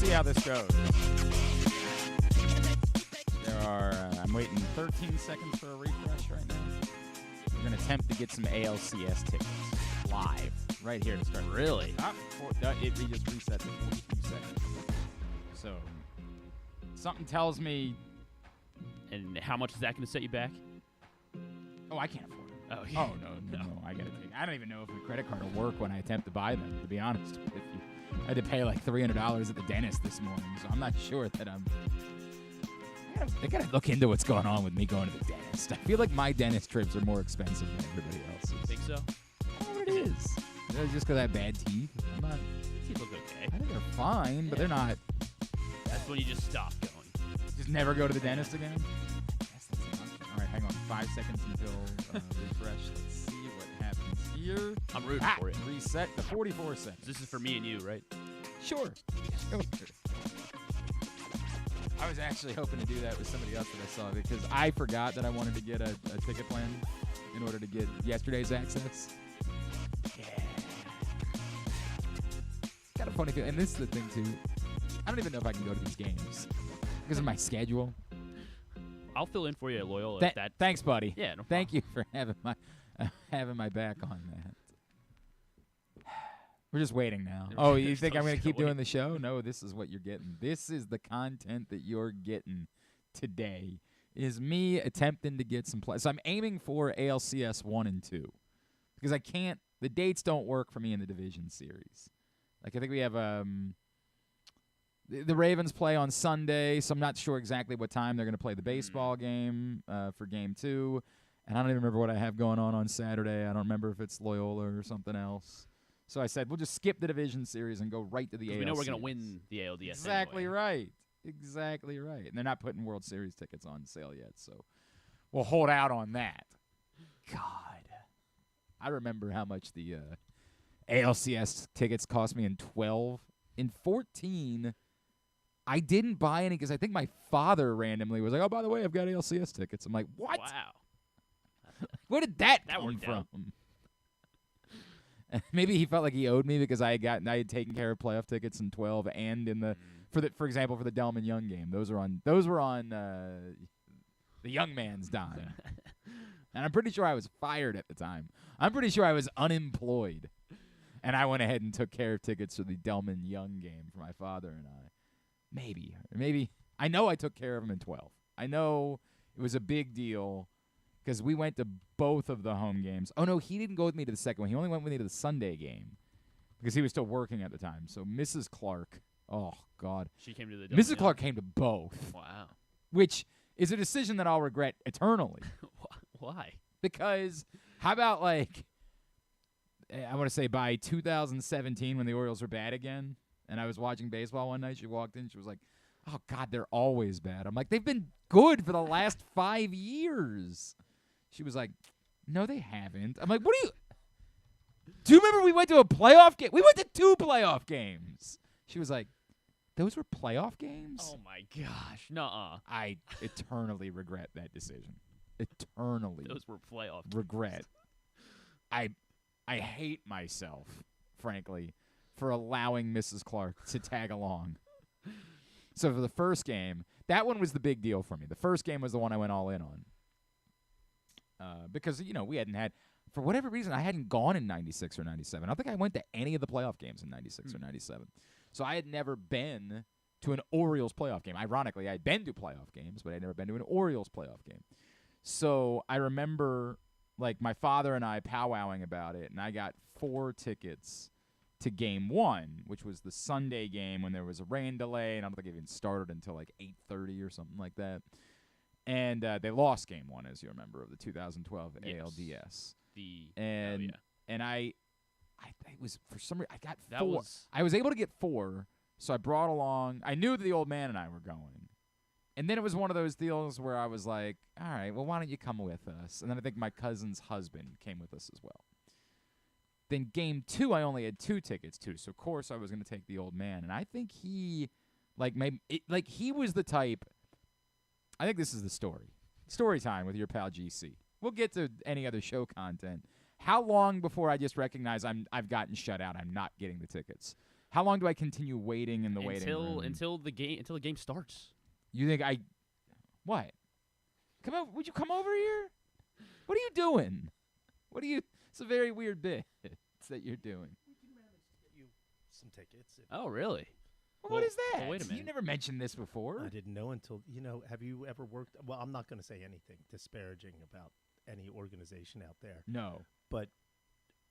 see how this goes. I'm waiting 13 seconds for a refresh right now. We're going to attempt to get some ALCS tickets live right here to start. Really? It just reset to 42 seconds. So, something tells me... And how much is that going to set you back? Oh, I can't afford it. Oh, yeah. Oh, no. I got to take. I don't even know if the credit card will work when I attempt to buy them, to be honest with you. I had to pay like $300 at the dentist this morning, so I'm not sure that I gotta look into what's going on with me going to the dentist. I feel like my dentist trips are more expensive than everybody else's. Think so? I don't know what it is. Is it just because I have bad teeth? Teeth look okay. I think they're fine, but they're not. That's when you just stop going. Just never go to the dentist again? Yes, that's an option. All right, hang on. 5 seconds until refresh. Let's see what happens here. I'm rooting for you. Reset to 44 seconds. This is for me and you, right? Sure. I was actually hoping to do that with somebody else that I saw because I forgot that I wanted to get a ticket plan in order to get yesterday's access. Yeah. Got a funny feeling. And this is the thing, too. I don't even know if I can go to these games because of my schedule. I'll fill in for you at Loyola. Thanks, buddy. Yeah, no problem. Thank you for having my back on that. We're just waiting now. Oh, you think I'm going to keep doing the show? No, this is what you're getting. This is the content that you're getting today, is me attempting to get some play. So I'm aiming for ALCS 1 and 2 because I can't – the dates don't work for me in the division series. Like I think we have the Ravens play on Sunday, so I'm not sure exactly what time they're going to play the baseball game for Game 2. And I don't even remember what I have going on Saturday. I don't remember if it's Loyola or something else. So I said, we'll just skip the division series and go right to the ALCS. We know we're going to win the ALDS Exactly anyway. right. Exactly right. And they're not putting World Series tickets on sale yet, so we'll hold out on that. God. I remember how much the ALCS tickets cost me in 12. In 14, I didn't buy any because I think my father randomly was like, oh, by the way, I've got ALCS tickets. I'm like, what? Wow. Where did that come from? Maybe he felt like he owed me because I had taken care of playoff tickets in 12 and in the for example for the Delman Young game. Those were on the young man's dime. And I'm pretty sure I was fired at the time. I'm pretty sure I was unemployed. And I went ahead and took care of tickets for the Delman Young game for my father and I. Maybe I know I took care of him in 12. I know it was a big deal. Because we went to both of the home games. Oh, no, he didn't go with me to the second one. He only went with me to the Sunday game because he was still working at the time. So Mrs. Clark, oh, God. She came to the Mrs. Clark came to both. Wow. Which is a decision that I'll regret eternally. Why? Because how about, like, I want to say by 2017 when the Orioles were bad again, and I was watching baseball one night, she walked in, she was like, oh, God, they're always bad. I'm like, they've been good for the last 5 years. She was like, no, they haven't. I'm like, what do you remember we went to a playoff game? We went to 2 playoff games. She was like, those were playoff games? Oh, my gosh. Nuh-uh. I eternally regret that decision. Eternally. Those were playoff games. Regret. I hate myself, frankly, for allowing Mrs. Clark to tag along. So for the first game, that one was the big deal for me. The first game was the one I went all in on. Because, we hadn't had, for whatever reason, I hadn't gone in 96 or 97. I don't think I went to any of the playoff games in 96 or 97. So I had never been to an Orioles playoff game. Ironically, I had been to playoff games, but I had never been to an Orioles playoff game. So I remember, like, my father and I powwowing about it, and I got 4 tickets to Game 1, which was the Sunday game when there was a rain delay, and I don't think it even started until like 8:30 or something like that. And they lost Game 1, as you remember, of the 2012 ALDS. And I it was for some reason I got 4. I was able to get 4, so I brought along. I knew that the old man and I were going, and then it was one of those deals where I was like, all right, well, why don't you come with us? And then I think my cousin's husband came with us as well. Then Game 2, I only had 2 tickets to, so of course I was going to take the old man. And I think he, he was the type. I think this is the story. Story time with your pal GC. We'll get to any other show content. How long before I just recognize I've gotten shut out? I'm not getting the tickets. How long do I continue waiting in the waiting room? Until the game starts. You think I? What? Come over? Would you come over here? What are you doing? What are you? It's a very weird bit that you're doing. We can manage to get you some tickets. Oh, really? Well, what is that? well, wait a minute. You never mentioned this before. I didn't know until, have you ever worked? Well, I'm not going to say anything disparaging about any organization out there, No. but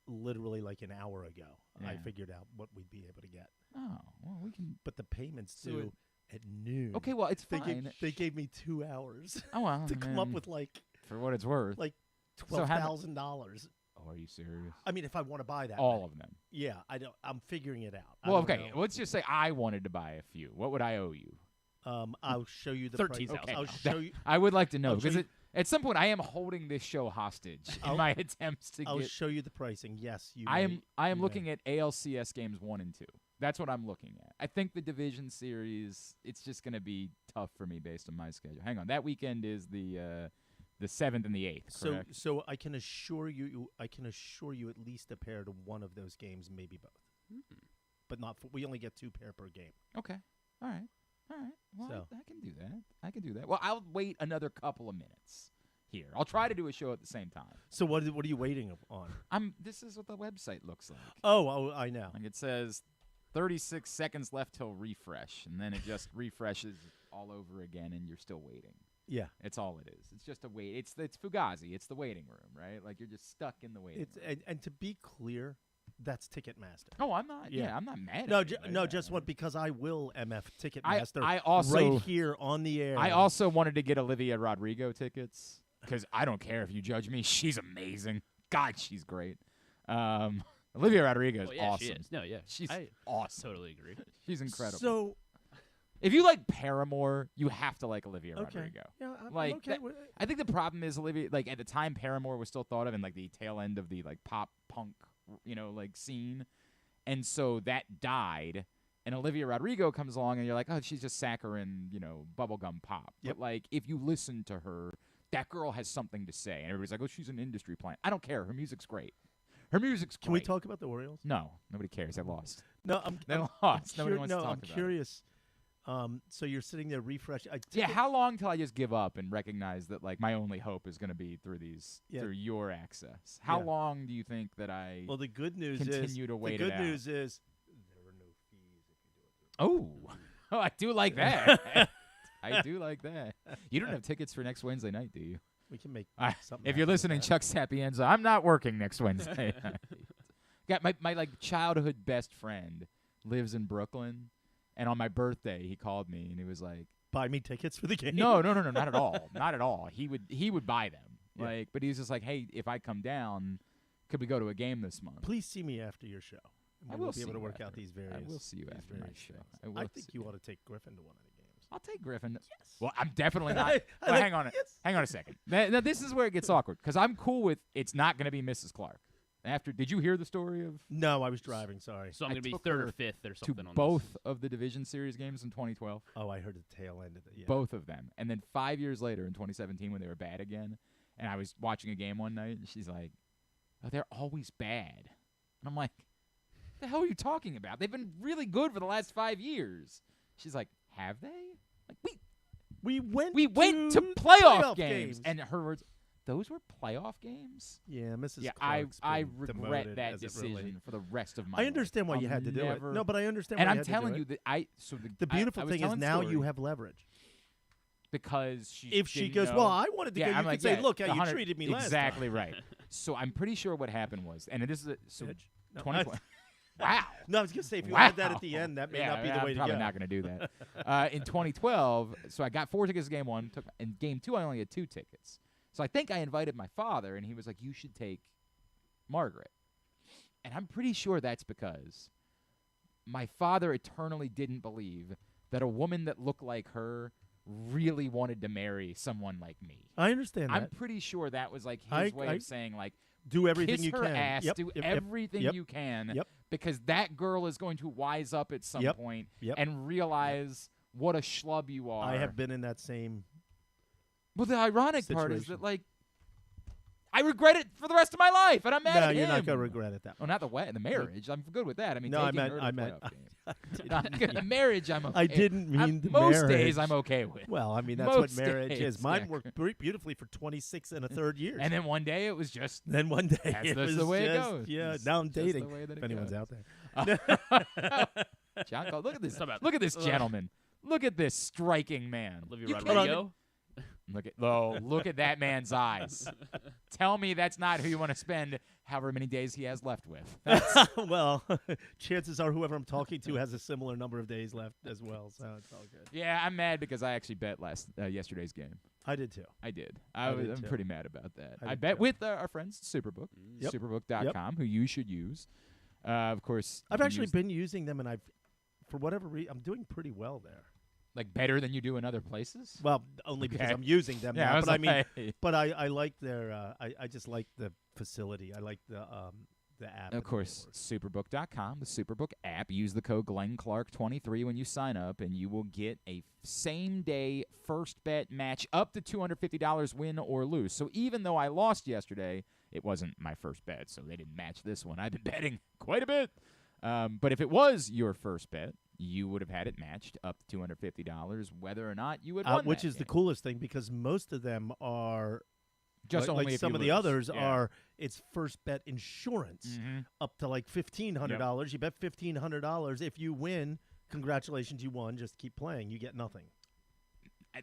literally like an hour ago, I Yeah. figured out what we'd be able to get. Oh, well, we can. But the payments So due at noon. Okay, well, it's They fine. gave me 2 hours Oh, well, to come up then, with like for what it's worth. So how mu- $12,000. Oh, are you serious? I mean, if I want to buy that, All many. of them. Yeah, I'm figuring it out. I Well, don't okay. know. Let's just say I wanted to buy a few. What would I owe you? I'll show you the 13,000. price. I'll Okay. show you. I would like to know I'll show because you- at some point I am holding this show hostage in I'll- my attempts to I'll get. show you the pricing. Yes, you. I may- am you looking may. at ALCS games 1 and 2. That's what I'm looking at. I think the division series, it's just going to be tough for me based on my schedule. Hang on, that weekend is the 7th and the 8th. Correct? So I can assure you. I can assure you at least a pair to one of those games, maybe both. But not. We only get 2 pair per game. Okay. All right. Well, So- I can do that. I can do that. Well, I'll wait another couple of minutes here. I'll try to do a show at the same time. So what are you waiting on? This is what the website looks like. Oh, I know. Like it says 36 seconds left till refresh, and then it just refreshes all over again, and you're still waiting. Yeah. It's all it is. It's just a wait. It's Fugazi. It's the waiting room, right? Like you're just stuck in the waiting It's room. and to be clear, that's Ticketmaster. Oh, I'm not. Yeah, Yeah. I'm not mad. No, at you. no, Like just that. what because I will MF Ticketmaster I also right here on the air. I also wanted to get Olivia Rodrigo tickets because I don't care if you judge me. She's amazing. God, she's great. Olivia Rodrigo is Well, yeah, awesome. she is. No, yeah. She's I awesome. totally agree. She's incredible. So if you like Paramore, you have to like Olivia okay. Rodrigo. Yeah, I'm Like, okay that- with I think the problem is Olivia. Like at the time, Paramore was still thought of in like the tail end of the like pop punk, like scene, and so that died. And Olivia Rodrigo comes along, and you're like, oh, she's just saccharine, bubblegum pop. Yep. But like, if you listen to her, that girl has something to say, and everybody's like, oh, she's an industry plant. I don't care. Her music's great. Her music's Can we great. talk about the Orioles? No, nobody cares. They lost. No, I'm They lost. Nobody cur- wants no, to talk I'm about it. curious. So you're sitting there refreshing. Yeah, how long till I just give up and recognize that like my only hope is going to be through Yeah. through your access? How Yeah. long do you think that I Well, the good news continue to wait the it good out? news is there are no fees if you do it. Oh, I do like that. I do like that. You don't have tickets for next Wednesday night, do you? We can make I- something. If you're happen with listening, that. Chuck Sapienza, I'm not working next Wednesday. Got my like childhood best friend lives in Brooklyn, and on my birthday he called me and he was like, buy me tickets for the game. No, not at all. Not at all. He would buy them. Yeah. Like, but he was just like, hey, if I come down, could we go to a game this month? Please see me after your show. And I we'll will be able see to you work out after. these various. I will see you these after my various show. shows. I will I think see you you. ought to take Griffin to one of the games. I'll take Griffin. Yes. Well, I'm definitely not. I well, like- hang on. yes. Hang on a second. Now, this is where it gets awkward because I'm cool with it's not going to be Mrs. Clark. Did you hear the story of No, I was driving. Sorry. So I'm I going to be took third her or fifth or to something on both of the division series games in 2012? Oh, I heard the tail end of it. Yeah. Both of them. And then 5 years later in 2017 when they were bad again, and I was watching a game one night, and she's like, oh, they're always bad. And I'm like, the hell are you talking about? They've been really good for the last 5 years. She's like, have they? Like, We went. we went to to playoff games. And her words, those were playoff games? Yeah, Mrs. Yeah, Clark's I been regret demoted that as it decision relates. for the rest of my I life. understand why you I'll had to do it. never- No, but I understand And why I'm you had to telling do you it. that The beautiful I was thing is telling now story you have leverage. because she If she didn't goes, know- well, I wanted to yeah, go. I'm You like, could say, yeah, look how you 100 treated me last exactly time. right. So I'm pretty sure what happened was, and this is so Edge? No, 2020. Wow. No, I was gonna say if you Wow. had that at the end, that may Yeah, not be the I'm way to probably go. not going to do that. In 2012, so I got 4 tickets to game 1. In game 2, I only had 2 tickets. So I think I invited my father, and he was like, you should take Margaret. And I'm pretty sure that's because my father eternally didn't believe that a woman that looked like her really wanted to marry someone like me. I understand that. I'm pretty sure that was like his I- way I- of saying like, Do everything kiss you her can. ass, Yep, do yep, everything yep, you can, yep. because that girl is going to wise up at some Yep, point yep. and realize what a schlub you are. I have been in that same. But the ironic part is situation. that, like, I regret it for the rest of my life, and I'm mad No, at him. you're not gonna regret it that Oh, much. not the marriage. I'm good with that. I mean, No, I taking meant- her to I the meant- playoff game. The marriage, I'm okay. I didn't mean the most marriage. days I'm okay with. Well, I mean, that's Most what marriage days, is. Mine yeah. worked beautifully for 26 and a third years. And then one day it was just then one day That's it just was the way it just, goes. Yeah, It's now I'm just the dating. way that If it anyone's goes. out there. John Cole, look at this. Stop it. Look at this gentleman. Look at this striking man. Olivia You can't Rodrigo. look at that man's eyes. Tell me that's not who you want to spend however many days he has left with. Well, chances are whoever I'm talking to has a similar number of days left as well, so it's all good. Yeah, I'm mad because I actually bet yesterday's game. I did too. I did. I did I'm too. pretty mad about that. I I did bet too. with our friends Superbook, Yep. superbook.com, who you should use. Of course, you I've can actually use, been using them, and for whatever reason, I'm doing pretty well there. like better than you do in other places. Well, only because Okay. I'm using them Yeah, now. I was But I mean, like- but I like their. I just like the facility. I like the app. and Of the course, way it superbook.com, the Superbook app. Use the code GlennClark23 when you sign up, and you will get a same-day first bet match up to $250 win or lose. So even though I lost yesterday, it wasn't my first bet, so they didn't match this one. I've been betting quite a bit. But if it was your first bet, you would have had it matched up to $250, whether or not you had won which that is the game. coolest thing because most of them are Just like, only like if some you of the lose. others Yeah. are. It's first bet insurance Mhm. up to like $1,500. You bet $1,500. If you win, congratulations, you won. Just keep playing. You get nothing.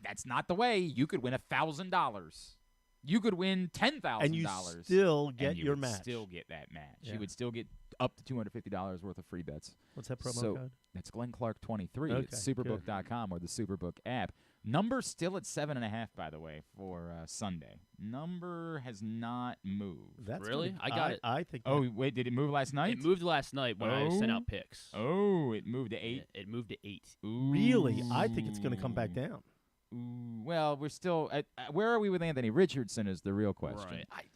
That's not the way. You could win $1,000. You could win $10,000. And you still get and you your would match. still get that match. Yeah. You would still get up to $250 worth of free bets. What's that promo So- code? That's Glenn Clark 23 Okay, at superbook.com or the Superbook app. Number still at 7.5, by the way, for Sunday. Number has not moved. That's Really? gonna- I got it. I think. Oh, wait, did it move last night? It moved last night when I sent out picks. Oh, it moved to 8. It moved to 8. really, I think it's going to come back down. Ooh, well, we're still where are we with Anthony Richardson is the real question. Right.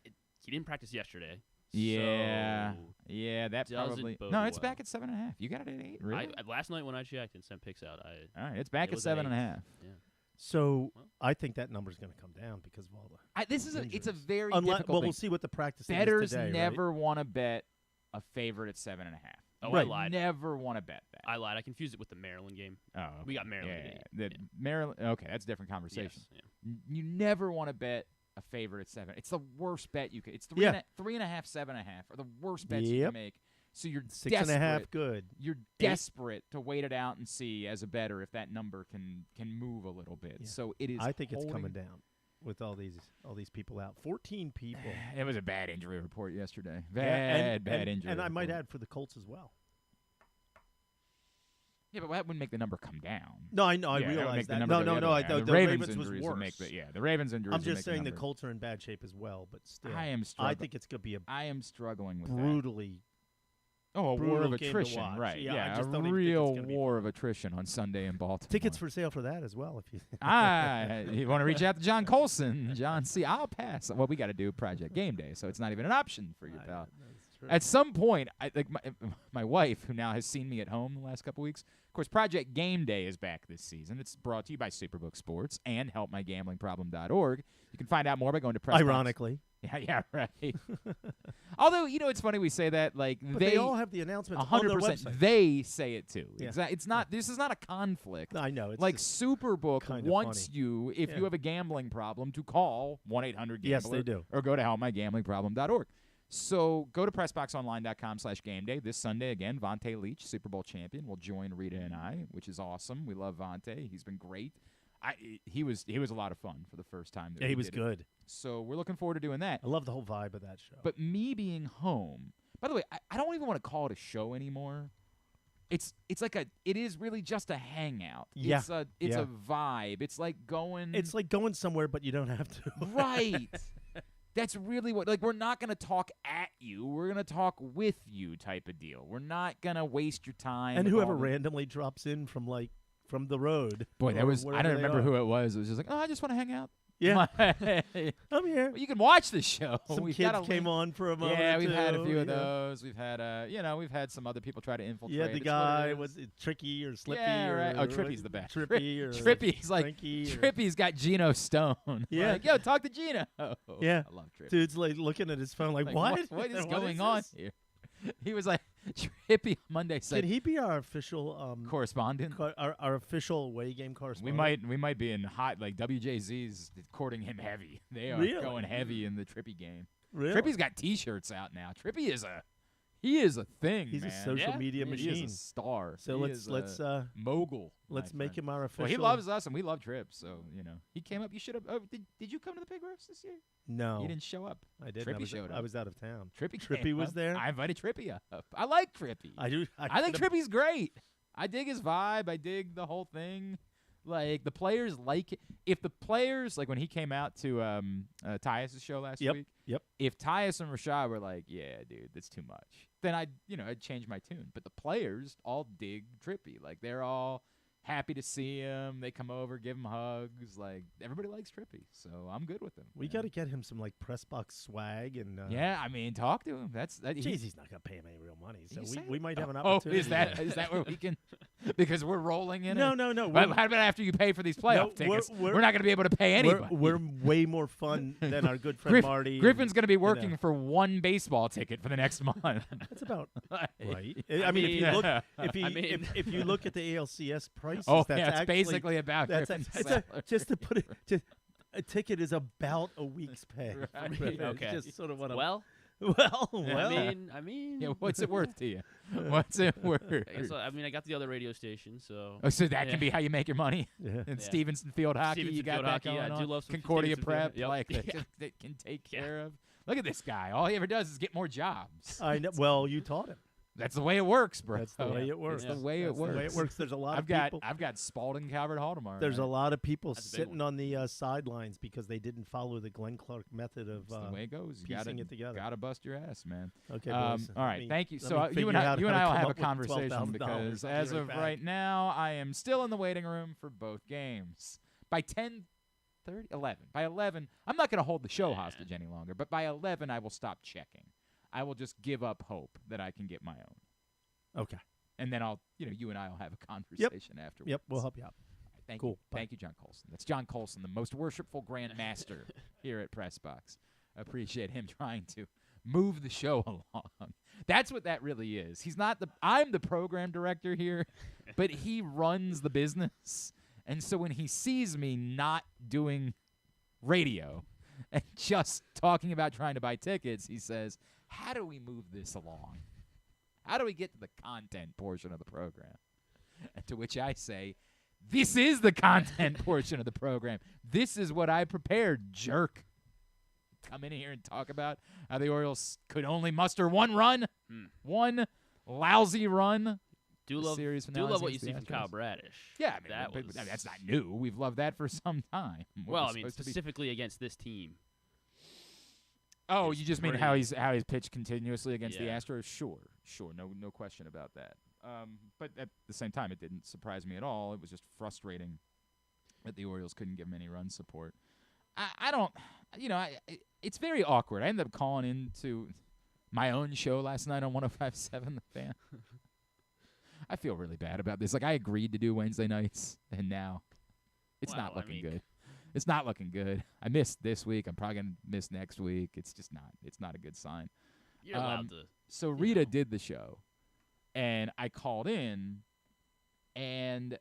He didn't practice yesterday. Yeah. So Yeah, that doesn't probably. bode No, it's well. back at 7.5. You got it at 8, really? last night when I checked and sent picks out, All right, it's back it at was at 7.5. So Well. I think that number's going to come down because of all the. This is it's a Injuries. very Unless, difficult well, thing. we'll see what the practice Bettors is today, never want to bet a favorite at 7.5. Oh, Right. I lied. Never want to bet that. I lied. I confused it with the Maryland game. Oh, We got Maryland Yeah, at 8. the Yeah. Maryland. Okay, that's a different conversation. Yes. Yeah. You never want to bet a favorite at 7. It's the worst bet you could. It's Yeah. 3.5, 7.5 are the worst bets you Yep. can make. So you're 6.5 desperate. good. You're desperate to wait it out and see as a bettor if that number can move a little bit. Yeah. So it is. I think it's coming holding- down with all these people out. 14 people. It was a bad injury report yesterday. Yeah, Bad injury. And I might report. add for the Colts as well. Yeah, but that wouldn't make the number come down. No, I know. I Yeah, would realize make the that. number No, go no, the no. other I way. thought The the Ravens Ravens was injuries would worse. make the Ravens injuries. I'm would just make saying the number. Colts are in bad shape as well, but still. I am struggling. I think it's going to be a I am struggling with that. brutally. Oh, a war brutal of game to attrition, watch. right? Yeah, I Yeah, just a don't even think it's real gonna be war of attrition on Sunday in Baltimore. Tickets for sale for that as well. If you. You want to reach out to John Colson? John, see, I'll pass. Well, we got to do Project Game Day, so it's not even an option for you, pal. That's true. At some point, my wife, who now has seen me at home the last couple weeks, of course, Project Game Day is back this season. It's brought to you by Superbook Sports and HelpMyGamblingProblem.org. You can find out more by going to PressBox. Ironically, Yeah, right. Although, it's funny we say that, like, but they all have the announcements on their 100%. website. They say it too. Yeah. It's not. This is not a conflict. I know. It's Like just- Superbook kinda wants funny. you, if Yeah. you have a gambling problem, to call 1-800-GAMBLER. Yes, they do. Or go to helpmygamblingproblem.org. So go to PressBoxOnline.com/GameDay. This Sunday, again, Vontae Leach, Super Bowl champion, will join Rita and I, which is awesome. We love Vontae. He's been great. He was a lot of fun for the first time. That Yeah, we he was did it. good. So we're looking forward to doing that. I love the whole vibe of that show. But me being home, by the way, I don't even want to call it a show anymore. It's like it is really just a hangout. Yeah, It's yeah. a vibe. It's like going. it's like going somewhere, but you don't have to. right. That's really what. Like, we're not gonna talk at you. We're gonna talk with you, type of deal. We're not gonna waste your time. And with whoever all the- randomly drops in from the road. Boy, that or was. I wherever don't they remember are. who it was. It was just like, oh, I just want to hang out. Yeah, well, I'm here. you can watch the show. Some We've kids got a came link. on for a moment. Yeah, or we've had a two, few of yeah. those. We've had, we've had some other people try to infiltrate. Yeah, the It's what it guy is. was it Tricky or Slippy? Yeah, or, right. Oh, Trippy's the best. Trippy or Trippy's like Frankie or- Trippy's got Geno Stone. Yeah. Like, yo, talk to Geno. Yeah. I love Trippy. Dude's like looking at his phone like, Like, what? What is What going on this? here? He was like, Trippy Monday said, Can he be our official correspondent. our official away game We correspondent? might be in hot, like WJZ's courting him heavy. They are Really? going heavy in the Trippy game. Really? Trippy's got T-shirts out now. Trippy is a thing. He's man. a social Yeah. media He machine. is a star. So He let's is a mogul. let's my make friend. him our official. Well, he loves us, and we love Tripp. So he came up. You should have. Oh, did you come to the pig roast this year? No, You didn't show up. I didn't. Trippy showed I up. was out of town. Trippy Trippy was up. there? I invited Trippy up. I like Trippy. I do. I think Trippy's great. I dig his vibe. I dig the whole thing. Like the players like it. If the players like when he came out to Tyus' show last week. Yep. If Tyus and Rashad were like, yeah, dude, that's too much, then I'd change my tune. But the players all dig Trippy. Like they're all happy to see him. They come over, give him hugs. Like everybody likes Trippy, so I'm good with him. We man. got to get him some like PressBox swag and. Yeah, I mean, talk to him. That. Jeez, he's not gonna pay him any real money, so You say we might have an Oh, opportunity. is that where we can? Because we're rolling in. No, it? no, no. But we're- how about after you pay for these playoff No, we're- tickets? we're- We're not going to be able to pay anybody. We're way more fun than our good friend Marty. Griffin's going to be know. working for one baseball ticket for the next month. That's about right. Right. I mean, if you look, I mean- if you look at the ALCS prices, Oh, that's yeah, it's actually, basically about that's Griffin's it's salary. just to put it. A ticket is about a week's pay. for Right. Griffin. Okay. It's just sort of what I'm. Well, well. I mean, Yeah, what's it worth to you? What's it worth? I got the other radio station, so. Oh, so that Yeah. can be how you make your money? Yeah. In Yeah. Stevenson Field Hockey, Stevenson you got Field that Hockey, going I do on. love some Concordia Stevenson Field- Prep, yep. like Yeah. that can take Yeah. care of. Look at this guy. All he ever does is get more jobs. I know. Well, you taught him. That's the way it works, bro. That's the way it works. That's the way it That's works. the way it works. There's a lot I've of got people. Spalding Calvert Hall tomorrow. There's night. a lot of people That's a big sitting one. on the sidelines because they didn't follow the Glenn Clark method of That's the way it goes. You piecing it together. Gotta bust your ass, man. Okay, All boys. right, Let me- thank you. let So me you and figure I out will how to have come a up with conversation $12,000. because I'll be as right of back. right now, I am still in the waiting room for both games. By 10:30, 11. By 11, I'm not going to hold the show hostage any longer. But by 11, I will stop checking. I will just give up hope that I can get my own. Okay. And then you and I will have a conversation afterwards. Yep. We'll help you out. Thank Cool. you. Bye. Thank you, John Colson. That's John Colson, the most worshipful Grand Master here at PressBox. I appreciate him trying to move the show along. That's what that really is. He's not I'm the program director here, but he runs the business. And so when he sees me not doing radio and just talking about trying to buy tickets, he says, how do we move this along? How do we get to the content portion of the program? And to which I say, this is the content portion of the program. This is what I prepared, jerk. Come in here and talk about how the Orioles could only muster one run, one lousy run. Do The love series do finale love what you against see the from Kyle Astros. Bradish. Yeah, I mean, That but was- that's not new. We've loved that for some time. Well, We're I mean, supposed to be- specifically against this team. Oh, It's you just mean pretty- how he's pitched continuously against the Yeah. Astros? Sure, no question about that. But at the same time, it didn't surprise me at all. It was just frustrating that the Orioles couldn't give him any run support. I don't, it's very awkward. I ended up calling into my own show last night on 105.7 The Fan. I feel really bad about this. Like, I agreed to do Wednesday nights, and now it's not Well, I looking mean- good. It's not looking good. I missed this week. I'm probably going to miss next week. It's just not. It's not a good sign. You're allowed to. So you Rita know. did the show, and I called in, and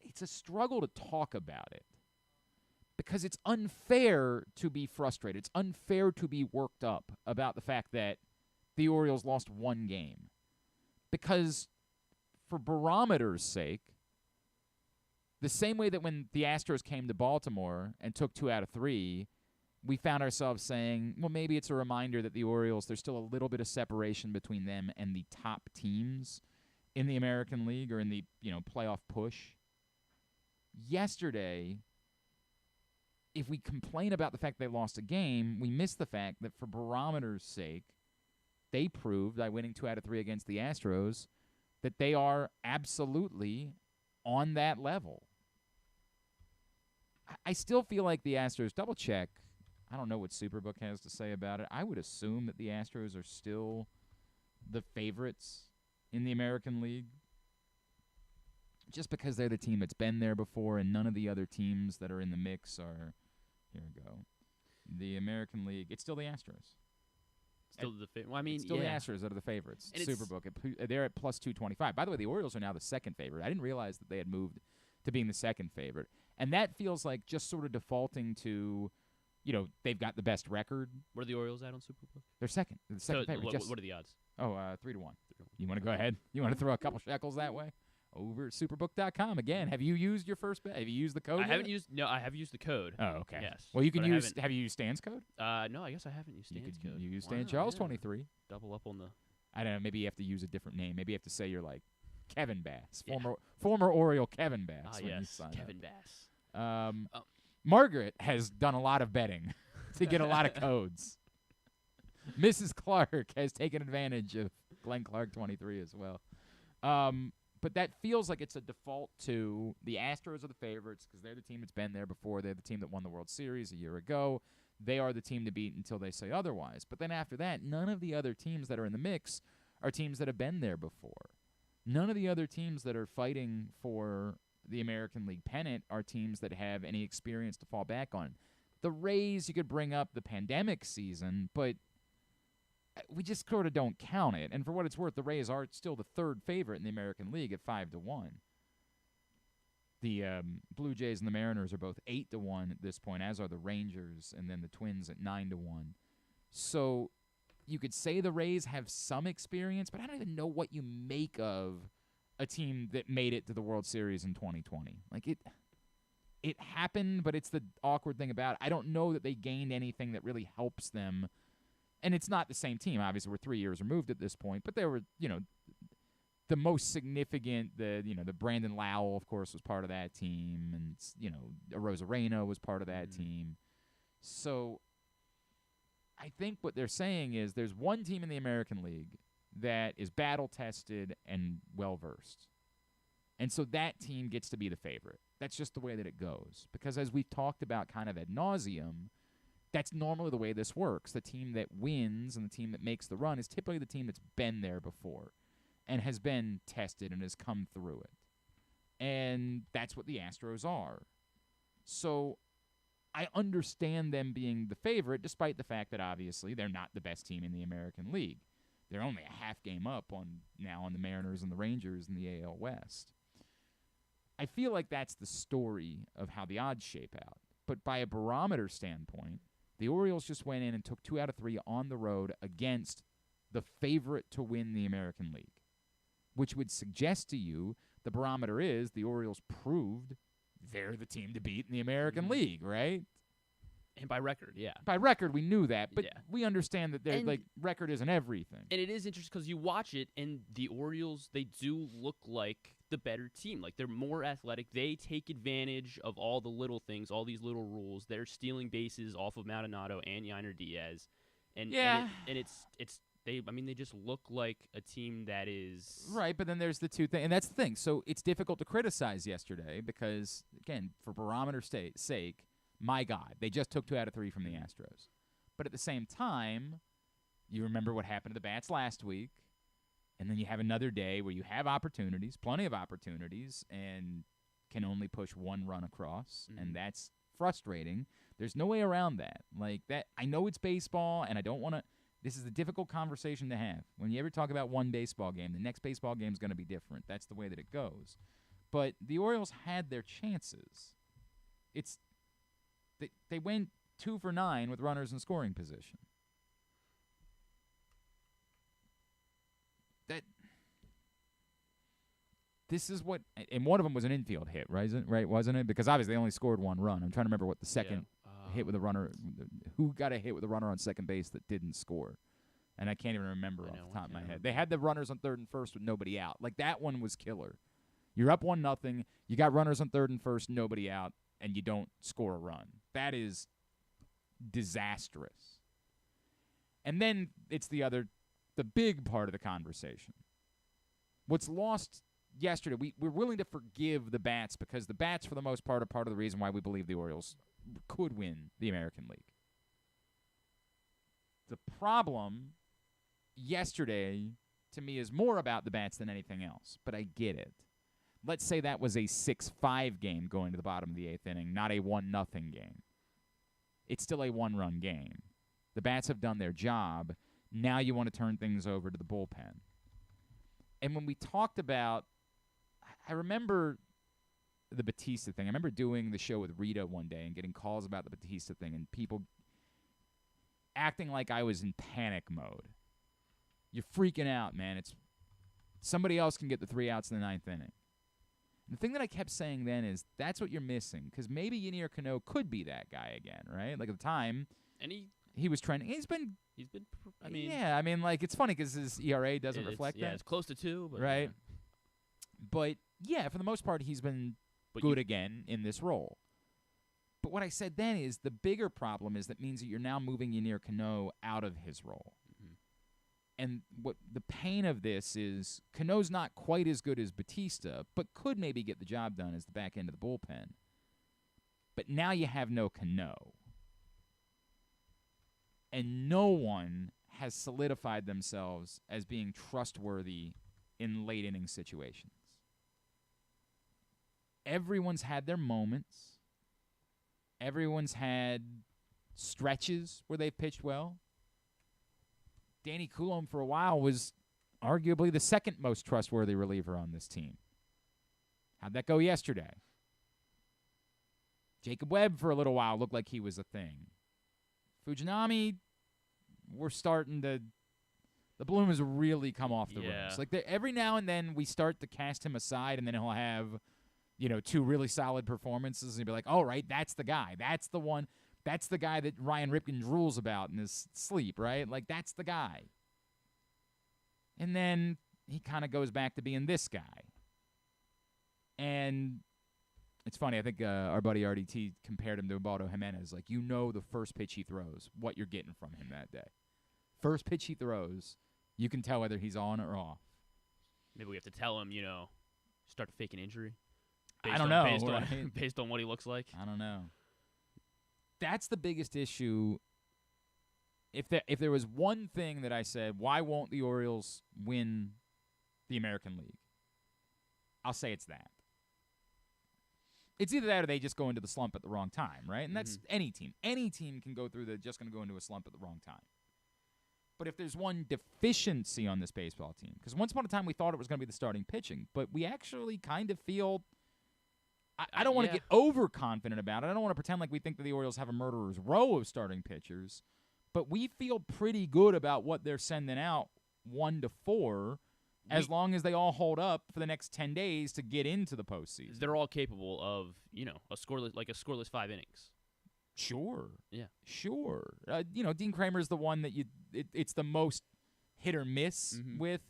it's a struggle to talk about it because it's unfair to be frustrated. It's unfair to be worked up about the fact that the Orioles lost one game because for barometer's sake, the same way that when the Astros came to Baltimore and took 2 out of 3, we found ourselves saying, well, maybe it's a reminder that the Orioles, there's still a little bit of separation between them and the top teams in the American League or in the, playoff push. Yesterday, if we complain about the fact they lost a game, we miss the fact that for barometer's sake, they proved by winning 2 out of 3 against the Astros that they are absolutely on that level. I still feel like the Astros, double check. I don't know what Superbook has to say about it. I would assume that the Astros are still the favorites in the American League just because they're the team that's been there before and none of the other teams that are in the mix are, here we go, the American League. It's still the Astros. Still the favorite. Well, I mean, It's still yeah. the Astros that are the favorites. And it's- Superbook, they're at plus 225. By the way, the Orioles are now the second favorite. I didn't realize that they had moved to being the second favorite. And that feels like just sort of defaulting to, they've got the best record. What are the Orioles at on Superbook? They're second. They're the second favorite. What are the odds? 3-1. You want to go ahead? You want to throw a couple shekels that way? Over at superbook.com. Again, have you used your first bet? Have you used the code? I haven't used. No, I have used the code. Oh, okay. Yes. Well, you can but I use. haven't- Have you used Stan's code? No, I guess I haven't used Stan's code. You use Stan Wow, Charles yeah. 23. Double up on the. I don't know. Maybe you have to use a different name. Maybe you have to say you're like Kevin Bass, Yeah. former Oriole Kevin Bass. Ah, when you yes, sign Kevin Bass. up. Margaret has done a lot of betting to get a lot of codes. Mrs. Clark has taken advantage of Glenn Clark 23 as well. But that feels like it's a default to the Astros are the favorites because they're the team that's been there before. They're the team that won the World Series a year ago. They are the team to beat until they say otherwise. But then after that, none of the other teams that are in the mix are teams that have been there before. None of the other teams that are fighting for the American League pennant are teams that have any experience to fall back on. The Rays, you could bring up the pandemic season, but we just sort of don't count it. And for what it's worth, the Rays are still the third favorite in the American League at 5-1. The Blue Jays and the Mariners are both 8-1 at this point, as are the Rangers, and then the Twins at 9-1. So you could say the Rays have some experience, but I don't even know what you make of a team that made it to the World Series in 2020. Like it happened, but it's the awkward thing about it. I don't know that they gained anything that really helps them. And it's not the same team. Obviously, we're 3 years removed at this point, but they were, the most significant, the Brandon Lowell, of course, was part of that team, and Rosarena was part of that team. So I think what they're saying is there's one team in the American League that is battle-tested and well-versed. And so that team gets to be the favorite. That's just the way that it goes. Because as we've talked about kind of ad nauseum, that's normally the way this works. The team that wins and the team that makes the run is typically the team that's been there before and has been tested and has come through it. And that's what the Astros are. So I understand them being the favorite, despite the fact that obviously they're not the best team in the American League. They're only a half game up on the Mariners and the Rangers in the AL West. I feel like that's the story of how the odds shape out. But by a barometer standpoint, the Orioles just went in and took 2 out of 3 on the road against the favorite to win the American League, which would suggest to you the barometer is the Orioles proved they're the team to beat in the American League, right? And by record, yeah. By record, we knew that, but Yeah. we understand that And- record isn't everything. And it is interesting because you watch it, and the Orioles, they do look like the better team. Like, they're more athletic. They take advantage of all the little things, all these little rules. They're stealing bases off of Maldonado and Yainer Diaz. And they just look like a team that is Right, but then there's the two things, and that's the thing. So it's difficult to criticize yesterday because, again, for barometer sake, my God, they just took 2 out of 3 from the Astros. But at the same time, you remember what happened to the Bats last week, and then you have another day where you have opportunities, plenty of opportunities, and can only push one run across, and that's frustrating. There's no way around that. Like that, I know it's baseball, and I don't want to. This is a difficult conversation to have. When you ever talk about one baseball game, the next baseball game is going to be different. That's the way that it goes. But the Orioles had their chances. They went 2 for 9 with runners in scoring position. This is what, and one of them was an infield hit, right? Wasn't it? Because obviously they only scored 1 run. I'm trying to remember what the second hit with a runner, who got a hit with a runner on second base that didn't score. And I can't even remember off the top of my head. They had the runners on third and first with nobody out. Like, that one was killer. You're up 1-0. You got runners on third and first, nobody out, and you don't score a run. That is disastrous. And then it's the big part of the conversation. What's lost yesterday, we're willing to forgive the bats because the bats, for the most part, are part of the reason why we believe the Orioles could win the American League. The problem yesterday, to me, is more about the bats than anything else, but I get it. Let's say that was a 6-5 game going to the bottom of the 8th inning, not a 1-0 game. It's still a one-run game. The bats have done their job. Now you want to turn things over to the bullpen. And when we talked about, I remember the Batista thing. I remember doing the show with Rita one day and getting calls about the Batista thing and people acting like I was in panic mode. You're freaking out, man. It's somebody else can get the 3 outs in the 9th inning. The thing that I kept saying then is that's what you're missing, because maybe Yennier Cano could be that guy again, right? Like at the time, and he was trending. He's been. I mean, yeah. I mean, like it's funny because his ERA doesn't reflect that. Yeah, it's close to 2, but right. Yeah. But yeah, for the most part, he's been good again in this role. But what I said then is the bigger problem is that means that you're now moving Yennier Cano out of his role. And what the pain of this is, Cano's not quite as good as Batista, but could maybe get the job done as the back end of the bullpen. But now you have no Cano. And no one has solidified themselves as being trustworthy in late inning situations. Everyone's had their moments. Everyone's had stretches where they've pitched well. Danny Coulombe for a while was arguably the second most trustworthy reliever on this team. How'd that go yesterday? Jacob Webb for a little while looked like he was a thing. Fujinami, we're starting to – the bloom has really come off the rose. Like every now and then we start to cast him aside and then he'll have, 2 really solid performances and he'll be like, all right, that's the guy. That's the one – that's the guy that Ryan Ripken drools about in his sleep, right? Like, that's the guy. And then he kind of goes back to being this guy. And it's funny. I think our buddy RDT compared him to Ubaldo Jimenez. Like, the first pitch he throws, what you're getting from him that day. First pitch he throws, you can tell whether he's on or off. Maybe we have to tell him, start to fake an injury. I don't know. Based on what he looks like. I don't know. That's the biggest issue. If there was one thing that I said, why won't the Orioles win the American League? I'll say it's that. It's either that or they just go into the slump at the wrong time, right? And that's any team. Any team can go through just going to go into a slump at the wrong time. But if there's one deficiency on this baseball team, because once upon a time we thought it was going to be the starting pitching, but we actually kind of feel I don't want to get overconfident about it. I don't want to pretend like we think that the Orioles have a murderer's row of starting pitchers, but we feel pretty good about what they're sending out 1 to 4 as long as they all hold up for the next 10 days to get into the postseason. They're all capable of, a scoreless 5 innings. Sure. Yeah. Sure. Dean Kramer's the one that it's the most hit or miss with.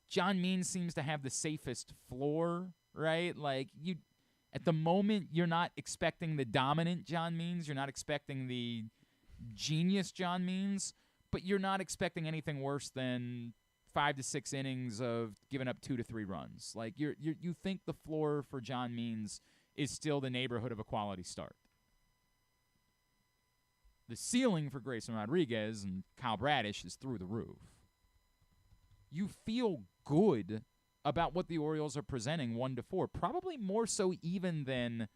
John Means seems to have the safest floor, right? Like at the moment, you're not expecting the dominant John Means. You're not expecting the genius John Means, but you're not expecting anything worse than 5 to 6 innings of giving up 2 to 3 runs. Like you think the floor for John Means is still the neighborhood of a quality start. The ceiling for Grayson Rodriguez and Kyle Bradish is through the roof. You feel good about what the Orioles are presenting 1 to 4, probably more so even than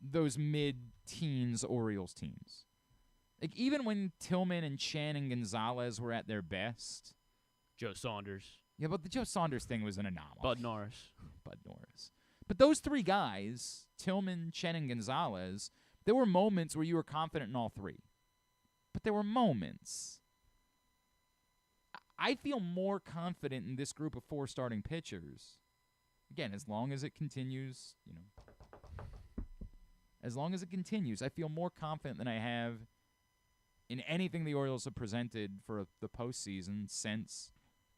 those mid-teens Orioles teams. Like even when Tillman and Chen and Gonzalez were at their best. Joe Saunders. Yeah, but the Joe Saunders thing was an anomaly. Bud Norris. But those 3 guys, Tillman, Chen, and Gonzalez, there were moments where you were confident in all 3. But there were moments. I feel more confident in this group of 4 starting pitchers. Again, as long as it continues, as long as it continues, I feel more confident than I have in anything the Orioles have presented for the postseason since,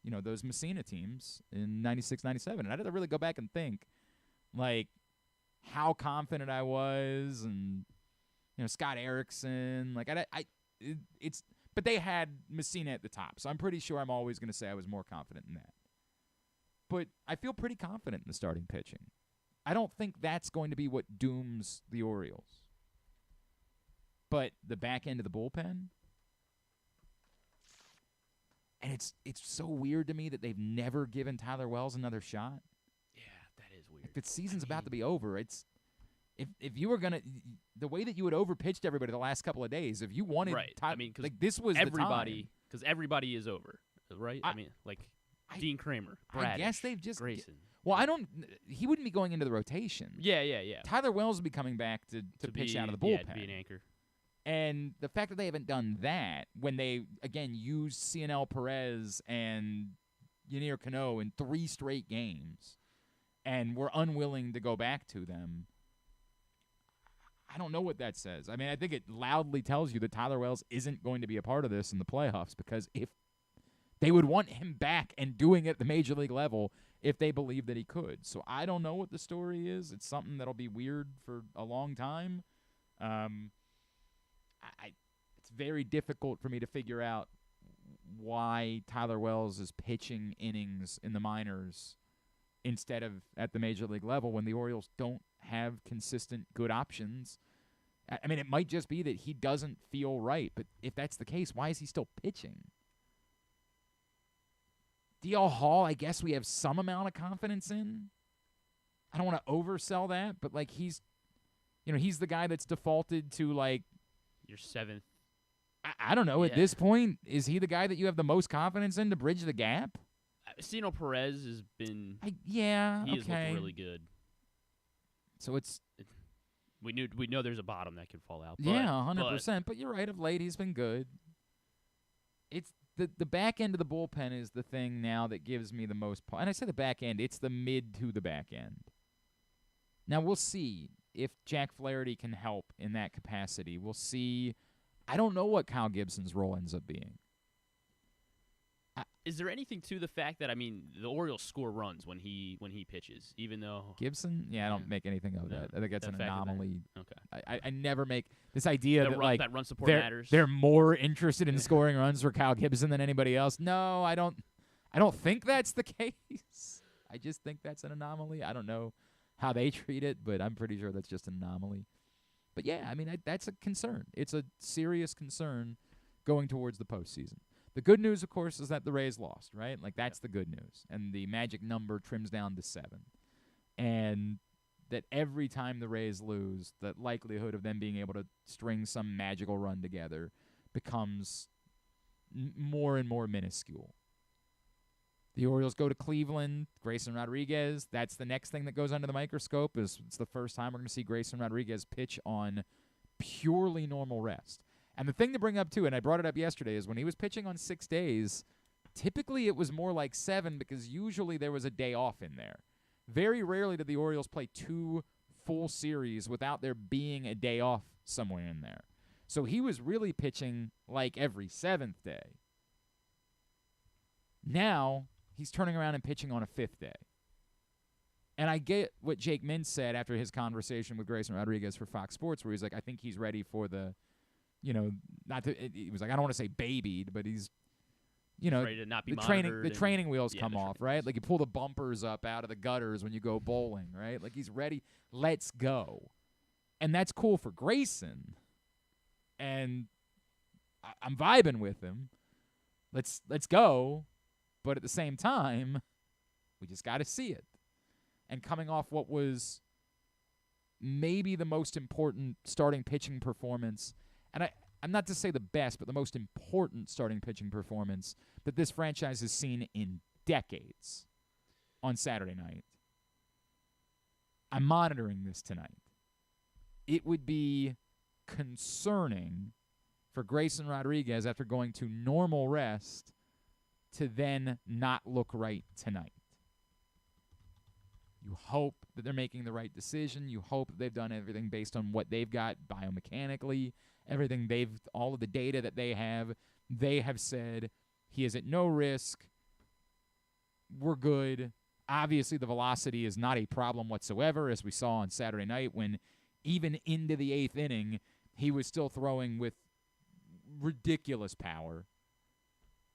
those Messina teams in 96, 97. And I had to really go back and think, like, how confident I was and, Scott Erickson. Like, but they had Messina at the top, so I'm pretty sure I'm always going to say I was more confident in that. but I feel pretty confident in the starting pitching. I don't think that's going to be what dooms the Orioles. But the back end of the bullpen, and it's so weird to me that they've never given Tyler Wells another shot. Yeah, that is weird. If the season's about to be over, it's if you were gonna the way that you had overpitched everybody the last couple of days, if you wanted, right? Ty- I mean, because like this was everybody, the time. everybody is over, right? I mean, like Dean Kramer, Bradish, I guess they've just Grayson. Well, I don't. He wouldn't be going into the rotation. Yeah. Tyler Wells would be coming back to pitch out of the bullpen. Yeah, to be an anchor. And the fact that they haven't done that when they, again, used CNL Perez and Ynier Cano in 3 straight games and were unwilling to go back to them, I don't know what that says. I mean, I think it loudly tells you that Tyler Wells isn't going to be a part of this in the playoffs, because if they would want him back and doing it at the major league level if they believe that he could. So I don't know what the story is. It's something that'll be weird for a long time. It's very difficult for me to figure out why Tyler Wells is pitching innings in the minors instead of at the major league level when the Orioles don't have consistent good options. I mean, it might just be that he doesn't feel right, but if that's the case, why is he still pitching? D.L. Hall, I guess we have some amount of confidence in. I don't want to oversell that, but like he's the guy that's defaulted to like your 7th. I don't know. At this point, is he the guy that you have the most confidence in to bridge the gap? Cino Perez has been. He has looked really good. So we know there's a bottom that could fall out. But, 100%. But you're right. Of late, he's been good. It's the back end of the bullpen is the thing now that gives me the most. And I say the back end. It's the mid to the back end. Now we'll see if Jack Flaherty can help in that capacity. We'll see. I don't know what Kyle Gibson's role ends up being. Is there anything to the fact that, I mean, the Orioles score runs when he pitches, even though Gibson? Yeah, I don't make anything of that. I think that's an anomaly. Okay. I never make this idea that run support matters. They're more interested in scoring runs for Kyle Gibson than anybody else. No, I don't think that's the case. I just think that's an anomaly. I don't know how they treat it, but I'm pretty sure that's just an anomaly. But yeah, I mean, that's a concern. It's a serious concern going towards the postseason. The good news, of course, is that the Rays lost, right? Like, that's the good news. And the magic number trims down to 7. And that every time the Rays lose, the likelihood of them being able to string some magical run together becomes more and more minuscule. The Orioles go to Cleveland, Grayson Rodriguez. That's the next thing that goes under the microscope. It's the first time we're going to see Grayson Rodriguez pitch on purely normal rest. And the thing to bring up, too, and I brought it up yesterday, is when he was pitching on 6 days, typically it was more like 7 because usually there was a day off in there. Very rarely did the Orioles play 2 full series without there being a day off somewhere in there. So he was really pitching like every 7th day. Now he's turning around and pitching on a 5th day. And I get what Jake Mintz said after his conversation with Grayson Rodriguez for Fox Sports, where he's like, I think he's ready for the, he was like, I don't want to say babied, but he's, ready to not be the training wheels come off, right? Like you pull the bumpers up out of the gutters when you go bowling, right? Like he's ready. Let's go. And that's cool for Grayson. And I'm vibing with him. Let's go. But at the same time, we just got to see it. And coming off what was maybe the most important starting pitching performance, and I'm not to say the best, but the most important starting pitching performance that this franchise has seen in decades on Saturday night. I'm monitoring this tonight. It would be concerning for Grayson Rodriguez after going to normal rest to then not look right tonight. You hope that they're making the right decision. You hope that they've done everything based on what they've got biomechanically, all of the data that they have said he is at no risk. We're good. Obviously, the velocity is not a problem whatsoever, as we saw on Saturday night when even into the 8th inning, he was still throwing with ridiculous power.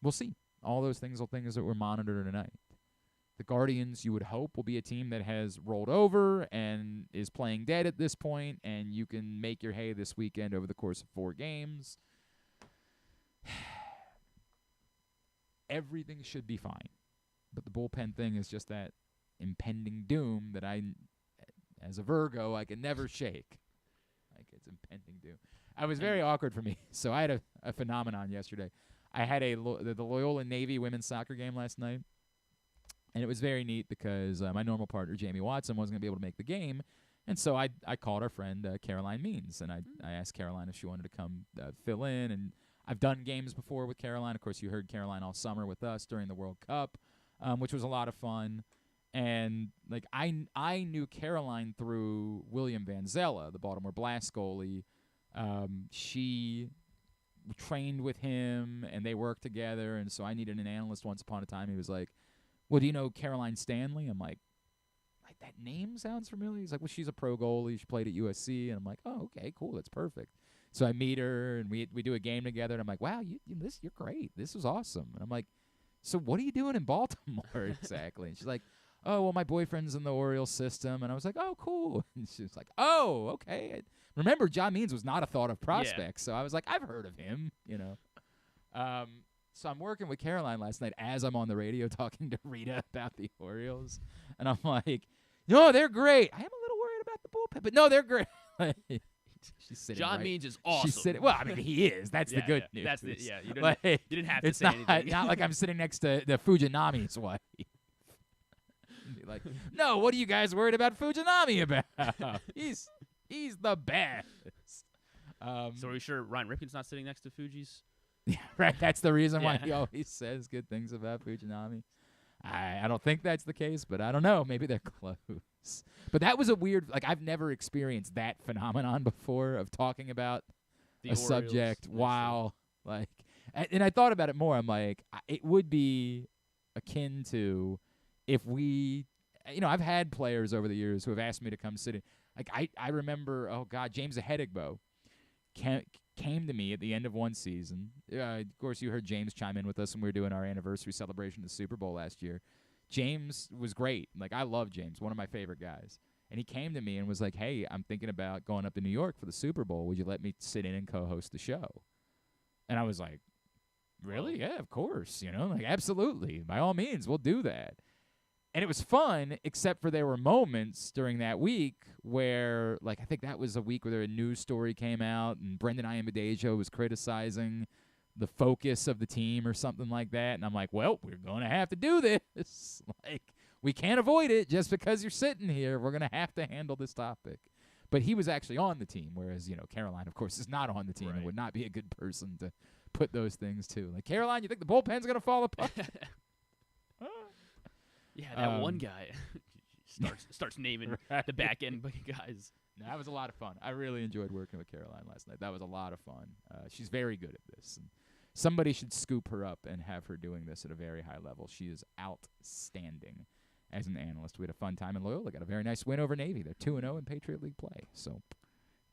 We'll see. All those things are things that we're monitoring tonight. The Guardians, you would hope, will be a team that has rolled over and is playing dead at this point, and you can make your hay this weekend over the course of 4 games. Everything should be fine. But the bullpen thing is just that impending doom that as a Virgo, I can never shake. Like, it's impending doom. It was very awkward for me. So I had a phenomenon yesterday. I had the Loyola Navy women's soccer game last night. And it was very neat because my normal partner, Jamie Watson, wasn't going to be able to make the game. And so I called our friend Caroline Means, and I asked Caroline if she wanted to come fill in. And I've done games before with Caroline. Of course, you heard Caroline all summer with us during the World Cup, which was a lot of fun. And like I knew Caroline through William Van Zella, the Baltimore Blast goalie. She trained with him, and they worked together. And so I needed an analyst once upon a time. He was like, well, do you know Caroline Stanley? I'm like, that name sounds familiar. He's like, well, she's a pro goalie. She played at USC. And I'm like, oh, okay, cool. That's perfect. So I meet her, and we do a game together. And I'm like, wow, you're great. This was awesome. And I'm like, so what are you doing in Baltimore exactly? And she's like, oh, well, my boyfriend's in the Orioles system. And I was like, oh, cool. And she was like, oh, okay. Remember, John Means was not a thought of prospect. So I was like, I've heard of him, you know. So I'm working with Caroline last night as I'm on the radio talking to Rita about the Orioles. And I'm like, no, they're great. I am a little worried about the bullpen, but no, they're great. She's sitting John right. Means is awesome. She's sitting, well, I mean, he is. That's the good news. That's the, yeah. You didn't have to it's say not, anything. not like I'm sitting next to the Fujinami's wife. Be like, no, what are you guys worried about Fujinami about? He's the best. So are we sure Ryan Ripken's not sitting next to Fuji's? Yeah, right. That's the reason why Yeah. he always says good things about Fujinami. I don't think that's the case, but I don't know. Maybe they're close. But that was a weird, like, I've never experienced that phenomenon before of talking about The a Orioles subject next to- while, like, and I thought about it more. I'm like, it would be akin to if we, you know, I've had players over the years who have asked me to come sit in. Like, I remember, oh, God, James Ahedegbo came to me at the end of one season. Of course, you heard James chime in with us when we were doing our anniversary celebration of the Super Bowl last year. James was great. Like, I love James, one of my favorite guys. And he came to me and was like, hey, I'm thinking about going up to New York for the Super Bowl. Would you let me sit in and co-host the show? And I was like, really? Yeah, of course. You know, like, absolutely. By all means, we'll do that. And it was fun, except for there were moments during that week where, like, I think that was a week where a news story came out and Brendan Iambudejo was criticizing the focus of the team or something like that. And I'm like, well, we're going to have to do this. Like, we can't avoid it just because you're sitting here. We're going to have to handle this topic. But he was actually on the team, whereas, you know, Caroline, of course, is not on the team and would not be a good person to put those things to. Like, Caroline, you think the bullpen's going to fall apart? Yeah, that one guy starts naming the back end guys. No, that was a lot of fun. I really enjoyed working with Caroline last night. That was a lot of fun. She's very good at this. And somebody should scoop her up and have her doing this at a very high level. She is outstanding as an analyst. We had a fun time in Loyola. Got a very nice win over Navy. They're 2-0 in Patriot League play. So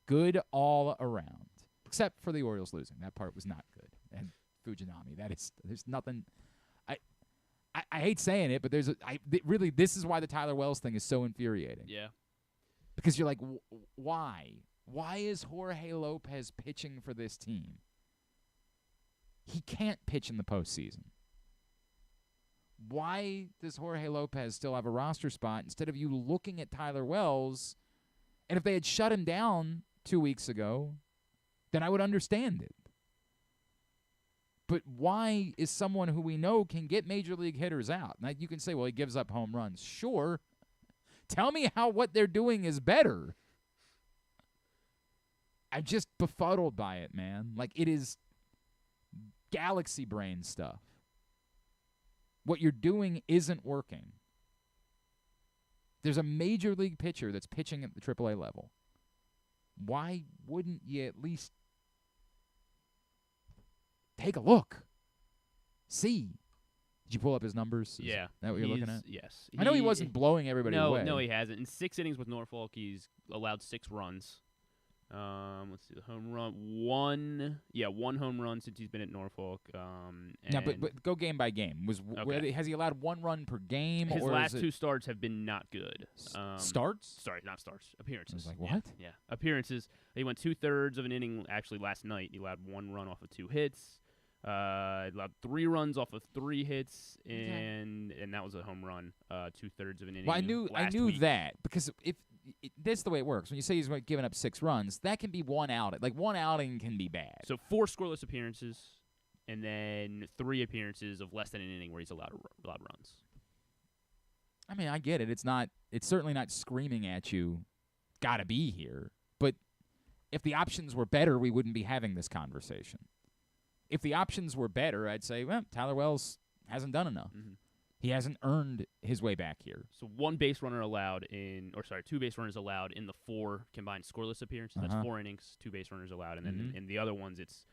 good all around, except for the Orioles losing. That part was not good. And Fujinami, there's nothing. I hate saying it, but really, this is why the Tyler Wells thing is so infuriating. Yeah. Because you're like, why? Why is Jorge Lopez pitching for this team? He can't pitch in the postseason. Why does Jorge Lopez still have a roster spot instead of you looking at Tyler Wells? And if they had shut him down 2 weeks ago, then I would understand it. But why is someone who we know can get major league hitters out? Now, you can say, well, he gives up home runs. Sure. Tell me how what they're doing is better. I'm just befuddled by it, man. Like, it is galaxy brain stuff. What you're doing isn't working. There's a major league pitcher that's pitching at the AAA level. Why wouldn't you at least take a look? See. Did you pull up his numbers? Is Yeah. that what you're looking at? Yes. I know he wasn't blowing everybody away. No, he hasn't. In 6 innings with Norfolk, he's allowed 6 runs. Let's see, the home run. One home run since he's been at Norfolk. But go game by game. Has he allowed 1 run per game? His or last 2 starts have been not good. Starts? Sorry, not starts. Appearances. I was like, what? Yeah. Appearances. He went 2/3 of an inning. Actually, last night he allowed 1 run off of 2 hits. Allowed 3 runs off of 3 hits, and that was a home run. 2/3 of an inning. Well, I knew week. that because that's the way it works. When you say he's giving up 6 runs, that can be 1 outing. Like 1 outing can be bad. So 4 scoreless appearances, and then 3 appearances of less than an inning where he's allowed runs. I mean, I get it. It's certainly not screaming at you, gotta be here. But if the options were better, we wouldn't be having this conversation. If the options were better, I'd say, well, Tyler Wells hasn't done enough. Mm-hmm. He hasn't earned his way back here. So 2 base runners allowed in the 4 combined scoreless appearances. That's 4 innings, 2 base runners allowed. And then in the other ones, it's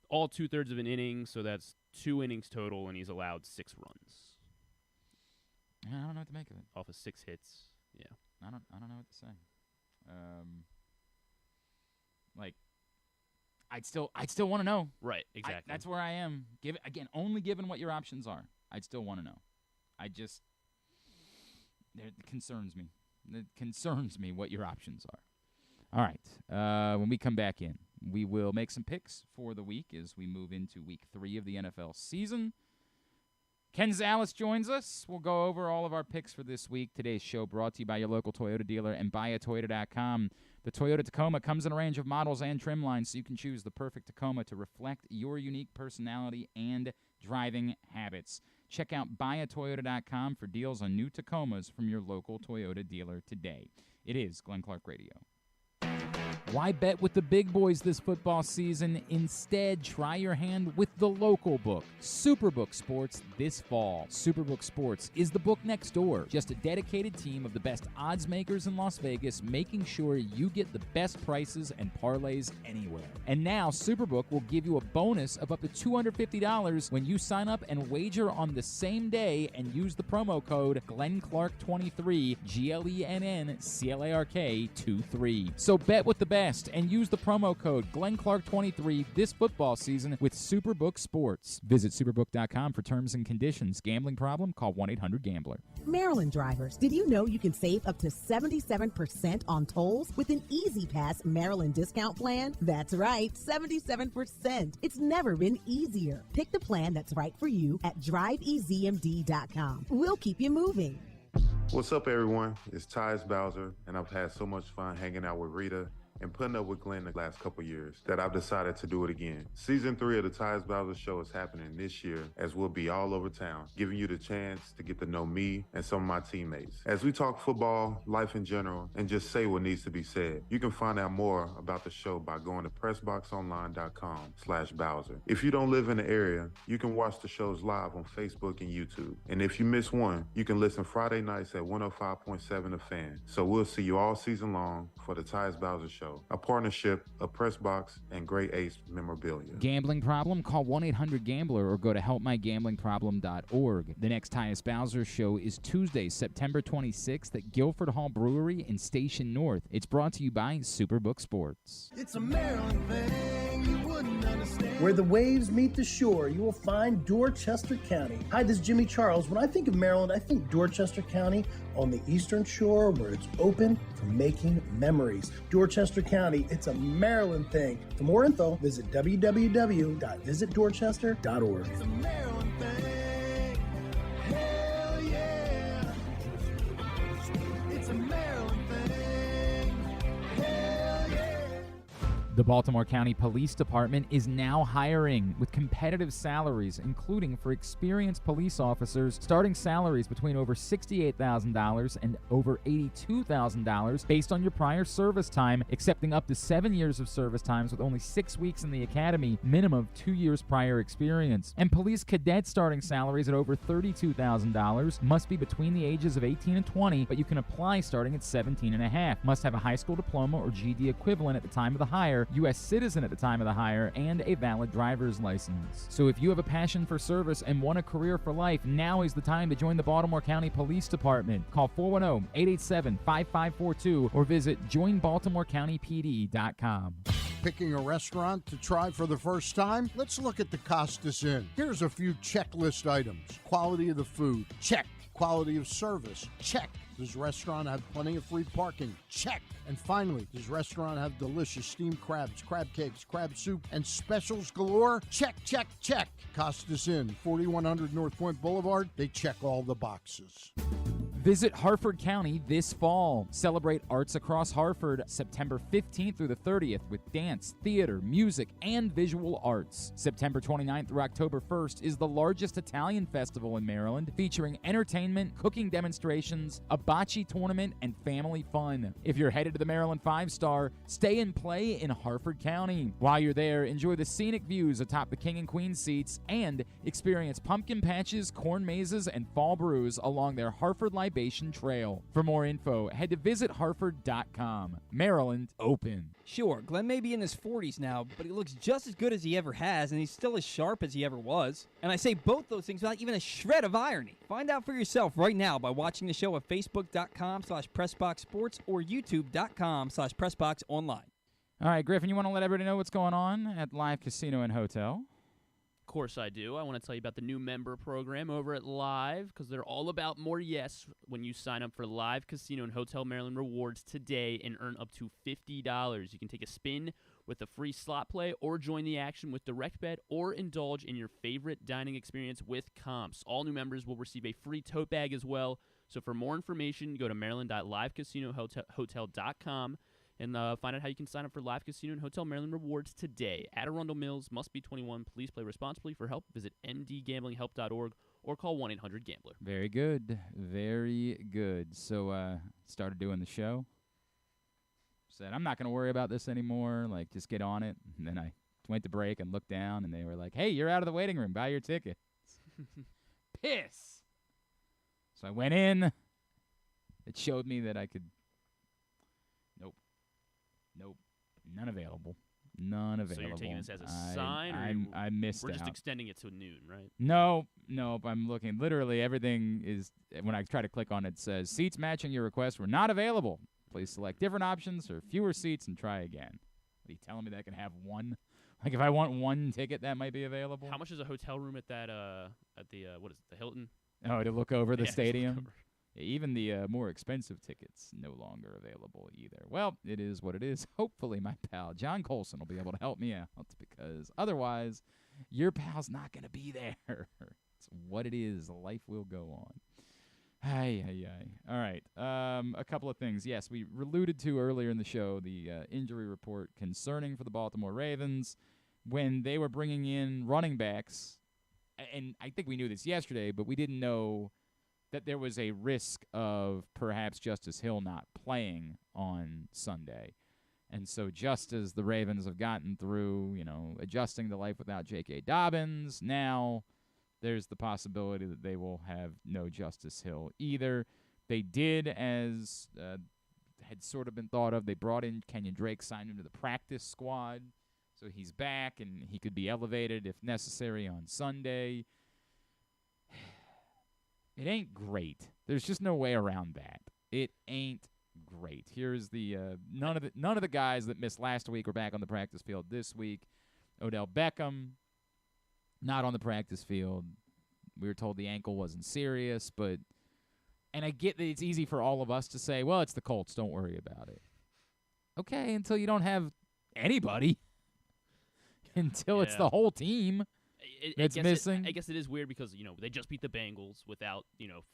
all 2/3 of an inning, so that's 2 innings total, and he's allowed 6 runs. I don't know what to make of it. Off of 6 hits, yeah. I don't know what to say. I'd still want to know. Right, exactly. That's where I am. Only given what your options are, I'd still want to know. It concerns me. It concerns me what your options are. All right. When we come back in, we will make some picks for the week as we move into week 3 of the NFL season. Ken Zalis joins us. We'll go over all of our picks for this week. Today's show brought to you by your local Toyota dealer and buyatoyota.com. The Toyota Tacoma comes in a range of models and trim lines, so you can choose the perfect Tacoma to reflect your unique personality and driving habits. Check out buyatoyota.com for deals on new Tacomas from your local Toyota dealer today. It is Glenn Clark Radio. Why bet with the big boys this football season? Instead, try your hand with the local book, Superbook Sports, this fall. Superbook Sports is the book next door. Just a dedicated team of the best odds makers in Las Vegas, making sure you get the best prices and parlays anywhere. And now, Superbook will give you a bonus of up to $250 when you sign up and wager on the same day and use the promo code GlennClark23, GLENNCLARK23. So bet with the best and use the promo code GlennClark23 this football season with Superbook Sports. Visit superbook.com for terms and conditions. Gambling problem? Call 1-800-GAMBLER. Maryland drivers, did you know you can save up to 77% on tolls with an Easy Pass Maryland discount plan? That's right, 77%. It's never been easier. Pick the plan that's right for you at driveeasymd.com. We'll keep you moving. What's up, everyone? It's Tyus Bowser, and I've had so much fun hanging out with Rita and putting up with Glenn the last couple years that I've decided to do it again. Season 3 of the Tyus Bowser Show is happening this year, as we'll be all over town, giving you the chance to get to know me and some of my teammates. As we talk football, life in general, and just say what needs to be said. You can find out more about the show by going to PressBoxOnline.com/Bowser. If you don't live in the area, you can watch the shows live on Facebook and YouTube. And if you miss one, you can listen Friday nights at 105.7 The Fan. So we'll see you all season long for the Tyus Bowser Show, a partnership of PressBox and Great Ace Memorabilia. Gambling problem? Call 1-800-GAMBLER or go to helpmygamblingproblem.org. The next Tyus Bowser Show is Tuesday, September 26th at Guilford Hall Brewery in Station North. It's brought to you by Superbook Sports. It's a Maryland thing you wouldn't understand. Where the waves meet the shore, you will find Dorchester County. Hi, this is Jimmy Charles. When I think of Maryland, I think Dorchester County on the eastern shore where it's open for making memories. Dorchester County, it's a Maryland thing. For more info, visit www.visitdorchester.org. It's a Maryland thing. Hell yeah. It's a Maryland thing. Hell yeah. The Baltimore County Police Department is now hiring with competitive salaries, including for experienced police officers, starting salaries between over $68,000 and over $82,000 based on your prior service time, accepting up to 7 years of service times with only 6 weeks in the academy, minimum of 2 years prior experience. And police cadet starting salaries at over $32,000 must be between the ages of 18 and 20, but you can apply starting at 17 and a half. Must have a high school diploma or GED equivalent at the time of the hire, hire, U.S. citizen at the time of the hire, and a valid driver's license. So if you have a passion for service and want a career for life, now is the time to join the Baltimore County Police Department. Call 410-887-5542 or visit joinbaltimorecountypd.com. Picking a restaurant to try for the first time? Let's look at the Costas Inn. Here's a few checklist items. Quality of the food? Check. Quality of service? Check. Does restaurant have plenty of free parking? Check. And finally, does restaurant have delicious steamed crabs, crab cakes, crab soup, and specials galore? Check, check, check. Costas Inn, 4100 North Point Boulevard. They check all the boxes. Visit Harford County this fall. Celebrate arts across Harford September 15th through the 30th with dance, theater, music, and visual arts. September 29th through October 1st is the largest Italian festival in Maryland, featuring entertainment, cooking demonstrations, a bocce tournament, and family fun. If you're headed to the Maryland 5-Star, stay and play in Harford County. While you're there, enjoy the scenic views atop the King and Queen seats and experience pumpkin patches, corn mazes, and fall brews along their Harford Libation Trail. For more info, head to visitharford.com. Maryland open. Sure, Glenn may be in his 40s now, but he looks just as good as he ever has, and he's still as sharp as he ever was. And I say both those things without even a shred of irony. Find out for yourself right now by watching the show at facebook.com/PressBoxSports or youtube.com/PressBoxOnline. All right, Griffin, you want to let everybody know what's going on at Live Casino and Hotel? Of course I do. I want to tell you about the new member program over at Live, because they're all about more yes when you sign up for Live Casino and Hotel Maryland Rewards today and earn up to $50. You can take a spin with a free slot play or join the action with direct bet or indulge in your favorite dining experience with comps. All new members will receive a free tote bag as well. So for more information, go to maryland.livecasinohotel.com and find out how you can sign up for Live Casino and Hotel Maryland Rewards today. At Arundel Mills, must be 21. Please play responsibly. For help, visit mdgamblinghelp.org or call 1-800-GAMBLER. Very good. Very good. So, started doing the show. Said, I'm not going to worry about this anymore. Like, just get on it. And then I went to break and looked down, and they were like, hey, you're out of the waiting room. Buy your ticket. Piss. So I went in. It showed me that I could. Nope. None available. None available. So you're taking this as a sign? I missed out. We're just extending it to noon, right? Nope. I'm looking. Literally, everything is, when I try to click on it, says, seats matching your request were not available. Please select different options or fewer seats and try again. Are you telling me that I can have one? Like, if I want one ticket, that might be available? How much is a hotel room at that, what is it, the Hilton? Oh, to look over the Yeah, stadium? look over. Even the more expensive tickets no longer available either. Well, it is what it is. Hopefully my pal John Colson will be able to help me out, because otherwise your pal's not going to be there. It's what it is. Life will go on. All right. A couple of things. Yes, we alluded to earlier in the show the injury report concerning for the Baltimore Ravens when they were bringing in running backs. And I think we knew this yesterday, but we didn't know that there was a risk of perhaps Justice Hill not playing on Sunday. And so just as the Ravens have gotten through, adjusting to life without J.K. Dobbins, now there's the possibility that they will have no Justice Hill either. They did, as had sort of been thought of, they brought in Kenyon Drake, signed him to the practice squad. So he's back, and he could be elevated if necessary on Sunday. It ain't great. There's just no way around that. It ain't great. Here's the none of the guys that missed last week are back on the practice field this week. Odell Beckham not on the practice field. We were told the ankle wasn't serious, and I get that it's easy for all of us to say, well, it's the Colts, don't worry about it. Okay, until you don't have anybody. Until it's the whole team. It's missing. I guess it is weird because they just beat the Bengals without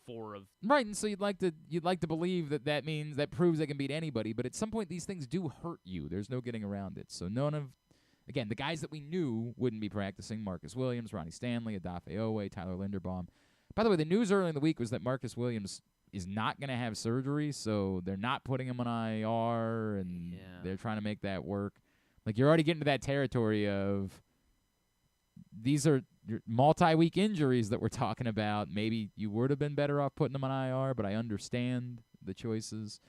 4 of right, and so you'd like to believe that means that proves they can beat anybody. But at some point, these things do hurt you. There's no getting around it. So the guys that we knew wouldn't be practicing: Marcus Williams, Ronnie Stanley, Odafe Owe, Tyler Linderbaum. By the way, the news early in the week was that Marcus Williams is not going to have surgery, so they're not putting him on IR, and they're trying to make that work. Like, you're already getting to that territory of. These are multi-week injuries that we're talking about. Maybe you would have been better off putting them on IR, but I understand the choices.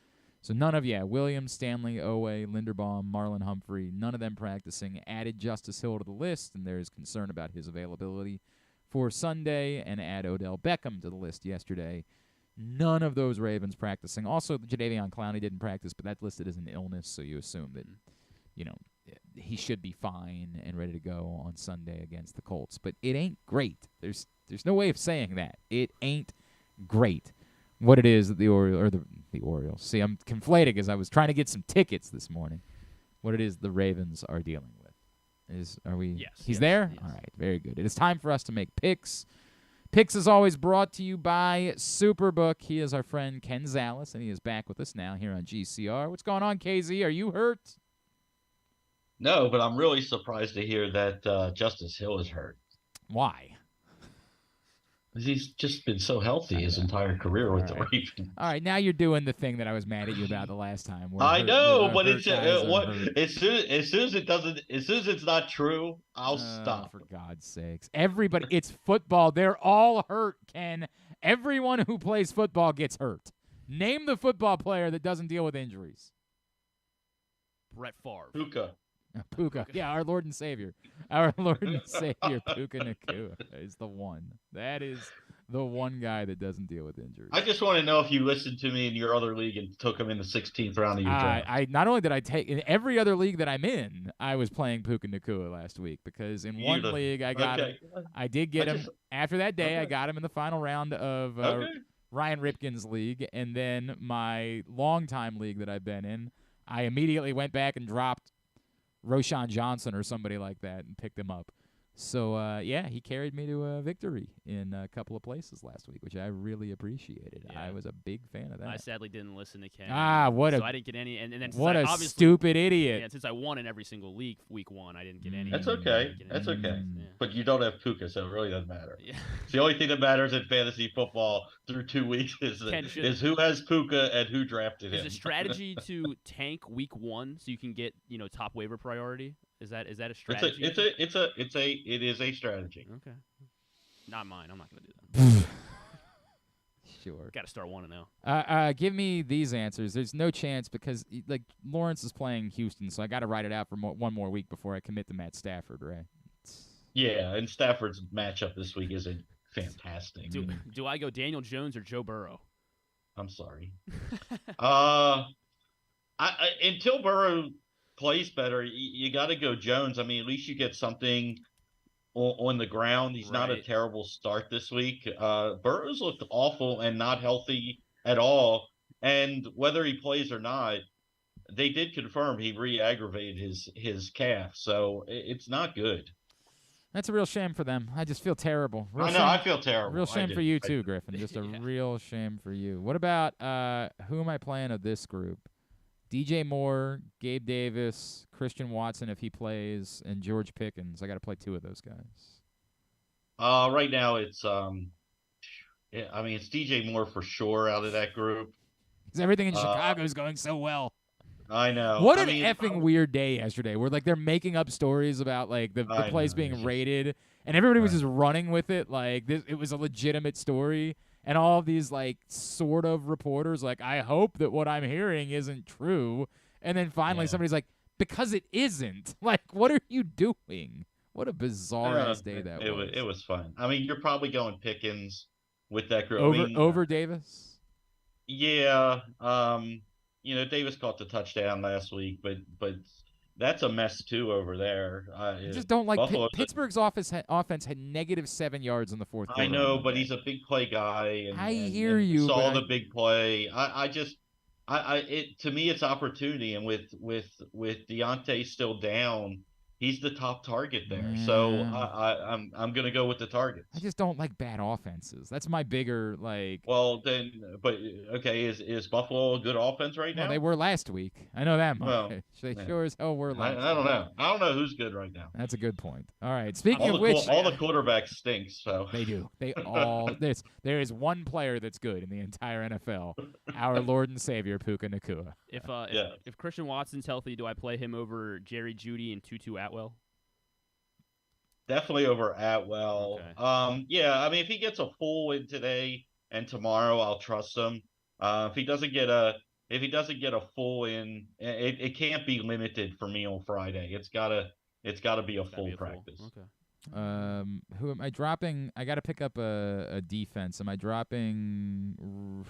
So none of Williams, Stanley, Owe, Linderbaum, Marlon Humphrey, none of them practicing. Added Justice Hill to the list, and there is concern about his availability for Sunday, and add Odell Beckham to the list yesterday. None of those Ravens practicing. Also, Jadeveon Clowney didn't practice, but that's listed as an illness, so you assume that, he should be fine and ready to go on Sunday against the Colts. But it ain't great. There's no way of saying that. It ain't great what it is that the Orioles. See, I'm conflating because I was trying to get some tickets this morning. What it is the Ravens are dealing with. Are we? Yes. He's there? Yes. All right, very good. It is time for us to make picks. Picks is always brought to you by Superbook. He is our friend Ken Zalis, and he is back with us now here on GCR. What's going on, KZ? Are you hurt? No, but I'm really surprised to hear that Justice Hill is hurt. Why? Because he's just been so healthy his entire career with the Ravens. All right, now you're doing the thing that I was mad at you about the last time. I know, but it's hurt. as soon as it's not true, I'll stop. For God's sakes, everybody! It's football. They're all hurt, Ken. Everyone who plays football gets hurt. Name the football player that doesn't deal with injuries. Brett Favre. Puka. Yeah, our Lord and Savior. Our Lord and Savior, Puka Nacua, is the one. That is the one guy that doesn't deal with injuries. I just want to know if you listened to me in your other league and took him in the 16th round of your draft. I not only did I take in every other league that I'm in, I was playing Puka Nacua last week because in one league I got him. I did get him after that day. I got him in the final round of Ryan Ripken's league, and then my longtime league that I've been in, I immediately went back and dropped Roshan Johnson or somebody like that and picked him up. So, he carried me to a victory in a couple of places last week, which I really appreciated. Yeah. I was a big fan of that. I sadly didn't listen to Ken. So I didn't get any. And then what a stupid idiot. Yeah, since I won in every single league week one, I didn't get any. That's okay. That's okay. Yeah. But you don't have Puka, so it really doesn't matter. Yeah. The only thing that matters in fantasy football through 2 weeks is who has Puka and who drafted him. Is the strategy to tank week one so you can get top waiver priority? Is that a strategy? It is a strategy. Okay. Not mine. I'm not going to do that. Sure. Got to start 1-0. Give me these answers. There's no chance because Lawrence is playing Houston, so I got to write it out for one more week before I commit to Matt Stafford, right? Yeah, and Stafford's matchup this week isn't fantastic. Do I go Daniel Jones or Joe Burrow? I'm sorry. Until Burrow plays better, you got to go Jones. I mean, at least you get something on the ground. He's not a terrible start this week. Burrow's looked awful and not healthy at all. And whether he plays or not, they did confirm he re-aggravated his calf. So it's not good. That's a real shame for them. I just feel terrible. I feel terrible. Real shame for you too, Griffin. Just a real shame for you. What about who am I playing of this group? DJ Moore, Gabe Davis, Christian Watson if he plays, and George Pickens. I got to play 2 of those guys. Right now it's it's DJ Moore for sure out of that group. Because everything in Chicago is going so well. I know. What an effing weird day yesterday where they're making up stories about the place being raided, and everybody was just running with it it was a legitimate story. And all of these, sort of reporters, I hope that what I'm hearing isn't true. And then finally somebody's like, because it isn't. What are you doing? What a bizarre-ass day that was. It was fun. I mean, you're probably going Pickens with that group. Over Davis? Yeah. Davis caught the touchdown last week, but that's a mess, too, over there. I just don't like Pittsburgh's offense had -7 yards in the fourth quarter. I know, but he's a big play guy. And, I hear you. Saw the big play. To me, it's opportunity. And with Deontay still down, he's the top target there. Yeah. So I'm going to go with the targets. I just don't like bad offenses. That's my bigger Well, then, but okay, is Buffalo a good offense right now? Well, they were last week. I know that much. Well, they sure as hell were last week. I don't know. I don't know who's good right now. That's a good point. All right. Speaking of which, all the quarterbacks stink. So they do. They all. There is one player that's good in the entire NFL. Our Lord and Savior Puka Nacua. If Christian Watson's healthy, do I play him over Jerry Jeudy and Tutu Atwell? Definitely over Atwell. Okay. If he gets a full win today and tomorrow, I'll trust him. If he doesn't get a if he doesn't get a full in, it can't be limited for me on Friday. It's gotta be a full practice. Okay. Who am I dropping? I got to pick up a defense. Am I dropping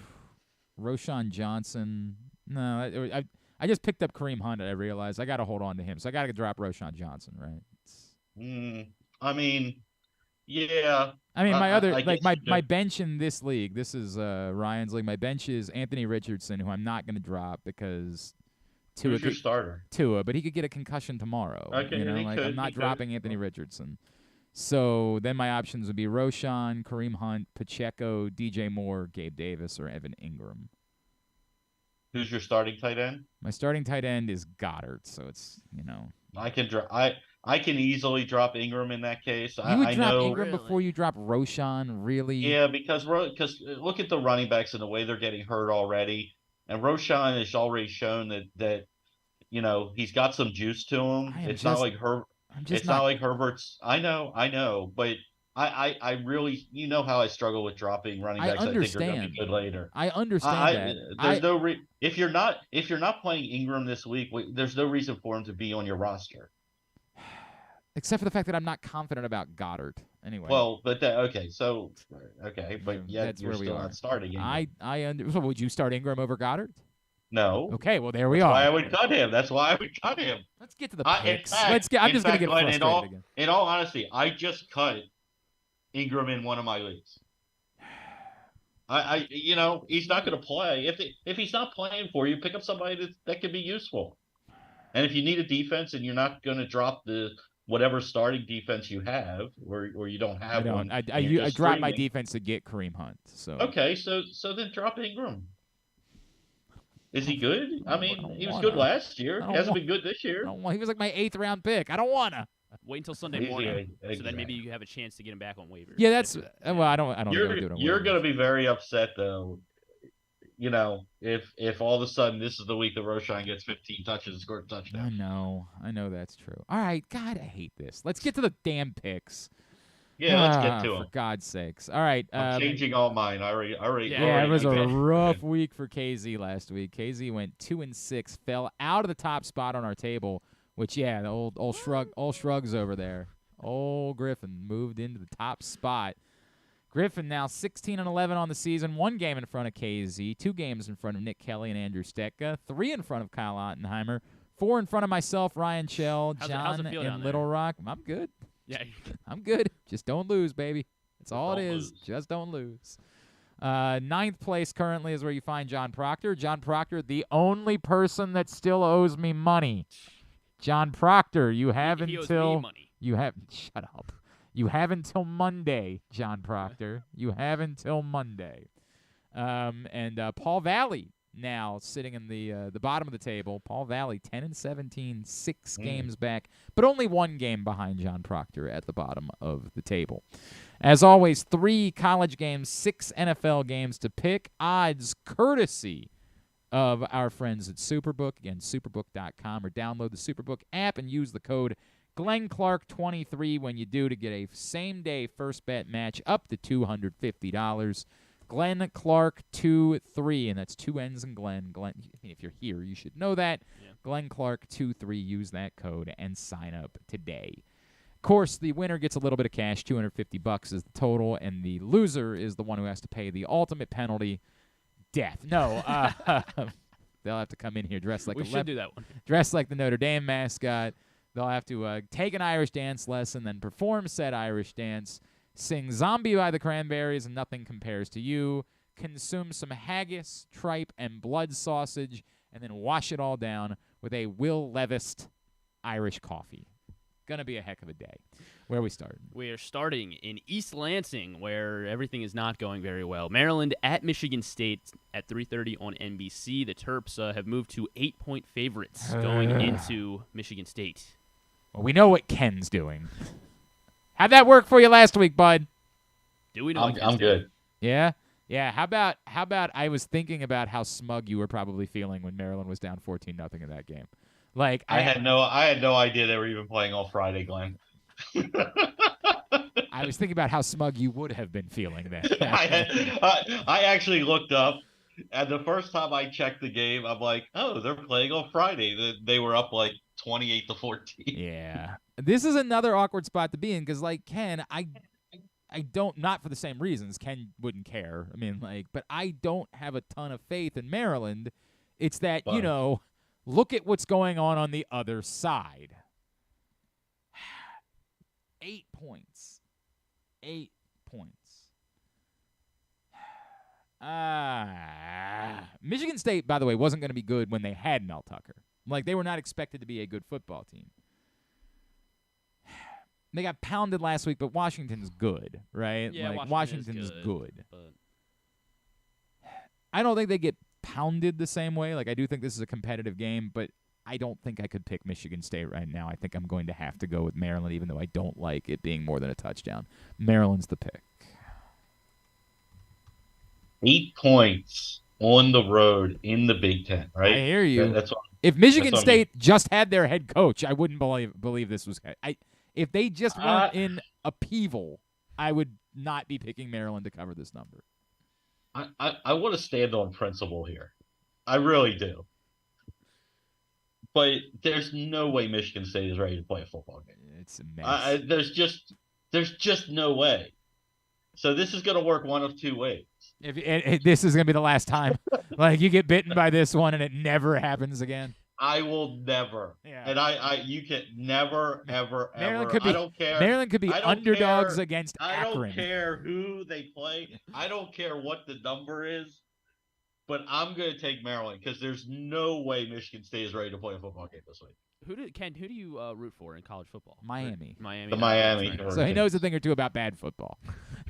Roshan Johnson? No, I just picked up Kareem Hunt. I realized I got to hold on to him, so I got to drop Roshan Johnson, right? I mean, yeah. I mean, my bench in this league. This is Ryan's league. My bench is Anthony Richardson, who I'm not going to drop because who's your starter? Tua, but he could get a concussion tomorrow. Okay, I'm not dropping Anthony Richardson. So then my options would be Roshan, Kareem Hunt, Pacheco, DJ Moore, Gabe Davis, or Evan Ingram. Who's your starting tight end? My starting tight end is Goddard, so it's I can easily drop Ingram in that case. You would drop know, Ingram before you drop Roshan, really? Yeah, because look at the running backs and the way they're getting hurt already, and Roshan has already shown that he's got some juice to him. It's not like Herbert's. I know, but I really, how I struggle with dropping running backs. I think are going to be good later. I understand that. There's if you're not playing Ingram this week, there's no reason for him to be on your roster. Except for the fact that I'm not confident about Goddard. Anyway. Well, but but that's you're where we still are. not starting Ingram. So would you start Ingram over Goddard? No. Okay, well there we That's are. why I would cut him. That's why I would cut him. Let's get to the picks. I'm just going to get frustrated again. In all honesty, I just cut Ingram in one of my leagues. He's not going to play. If he's not playing for you, pick up somebody that can be useful. And if you need a defense and you're not going to drop the whatever starting defense you have, or you don't have one. I dropped my defense to get Kareem Hunt. So okay, so then drop Ingram. Is he good? I mean, he was good last year. He hasn't been good this year. He was like my 8th round pick. I don't want to. Wait until Sunday morning, so then maybe you have a chance to get him back on waivers. Yeah, that's well. I don't. You're going to be very upset though. If all of a sudden this is the week that Roshan gets 15 touches and scores a touchdown. I know that's true. All right, God, I hate this. Let's get to the damn picks. Yeah, let's get to them. For God's sakes. All right. I'm changing all mine. I already. Yeah, it was a rough week for KZ last week. KZ went 2-6, fell out of the top spot on our table. Which, the old shrugs over there. Old Griffin moved into the top spot. Griffin now 16-11 on the season, 1 game in front of KZ, 2 games in front of Nick Kelly and Andrew Stetka, 3 in front of Kyle Ottenheimer, 4 in front of myself, Ryan Shell, John in Little Rock. I'm good. Yeah, I'm good. Just don't lose, baby. That's all it is. Just don't lose. 9th place currently is where you find John Proctor. John Proctor, the only person that still owes me money. John Proctor, you have he until owes me money. You have shut up. You have until Monday, John Proctor. You have until Monday. And Paul Valley now sitting in the bottom of the table. Paul Valley 10-17, 6 games back, but only 1 game behind John Proctor at the bottom of the table. As always, 3 college games, 6 NFL games to pick. Odds courtesy of our friends at Superbook. Again, superbook.com, or download the Superbook app and use the code GlennClark23 when you do to get a same-day first bet match up to $250. Glenn Clark 23, and that's 2 N's in Glenn. If you're here, you should know that. Yeah. Glenn Clark 23. Use that code and sign up today. Of course, the winner gets a little bit of cash. $250 is the total, and the loser is the one who has to pay the ultimate penalty, death. No, they'll have to come in here dressed like do that one. Dressed like the Notre Dame mascot. They'll have to take an Irish dance lesson, then perform said Irish dance, sing Zombie by the Cranberries and Nothing Compares to You, consume some haggis, tripe, and blood sausage, and then wash it all down with a Will Levis Irish coffee. Gonna be a heck of a day. Where are we starting? We are starting in East Lansing, where everything is not going very well. Maryland at Michigan State at 3:30 on NBC. The Terps have moved to 8-point favorites going into Michigan State. Well, we know what Ken's doing. How'd that work for you last week, bud? Do we know? I'm good. Yeah. How about I was thinking about how smug you were probably feeling when Maryland was down 14-0 in that game. Like I had no idea they were even playing on Friday, Glenn. I was thinking about how smug you would have been feeling then. I actually looked up And the first time I checked the game, I'm like, oh, they're playing on Friday. They were up like 28-14. Yeah. This is another awkward spot to be in because, like, Ken, I don't, not for the same reasons. Ken wouldn't care. I mean, like, but I don't have a ton of faith in Maryland. It's that, you know, look at what's going on the other side. 8 points. 8 points. Michigan State, by the way, wasn't going to be good when they had Mel Tucker. Like, they were not expected to be a good football team. They got pounded last week, but Washington's good, right? Yeah, like, Washington's good. But I don't think they get pounded the same way. Like, I do think this is a competitive game, but I don't think I could pick Michigan State right now. I think I'm going to have to go with Maryland, even though I don't like it being more than a touchdown. Maryland's the pick. 8 points on the road in the Big Ten, right? I hear you. That's what, if Michigan that's what I mean. State just had their head coach, I wouldn't believe this was. If they just weren't in upheaval, I would not be picking Maryland to cover this number. I want to stand on principle here. I really do. But there's no way Michigan State is ready to play a football game. It's a mess. There's just no way. So this is going to work one of two ways. If this is going to be the last time. Like, you get bitten by this one and it never happens again. I will never. Yeah. And you can never, ever, Maryland ever. Could be, I don't care. Maryland could be underdogs against I Akron. don't care who they play. I don't care what the number is. But I'm going to take Maryland because there's no way Michigan State is ready to play a football game this week. Who do you root for in college football? Miami. Miami. The Miami. So he knows a thing or two about bad football.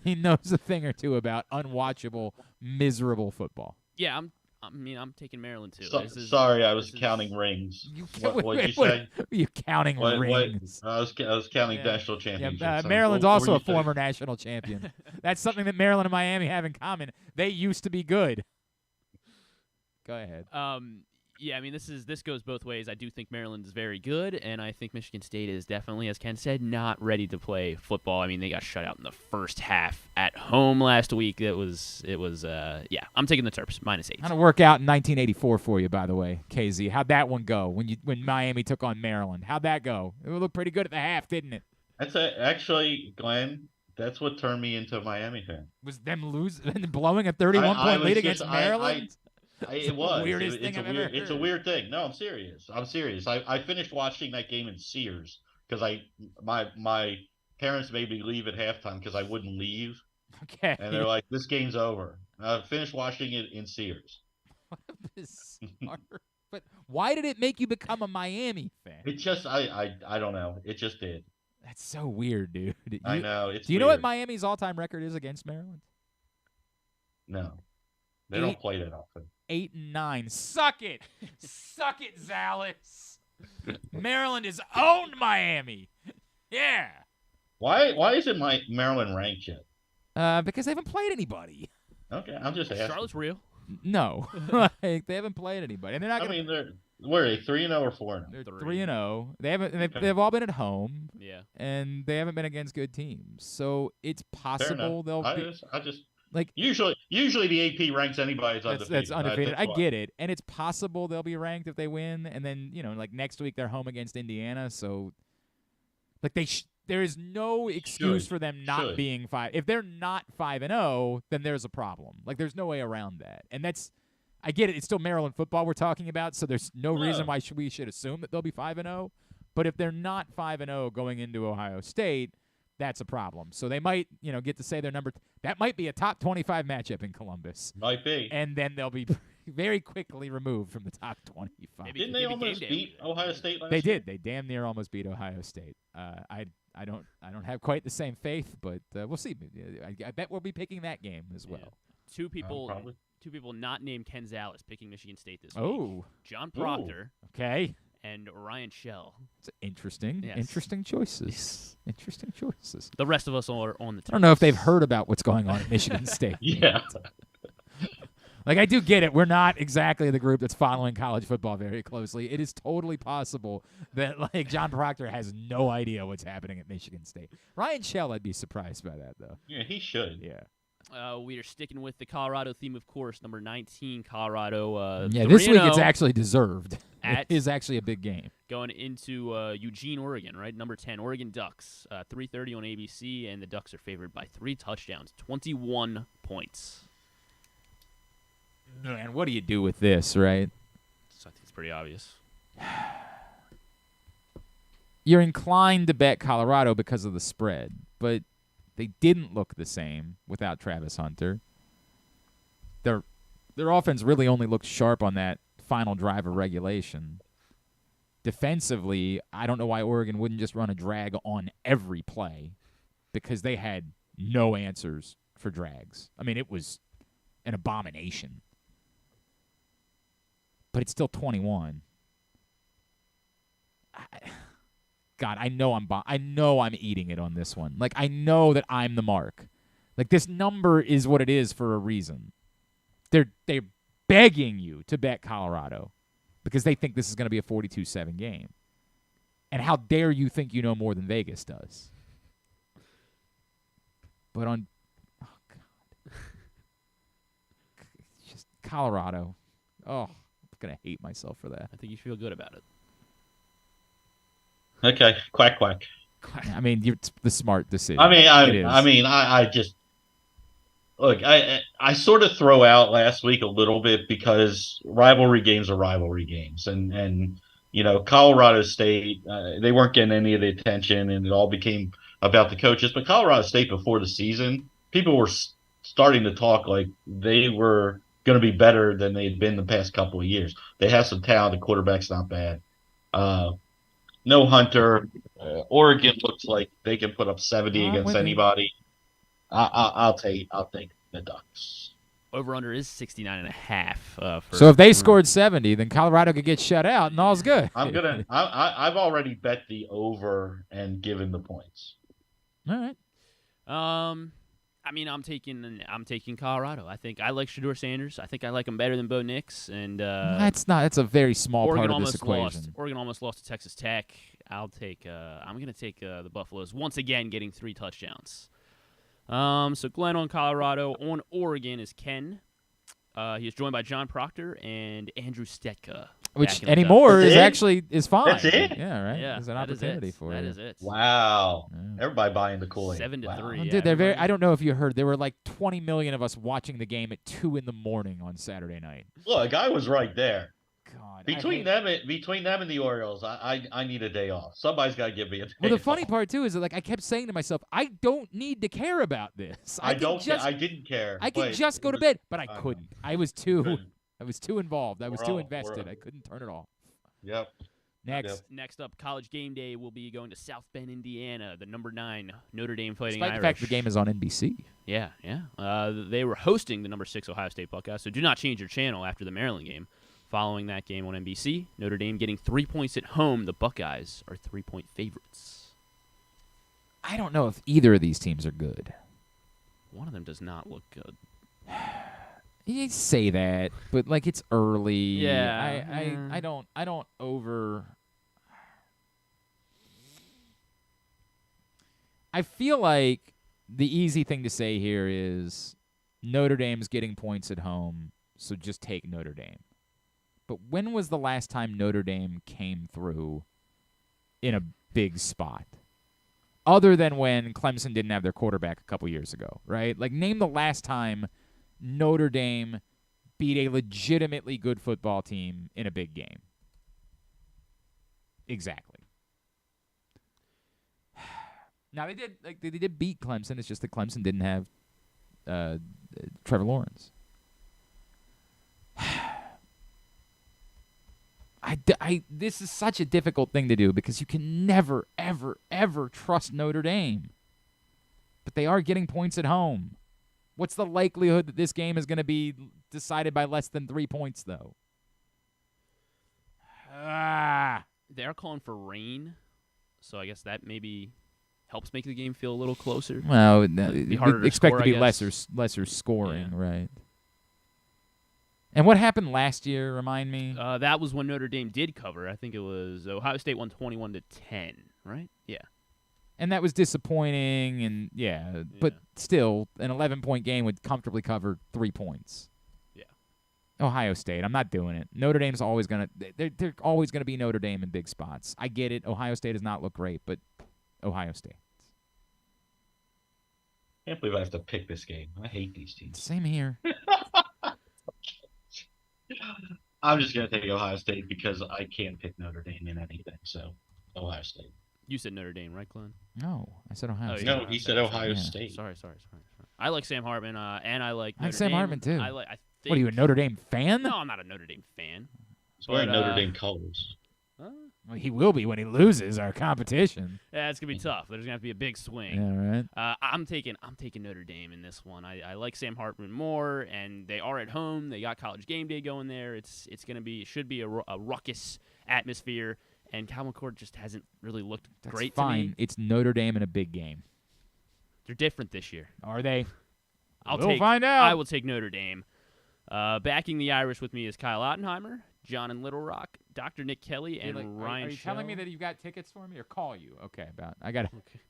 He knows a thing or two about unwatchable, miserable football. Yeah, I'm taking Maryland too. Sorry, I was counting rings. What did you say? You counting rings? I was counting national championships. Yeah, Maryland's also a former national champion. That's something that Maryland and Miami have in common. They used to be good. Go ahead. Yeah, I mean, this goes both ways. I do think Maryland is very good, and I think Michigan State is definitely, as Ken said, not ready to play football. I mean, they got shut out in the first half at home last week. It was yeah. I'm taking the Terps -8. How'd it work out in 1984 for you, by the way, KZ? How'd that one go when Miami took on Maryland? How'd that go? It looked pretty good at the half, didn't it? Actually, Glenn. That's what turned me into a Miami fan. Was them blowing a 31-point lead against Maryland? It was. Weirdest thing I've ever heard. It's a weird thing. No, I'm serious. I finished watching that game in Sears because my parents made me leave at halftime because I wouldn't leave. Okay. And they're like, "This game's over." I finished watching it in Sears. What bizarre. But why did it make you become a Miami fan? It just I don't know. It just did. That's so weird, dude. I know. Do you know what Miami's all-time record is against Maryland? No. They don't play that often. 8-9. Suck it. Suck it, Zalis. Maryland has owned Miami. Yeah. Why isn't Maryland ranked yet? Because they haven't played anybody. Okay, I'm just asking. Charlotte's real. No. Like, they haven't played anybody. And they're not I mean, where are they? 3-0 or 4-0? They're 3-0. They haven't. They've all been at home. Yeah. And they haven't been against good teams. So it's possible they'll be. I just like usually the AP ranks anybody as undefeated. That's undefeated. I get it, and it's possible they'll be ranked if they win. And then like next week they're home against Indiana. So like there is no excuse for them not being 5. If they're not 5-0, then there's a problem. Like there's no way around that. And I get it. It's still Maryland football we're talking about, so there's no reason why we should assume that they'll be 5-0. But if they're not 5-0 going into Ohio State, that's a problem. So they might, get to say their number. That might be a top 25 matchup in Columbus. Might be. And then they'll be very quickly removed from the top 25. Didn't they almost beat Ohio State last year? They year? did. They damn near almost beat Ohio State. I don't have quite the same faith, but we'll see. I bet we'll be picking that game as well. Yeah. Two people not named Ken Zalis picking Michigan State this week. Oh. John Proctor. Okay. And Ryan Shell. It's interesting. Yes. Interesting choices. Yes. Interesting choices. The rest of us are on the team. I don't know if they've heard about what's going on at Michigan State. Yeah. Like, I do get it. We're not exactly the group that's following college football very closely. It is totally possible that, John Proctor has no idea what's happening at Michigan State. Ryan Shell, I'd be surprised by that, though. Yeah, he should. Yeah. We are sticking with the Colorado theme, of course. Number 19, Colorado. Yeah, this week 3-0 it's actually deserved. at- It is actually a big game. going into Eugene, Oregon, right? Number 10, Oregon Ducks. 3:30 on ABC, and the Ducks are favored by 3 touchdowns, 21 points. Man, what do you do with this, right? So I think it's pretty obvious. You're inclined to bet Colorado because of the spread, but they didn't look the same without Travis Hunter. Their offense really only looked sharp on that final drive of regulation. Defensively, I don't know why Oregon wouldn't just run a drag on every play because they had no answers for drags. I mean, it was an abomination. But it's still 21. God, I know I'm eating it on this one. Like, I know that I'm the mark. Like, this number is what it is for a reason. They're begging you to bet Colorado because they think this is going to be a 42-7 game. And how dare you think you know more than Vegas does? But oh God, it's just Colorado. Oh, I'm gonna hate myself for that. I think you feel good about it. Okay, quack quack. I mean, it's the smart decision. I just look. I sort of throw out last week a little bit because rivalry games are rivalry games, and you know, Colorado State, they weren't getting any of the attention, and it all became about the coaches. But Colorado State before the season, people were starting to talk like they were going to be better than they'd been the past couple of years. They have some talent. The quarterback's not bad. No Hunter. Oregon looks like they can put up 70 against anybody. I'll take the Ducks. Over-under is 69.5. So if they scored 70, then Colorado could get shut out, and all's good. I've already bet the over and given the points. All right. I mean, I'm taking Colorado. I think I like Shedeur Sanders. I think I like him better than Bo Nix. And that's a very small Oregon part of this equation. Oregon almost lost to Texas Tech. I'm going to take the Buffaloes once again, getting 3 touchdowns. So Glenn on Colorado. On Oregon is Ken. He is joined by John Proctor and Andrew Stetka. Which anymore is fine. That's it? Yeah, right. Yeah, There's an opportunity for That you. is it. Wow. Yeah. Everybody buying the Kool-Aid. 7-3. Well, Yeah, dude, they're very. everybody- I don't know if you heard. There were like 20 million of us watching the game at 2 in the morning on Saturday night. Look, I was right there. God. Between them and the Orioles, I need a day off. Somebody's got to give me a day Well, the funny off. part too is that, like, I kept saying to myself, I don't need to care about this. I I didn't care. I could but just go to it bed, but I I know. couldn't. I was too. Couldn't. I was too involved. I was We're too all- invested. we're- I couldn't turn it off. Yep. Next. Next up, College Game Day will be going to South Bend, Indiana. The number 9 Notre Dame Fighting Despite Irish. the fact the game is on NBC. Yeah. They were hosting the number 6 Ohio State Buckeyes, so do not change your channel after the Maryland game. Following that game on NBC, Notre Dame getting 3 points at home. The Buckeyes are 3-point favorites. I don't know if either of these teams are good. One of them does not look good. You say that, but like it's early. Yeah. I don't over. I feel like the easy thing to say here is Notre Dame's getting points at home, so just take Notre Dame. But when was the last time Notre Dame came through in a big spot? Other than when Clemson didn't have their quarterback a couple years ago, right? Like, name the last time Notre Dame beat a legitimately good football team in a big game. Exactly. Now they did beat Clemson. It's just that Clemson didn't have Trevor Lawrence. This is such a difficult thing to do because you can never, ever, ever trust Notre Dame. But they are getting points at home. What's the likelihood that this game is going to be decided by less than 3 points, though? They're calling for rain, so I guess that maybe helps make the game feel a little closer. Well, Be harder to expect score, to be I guess. lesser scoring, Yeah. right? And what happened last year? Remind me. That was when Notre Dame did cover. I think it was Ohio State won 21-10, right? Yeah. And that was disappointing, and but still, an 11-point game would comfortably cover 3 points. Yeah. Ohio State, I'm not doing it. Notre Dame's always gonna they're always gonna be Notre Dame in big spots. I get it. Ohio State does not look great, but Ohio State. I can't believe I have to pick this game. I hate these teams. Same here. I'm just gonna take Ohio State because I can't pick Notre Dame in anything. So Ohio State. You said Notre Dame, right, Glenn? No, I said Ohio State. No, he said Ohio Yeah. State. Sorry. I like Sam Hartman, and I like I like Notre Sam Dame. Hartman, too. I think, What are you, a Notre Dame fan? No, I'm not a Notre Dame fan. He's wearing But, Notre Dame colors. Well, he will be when he loses our competition. Yeah, it's gonna be tough. There's gonna have to be a big swing. Yeah, right. I'm taking Notre Dame in this one. I like Sam Hartman more, and they are at home. They got College Game Day going there. It should be a ruckus atmosphere. And Cal McCord just hasn't really looked That's great fine. to me. It's Notre Dame in a big game. They're different this year. Are they? We'll find out. I will take Notre Dame. Backing the Irish with me is Kyle Ottenheimer, John in Little Rock, Dr. Nick Kelly, and Ryan Are you telling me Schell. that you've got tickets for me, or call you? Okay, I got to. Okay.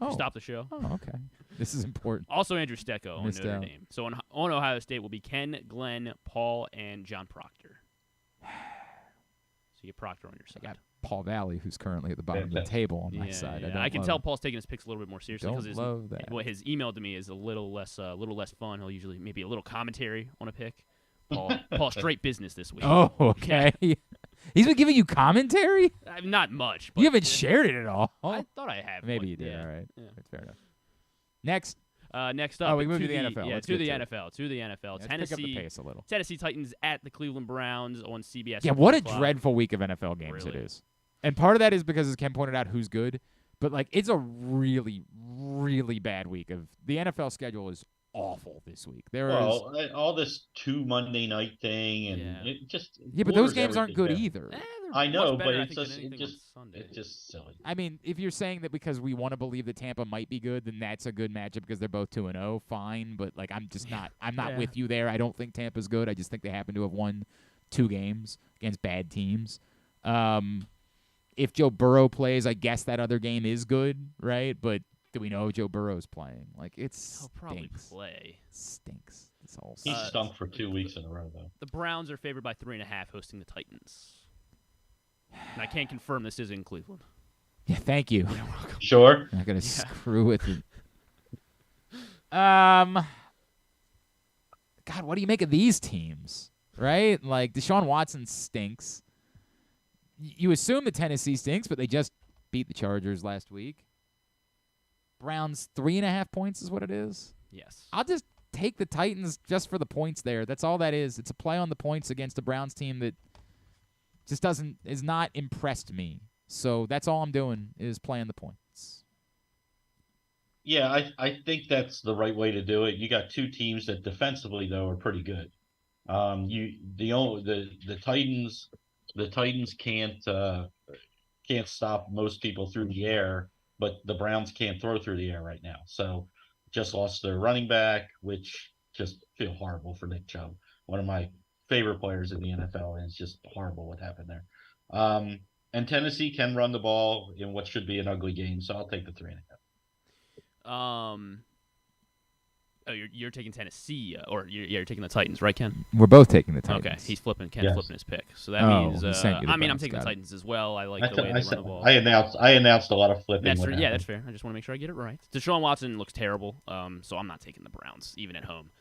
Oh. Stop the show. Oh, okay. This is important. Also, Andrew Stecco on Missed Notre out. Dame. So on Ohio State will be Ken, Glenn, Paul, and John Proctor. So you get Proctor on your side. I got Paul Valley, who's currently at the bottom of the table on my side. I can love tell it. Paul's taking his picks a little bit more seriously Don't because love that. what his email to me is a little less fun. He'll usually maybe a little commentary on a pick. Paul straight business this week. Oh, okay. He's been giving you commentary? Not much. But You haven't shared it at all. I thought I had. Maybe one. you did. Yeah. All right. Yeah. That's fair enough. Next. Next up, we moved to the NFL. Yeah, Let's to get the to it. NFL. To the NFL. Let's Tennessee. pick up the pace a little. Tennessee Titans at the Cleveland Browns on CBS. Yeah, at what 4 a o'clock. dreadful week of NFL games Really? it is. And part of that is because, as Ken pointed out, who's good. But, it's a really, really bad week. The NFL schedule is awful this week. All this 2 Monday night thing, and it just Yeah, but those blurs games aren't good everything either. They're I know, much better, but I it's think, just than anything on Sunday. it's just silly. I mean, if you're saying that because we want to believe that Tampa might be good, then that's a good matchup because they're both 2-0, fine. But I'm just not. I'm not with you there. I don't think Tampa's good. I just think they happen to have won 2 games against bad teams. If Joe Burrow plays, I guess that other game is good, right? But do we know if Joe Burrow's playing? It He'll probably play. Stinks. It's all He stunk for 2 weeks in a row, though. The Browns are favored by 3.5, hosting the Titans. And I can't confirm this is in Cleveland. Yeah, thank you. Sure. I'm not gonna screw with it. God, what do you make of these teams? Right? Deshaun Watson stinks. You assume that Tennessee stinks, but they just beat the Chargers last week. Browns 3.5 points is what it is. Yes. I'll just take the Titans just for the points there. That's all that is. It's a play on the points against a Browns team that just is not impressed me. So that's all I'm doing is playing the points. Yeah, I think that's the right way to do it. You got 2 teams that defensively though are pretty good. The Titans can't stop most people through the air, but the Browns can't throw through the air right now. So just lost their running back, which just feel horrible for Nick Chubb, one of my favorite players in the NFL, and it's just horrible what happened there. And Tennessee can run the ball in what should be an ugly game, so I'll take the 3.5. You're taking Tennessee, or you're taking the Titans, right, Ken? We're both taking the Titans. Okay, Ken's flipping his pick, so that Oh, means he sent you the I'm Browns, taking the got it. Titans as well. I like the way they run the ball. I announced a lot of flipping. That's when fair. that Yeah, that's happened. fair. I just want to make sure I get it right. Deshaun Watson looks terrible, so I'm not taking the Browns, even at home.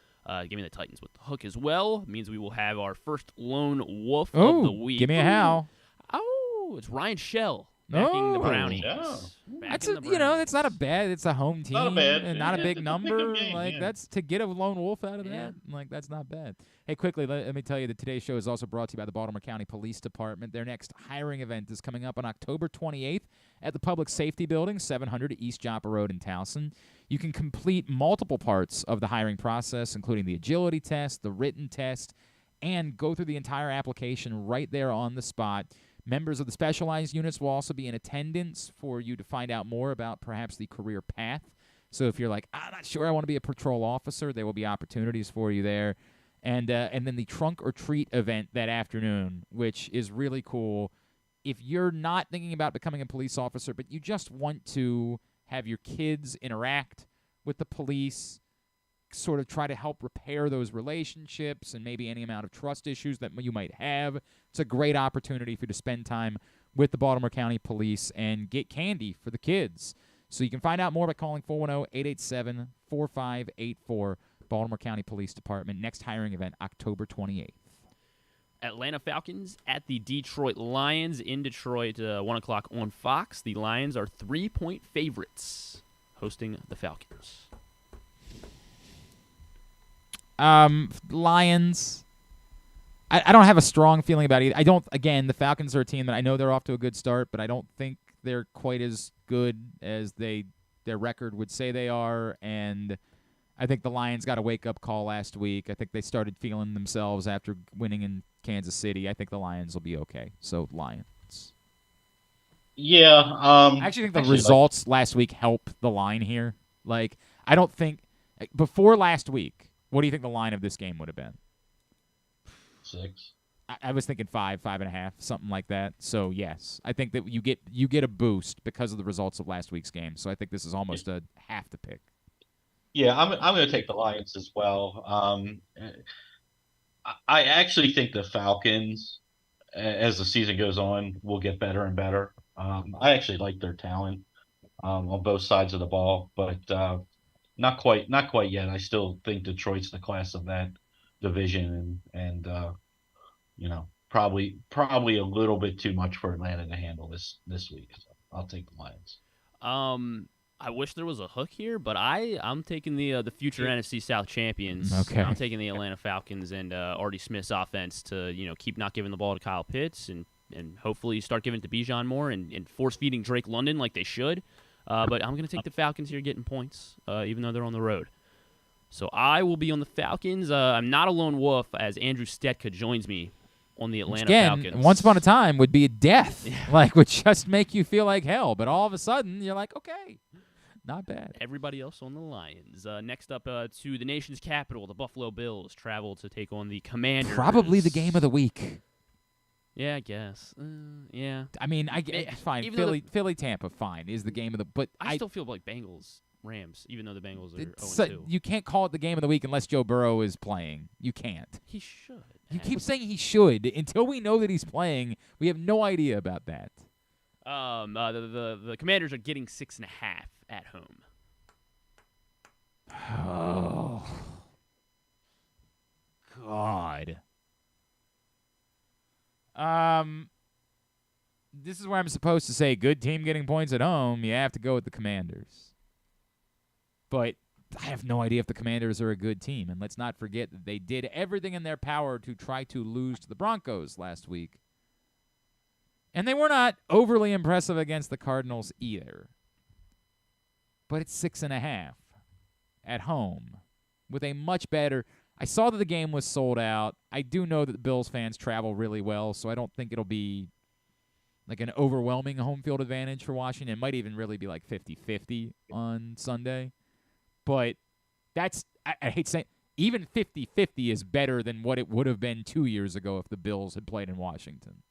Give me the Titans with the hook as well. Means we will have our first lone wolf of the week. Give me a how. Oh, it's Ryan Schell backing the Brownies. Yeah. That's that's not a bad. It's a home team, Not a bad- and not a yeah, big it's a number. pickup game, yeah. That's to get a lone wolf out of Yeah. that. That's not bad. Hey, quickly, let me tell you that today's show is also brought to you by the Baltimore County Police Department. Their next hiring event is coming up on October 28th at the Public Safety Building, 700 East Joppa Road in Towson. You can complete multiple parts of the hiring process, including the agility test, the written test, and go through the entire application right there on the spot. Members of the specialized units will also be in attendance for you to find out more about perhaps the career path. So if you're like, I'm not sure I want to be a patrol officer, there will be opportunities for you there. And then the trunk or treat event that afternoon, which is really cool. If you're not thinking about becoming a police officer, but you just want to have your kids interact with the police, sort of try to help repair those relationships and maybe any amount of trust issues that you might have. It's a great opportunity for you to spend time with the Baltimore County Police and get candy for the kids. So you can find out more by calling 410-887-4584, Baltimore County Police Department. Next hiring event, October 28th. Atlanta Falcons at the Detroit Lions in Detroit, 1 o'clock on Fox. The Lions are 3-point favorites hosting the Falcons. Lions. I don't have a strong feeling about it. Again, the Falcons are a team that I know they're off to a good start, but I don't think they're quite as good as their record would say they are, and I think the Lions got a wake-up call last week. I think they started feeling themselves after winning in Kansas City. I think the Lions will be okay. So, Lions. Yeah. I actually think the results last week help the line here. Like, I don't think – before last week, what do you think the line of this game would have been? 6. I was thinking 5.5, something like that. So, yes, I think that you get a boost because of the results of last week's game. So, I think this is almost a half to pick. Yeah, I'm going to take the Lions as well. I actually think the Falcons, as the season goes on, will get better and better. I actually like their talent on both sides of the ball, but not quite yet. I still think Detroit's the class of that division, and probably a little bit too much for Atlanta to handle this week. So I'll take the Lions. I wish there was a hook here, but I'm taking the future NFC South champions. Okay. I'm taking the Atlanta Falcons and Artie Smith's offense to keep not giving the ball to Kyle Pitts and hopefully start giving it to Bijan more and force feeding Drake London like they should. But I'm going to take the Falcons here getting points, even though they're on the road. So I will be on the Falcons. I'm not a lone wolf as Andrew Stetka joins me on the Atlanta Falcons. Once upon a time would be a death, would just make you feel like hell. But all of a sudden, you're like, okay. Not bad. Everybody else on the Lions. Next up to the nation's capital, the Buffalo Bills travel to take on the Commanders. Probably the game of the week. Yeah, I guess. Yeah. I mean, fine. Philly, Tampa, fine, is the game of the. But I still feel like Bengals, Rams, even though the Bengals are 0-2. You can't call it the game of the week unless Joe Burrow is playing. You can't. He should. You keep saying he should. Until we know that he's playing, we have no idea about that. The Commanders are getting 6.5 at home. Oh, God. This is where I'm supposed to say good team getting points at home. You have to go with the Commanders. But I have no idea if the Commanders are a good team. And let's not forget that they did everything in their power to try to lose to the Broncos last week. And they were not overly impressive against the Cardinals either. But it's 6.5 at home with a much better. I saw that the game was sold out. I do know that the Bills fans travel really well, so I don't think it'll be like an overwhelming home field advantage for Washington. It might even really be like 50-50 on Sunday. But that's, I hate saying, even 50-50 is better than what it would have been 2 years ago if the Bills had played in Washington.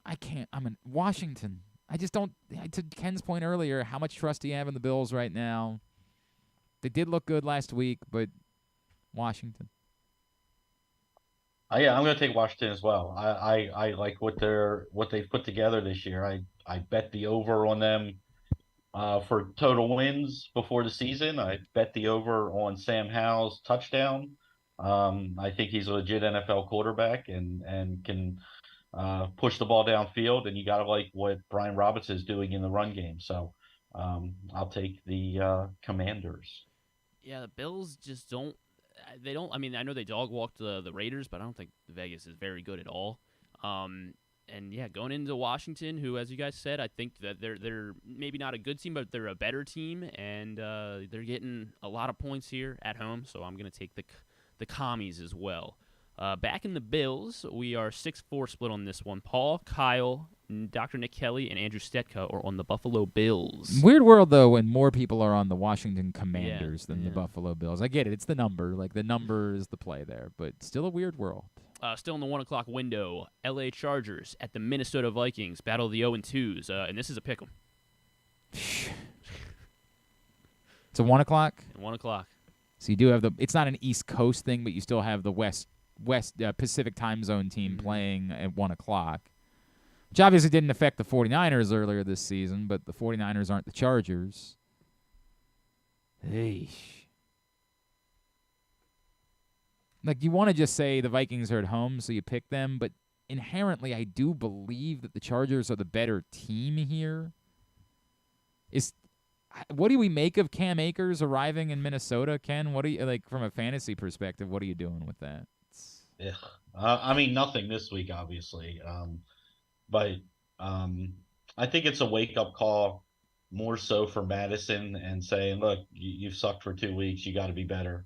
I can't. I'm in Washington. I just don't. To Ken's point earlier, how much trust do you have in the Bills right now? They did look good last week, but Washington. Yeah, I'm going to take Washington as well. I like what they've put together this year. I bet the over on them for total wins before the season. I bet the over on Sam Howell's touchdown. I think he's a legit NFL quarterback and can push the ball downfield, and you got to like what Brian Robinson is doing in the run game. So I'll take the Commanders. Yeah, the Bills just don't. They don't. I mean, I know they dog walked the Raiders, but I don't think Vegas is very good at all. And yeah, going into Washington, who, as you guys said, I think that they're maybe not a good team, but they're a better team, and they're getting a lot of points here at home. So I'm going to take the Commies as well. Back in the Bills, we are 6-4 split on this one. Paul, Kyle, Dr. Nick Kelly and Andrew Stetka are on the Buffalo Bills. Weird world, though, when more people are on the Washington Commanders than the Buffalo Bills. I get it. It's the number. Like, the number is the play there, but still a weird world. Still in the 1 o'clock window, L.A. Chargers at the Minnesota Vikings. Battle of the 0-2s, and this is a pick 'em. It's a 1 o'clock? 1 o'clock. So you do have it's not an East Coast thing, but you still have the West Pacific time zone team playing at 1 o'clock, which obviously didn't affect the 49ers earlier this season, but the 49ers aren't the Chargers. Eesh. Like, you want to just say the Vikings are at home, so you pick them, but inherently I do believe that the Chargers are the better team here. What do we make of Cam Akers arriving in Minnesota, Ken? What do you, like, from a fantasy perspective, what are you doing with that? Yeah. I mean, nothing this week, obviously. But I think it's a wake-up call more so for Madison and saying, look, you've sucked for 2 weeks. You got to be better.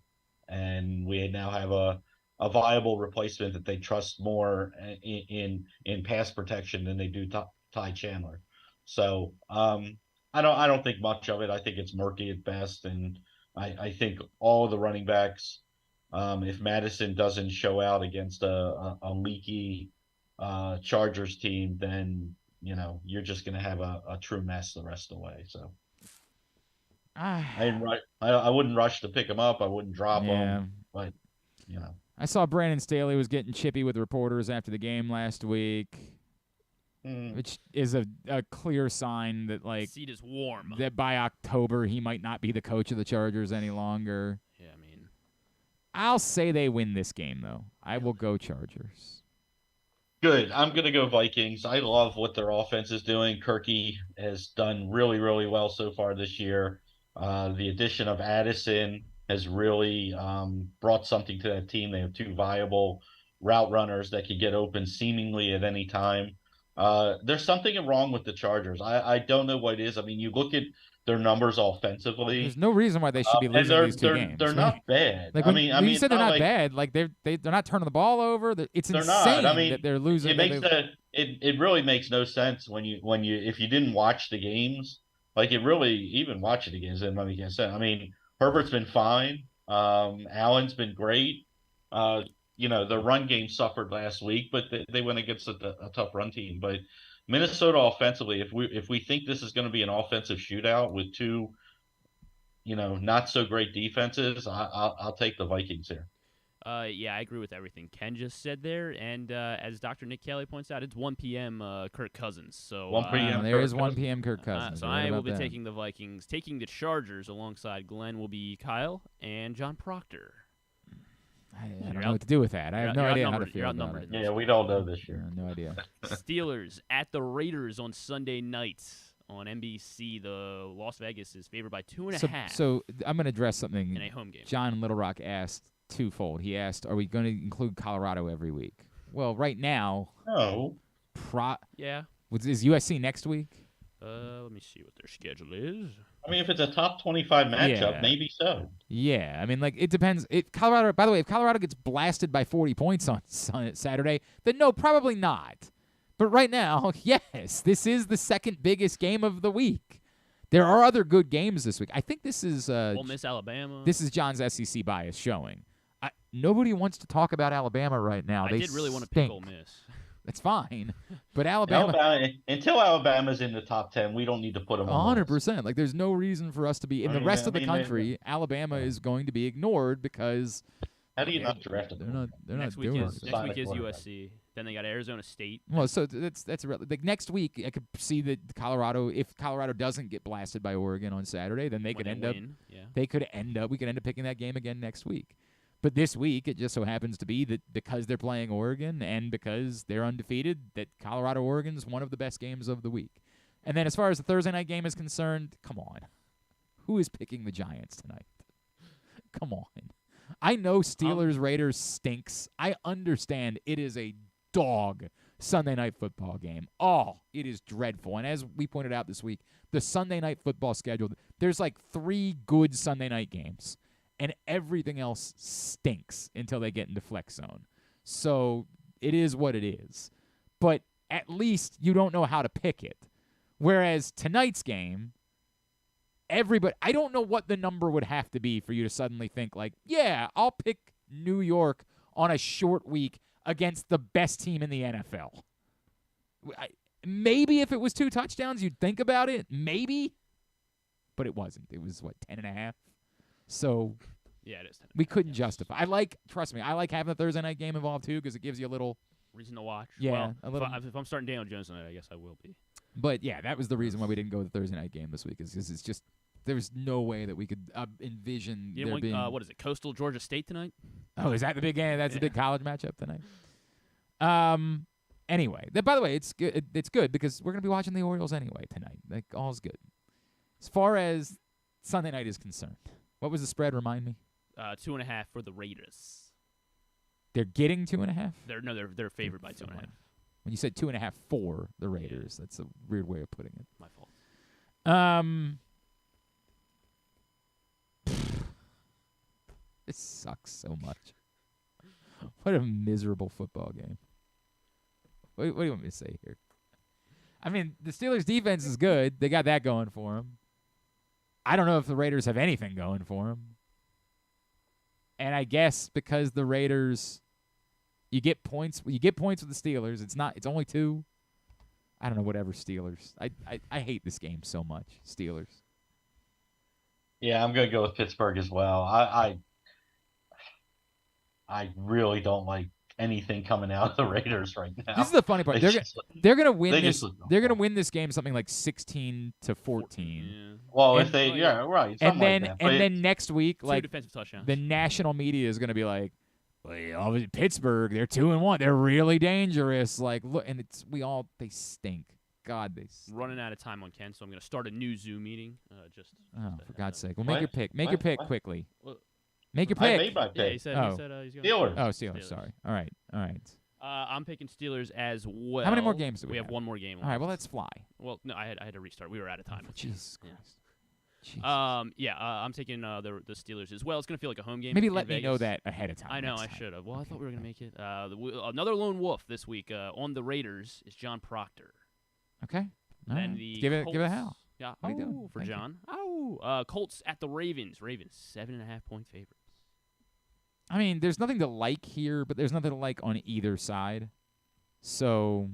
And we now have a viable replacement that they trust more in pass protection than they do Ty Chandler. So I don't think much of it. I think it's murky at best. And I think all the running backs, if Madison doesn't show out against a leaky Chargers team, then, you're just going to have a true mess the rest of the way. So I wouldn't rush to pick them up. I wouldn't drop them. But, I saw Brandon Staley was getting chippy with reporters after the game last week, which is a clear sign that, like, seat is warm. That by October he might not be the coach of the Chargers any longer. Yeah, I mean, I'll say they win this game, though. I will go Chargers. Good. I'm going to go Vikings. I love what their offense is doing. Kirky has done really, really well so far this year. The addition of Addison has really brought something to that team. They have 2 viable route runners that can get open seemingly at any time. There's something wrong with the Chargers. I don't know what it is. I mean, you look at their numbers offensively. There's no reason why they should be losing these 2 games. They're not bad. Like, you said they're not bad. Like, they're not turning the ball over. It's insane that they're losing. It really makes no sense when you if you didn't watch the games. Like, it really, even watching the games didn't make any sense. I mean, Herbert's been fine. Allen's been great. The run game suffered last week, but they went against a tough run team. But Minnesota offensively, if we think this is going to be an offensive shootout with 2, not so great defenses, I'll take the Vikings here. Yeah, I agree with everything Ken just said there. And as Dr. Nick Kelly points out, it's 1 p.m. Kirk Cousins. So 1 p.m. There is 1 p.m. Kirk Cousins. So I will be taking the Vikings. Taking the Chargers alongside Glenn will be Kyle and John Proctor. I don't know what to do with that. I have no idea how to feel about it. Yeah, we don't know this year. No idea. Steelers at the Raiders on Sunday night on NBC. The Las Vegas is favored by 2.5. So I'm going to address something in a home game. John Little Rock asked twofold. He asked, are we going to include Colorado every week? Well, right now. No. Yeah. Is USC next week? Let me see what their schedule is. I mean, if it's a top 25 matchup, maybe so. Yeah, I mean, like, it depends. If Colorado gets blasted by 40 points on Saturday, then no, probably not. But right now, yes, this is the second biggest game of the week. There are other good games this week. I think this is Ole Miss, Alabama. This is John's SEC bias showing. Nobody wants to talk about Alabama right now. I did really want to pick Ole Miss. That's fine, but Alabama until Alabama's in the top 10, we don't need to put them on. 100%. Like, there's no reason for us to be in the rest of the country. Alabama is going to be ignored because how do you not draft them? They're next not week doing is it. Next week is USC. Then they got Arizona State. Well, so that's like next week. I could see that Colorado, if Colorado doesn't get blasted by Oregon on Saturday, then they could end up. They could end up. We could end up picking that game again next week. But this week, it just so happens to be that because they're playing Oregon and because they're undefeated, that Colorado-Oregon's one of the best games of the week. And then as far as the Thursday night game is concerned, come on. Who is picking the Giants tonight? Come on. I know Steelers-Raiders stinks. I understand it is a dog Sunday night football game. Oh, it is dreadful. And as we pointed out this week, the Sunday night football schedule, there's like 3 good Sunday night games. And everything else stinks until they get into flex zone. So it is what it is. But at least you don't know how to pick it. Whereas tonight's game, everybody, I don't know what the number would have to be for you to suddenly think like, yeah, I'll pick New York on a short week against the best team in the NFL. Maybe if it was 2 touchdowns, you'd think about it. Maybe. But it wasn't. It was, 10.5? So yeah, it is 10.5. we couldn't justify. Trust me, I like having the Thursday night game involved too because it gives you a little reason to watch. Yeah, well, a little. If I'm starting Daniel Jones tonight, I guess I will be. But yeah, that was the reason why we didn't go with the Thursday night game this week. Is because it's just there's no way that we could envision there being. What is it? Coastal Georgia State tonight? Oh, is that the big game? That's the big college matchup tonight. Anyway, by the way, it's good. It's good because we're gonna be watching the Orioles anyway tonight. Like all's good. As far as Sunday night is concerned, what was the spread? Remind me. 2.5 for the Raiders. They're getting 2.5. They're favored by 2.5. When you said 2.5 for the Raiders, that's a weird way of putting it. My fault. This sucks so much. What a miserable football game. What do you want me to say here? I mean, the Steelers' defense is good. They got that going for them. I don't know if the Raiders have anything going for them. And I guess because the Raiders, you get points with the Steelers. It's only 2. I don't know, whatever Steelers. I hate this game so much. Steelers. Yeah, I'm gonna go with Pittsburgh as well. I really don't like anything coming out of the Raiders right now. This is the funny part. They're gonna win this. They're gonna win this game something like 16-14. Yeah. Well, if they, right. And then like and then next week, 2 like defensive touchdowns. the national media is gonna be like, well, Pittsburgh, they're 2-1. They're really dangerous. Like, look, and they stink. God, they stink. Running out of time on Ken, so I'm gonna start a new Zoom meeting. For God's sake. Well, make your pick. Make your pick quickly. Well, Make your I pick. made my pick. Yeah, he said he's going Steelers. Oh, Steelers. Sorry. All right. I'm picking Steelers as well. How many more games do we have? One more game. All right. Well, let's fly. Well, no, I had to restart. We were out of time. Jesus Christ. Jesus. I'm taking the Steelers as well. It's gonna feel like a home game. Maybe in let me Vegas. know that ahead of time. I know I should have. Well, I thought we were gonna make it. Another lone wolf this week on the Raiders is John Proctor. Okay. All And right. the give it Colts, a hell. Yeah. How you doing? For Thank you. John. Oh. Colts at the Ravens. Ravens 7.5-point favorites. I mean, there's nothing to like here, but there's nothing to like on either side. So,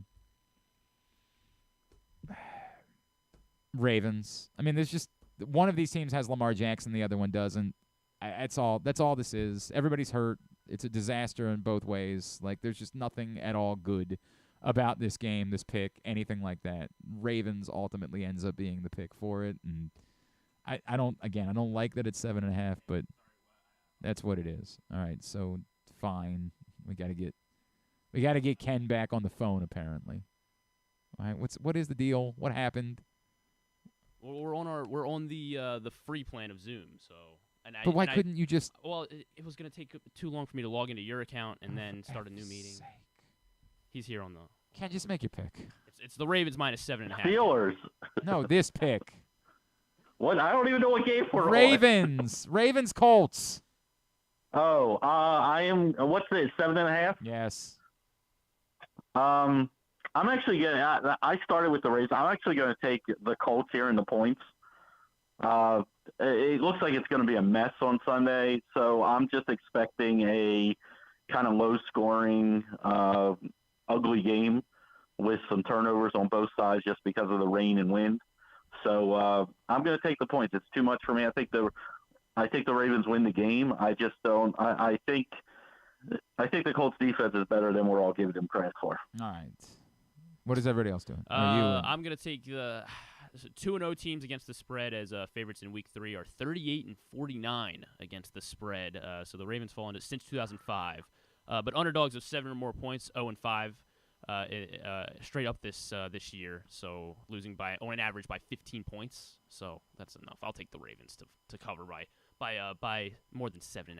Ravens. I mean, there's just one of these teams has Lamar Jackson, the other one doesn't. That's all this is. Everybody's hurt. It's a disaster in both ways. Like, there's just nothing at all good about this game, this pick, anything like that. Ravens ultimately ends up being the pick for it, and I don't like that it's 7.5, but that's what it is. All right, so fine. We got to get Ken back on the phone apparently. All right, what is the deal? What happened? Well, we're on the free plan of Zoom, so. But why couldn't you just? Well, it was going to take too long for me to log into your account and then start a new meeting. Sake. He's here on the. Can't just make your pick. It's the Ravens minus 7.5. Steelers. No, this pick. What? I don't even know what game we're on. Ravens, Colts. Oh, I am. What's this? 7.5. Yes. I'm actually gonna. I started with the Ravens. I'm actually going to take the Colts here in the points. It looks like it's going to be a mess on Sunday, so I'm just expecting a kind of low-scoring, ugly game with some turnovers on both sides just because of the rain and wind. So I'm going to take the points. It's too much for me. I think the Ravens win the game. I just don't. I think the Colts defense is better than we're all giving them credit for. All right. What is everybody else doing? I'm going to take the 2-0 teams against the spread as favorites in Week 3 are 38-49 against the spread. So the Ravens fall into since 2005, but underdogs of 7 or more points, 0-5, straight up this year. So losing on an average by 15 points. So that's enough. I'll take the Ravens to cover by more than 7.5.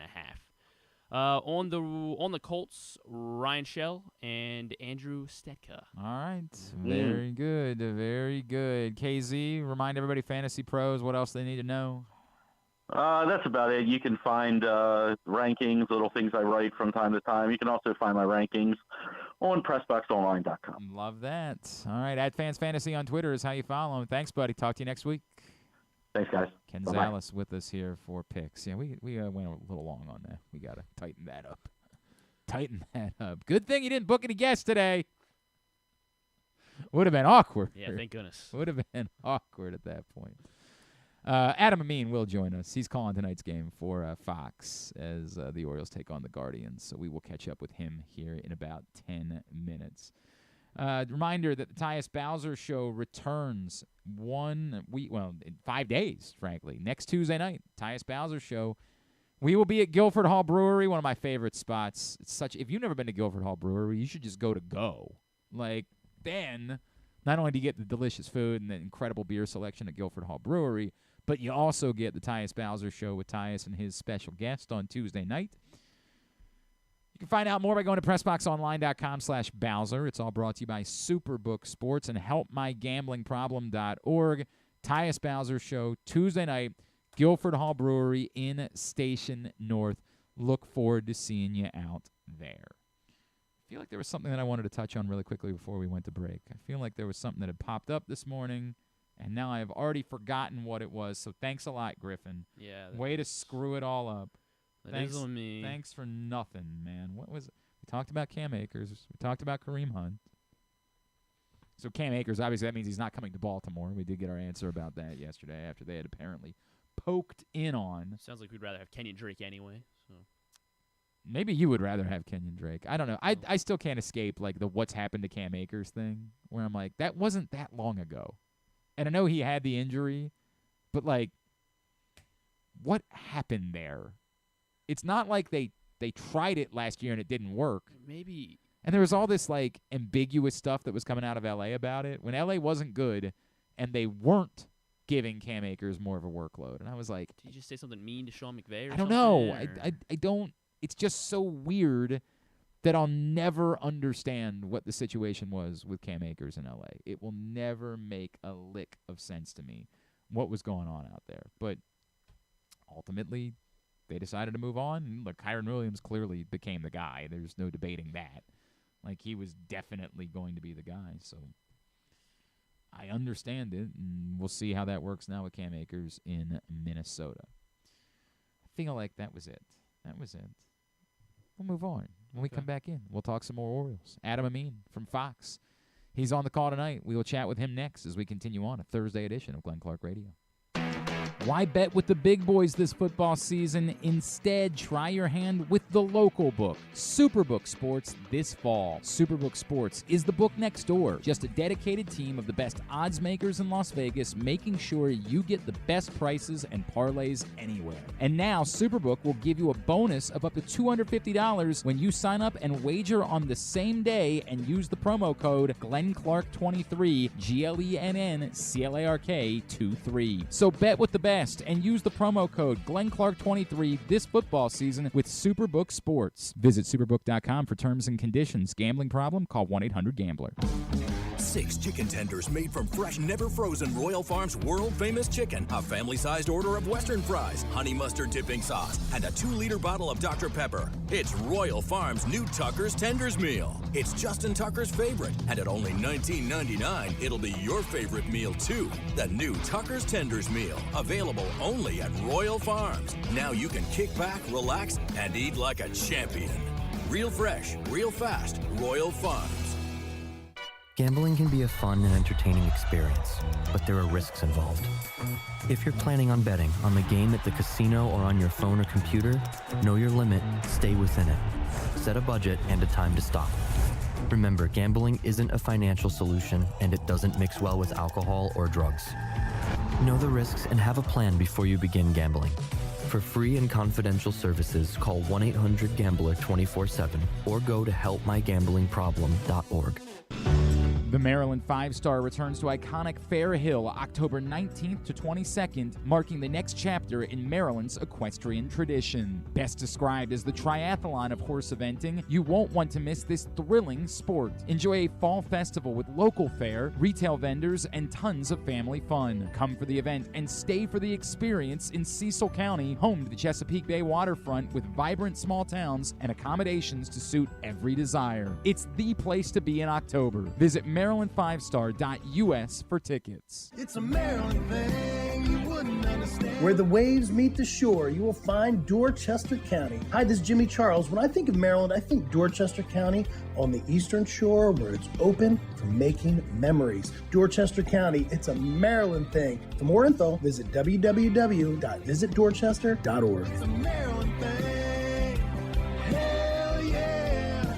On the Colts, Ryan Shell and Andrew Stetka. All right. Very good. Very good. KZ, remind everybody, Fantasy Pros, what else they need to know? That's about it. You can find rankings, little things I write from time to time. You can also find my rankings on PressBoxOnline.com. Love that. All right, at Fans Fantasy on Twitter is how you follow him. Thanks, buddy. Talk to you next week. Thanks, guys. Ken Bye-bye. Zalis with us here for picks. Yeah, we went a little long on that. We got to tighten that up. Tighten that up. Good thing you didn't book any guests today. Would have been awkward. Yeah, thank goodness. Would have been awkward at that point. Adam Amin will join us. He's calling tonight's game for Fox as the Orioles take on the Guardians. So we will catch up with him here in about 10 minutes. Reminder that the Tyus Bowser Show returns in 5 days, frankly. Next Tuesday night, Tyus Bowser Show. We will be at Guilford Hall Brewery, one of my favorite spots. If you've never been to Guilford Hall Brewery, you should just go. Then, not only do you get the delicious food and the incredible beer selection at Guilford Hall Brewery, but you also get the Tyus Bowser Show with Tyus and his special guest on Tuesday night. You can find out more by going to PressBoxOnline.com/Bowser. It's all brought to you by Superbook Sports and HelpMyGamblingProblem.org. Tyus Bowser Show, Tuesday night, Guilford Hall Brewery in Station North. Look forward to seeing you out there. I feel like there was something that I wanted to touch on really quickly before we went to break. I feel like there was something that had popped up this morning, and now I have already forgotten what it was. So thanks a lot, Griffin. Yeah. Way to screw it all up. That is on me. Thanks for nothing, man. What was it? We talked about Cam Akers. We talked about Kareem Hunt. So Cam Akers, obviously that means he's not coming to Baltimore. We did get our answer about that yesterday after they had apparently poked in on. Sounds like we'd rather have Kenyon Drake anyway. So maybe you would rather have Kenyon Drake. I don't know. I still can't escape the what's happened to Cam Akers thing, where I'm like, that wasn't that long ago. And I know he had the injury, but what happened there? It's not like they tried it last year and it didn't work. Maybe. And there was all this ambiguous stuff that was coming out of LA about it when LA wasn't good and they weren't giving Cam Akers more of a workload. And I was like, did you just say something mean to Sean McVay or I don't something? know. Or? I don't. It's just so weird that I'll never understand what the situation was with Cam Akers in LA. It will never make a lick of sense to me what was going on out there. But ultimately, they decided to move on. And look, Kyron Williams clearly became the guy. There's no debating that. He was definitely going to be the guy. So I understand it, and we'll see how that works now with Cam Akers in Minnesota. I feel like that was it. We'll move on. When we come back in, we'll talk some more Orioles. Adam Amin from Fox. He's on the call tonight. We will chat with him next as we continue on a Thursday edition of Glenn Clark Radio. Why bet with the big boys this football season? Instead, try your hand with the local book, Superbook Sports, this fall. Superbook Sports is the book next door. Just a dedicated team of the best odds makers in Las Vegas, making sure you get the best prices and parlays anywhere. And now, Superbook will give you a bonus of up to $250 when you sign up and wager on the same day and use the promo code GLENCLARK23, GLENNCLARK23. So bet with the best and use the promo code GLENCLARK23 this football season with Superbook Sports. Visit superbook.com for terms and conditions. Gambling problem? Call 1-800-GAMBLER. 6 chicken tenders made from fresh, never frozen Royal Farms world-famous chicken, a family-sized order of Western fries, honey mustard dipping sauce, and a 2-liter bottle of Dr. Pepper. It's Royal Farms' new Tucker's Tenders Meal. It's Justin Tucker's favorite, and at only $19.99, it'll be your favorite meal, too. The new Tucker's Tenders Meal, available only at Royal Farms. Now you can kick back, relax, and eat like a champion. Real fresh, real fast, Royal Farms. Gambling can be a fun and entertaining experience, but there are risks involved. If you're planning on betting on the game at the casino or on your phone or computer, know your limit, stay within it. Set a budget and a time to stop. Remember, gambling isn't a financial solution, and it doesn't mix well with alcohol or drugs. Know the risks and have a plan before you begin gambling. For free and confidential services, call 1-800-GAMBLER 24/7 or go to helpmygamblingproblem.org. The Maryland 5-star returns to iconic Fair Hill October 19th to 22nd, marking the next chapter in Maryland's equestrian tradition. Best described as the triathlon of horse eventing, you won't want to miss this thrilling sport. Enjoy a fall festival with local fare, retail vendors, and tons of family fun. Come for the event and stay for the experience in Cecil County, home to the Chesapeake Bay waterfront with vibrant small towns and accommodations to suit every desire. It's the place to be in October. Visit Maryland5star.us for tickets. It's a Maryland thing you wouldn't understand. Where the waves meet the shore, you will find Dorchester County. Hi, this is Jimmy Charles. When I think of Maryland, I think Dorchester County on the eastern shore where it's open for making memories. Dorchester County, it's a Maryland thing. For more info, visit www.visitdorchester.org. It's a Maryland thing. Hell yeah.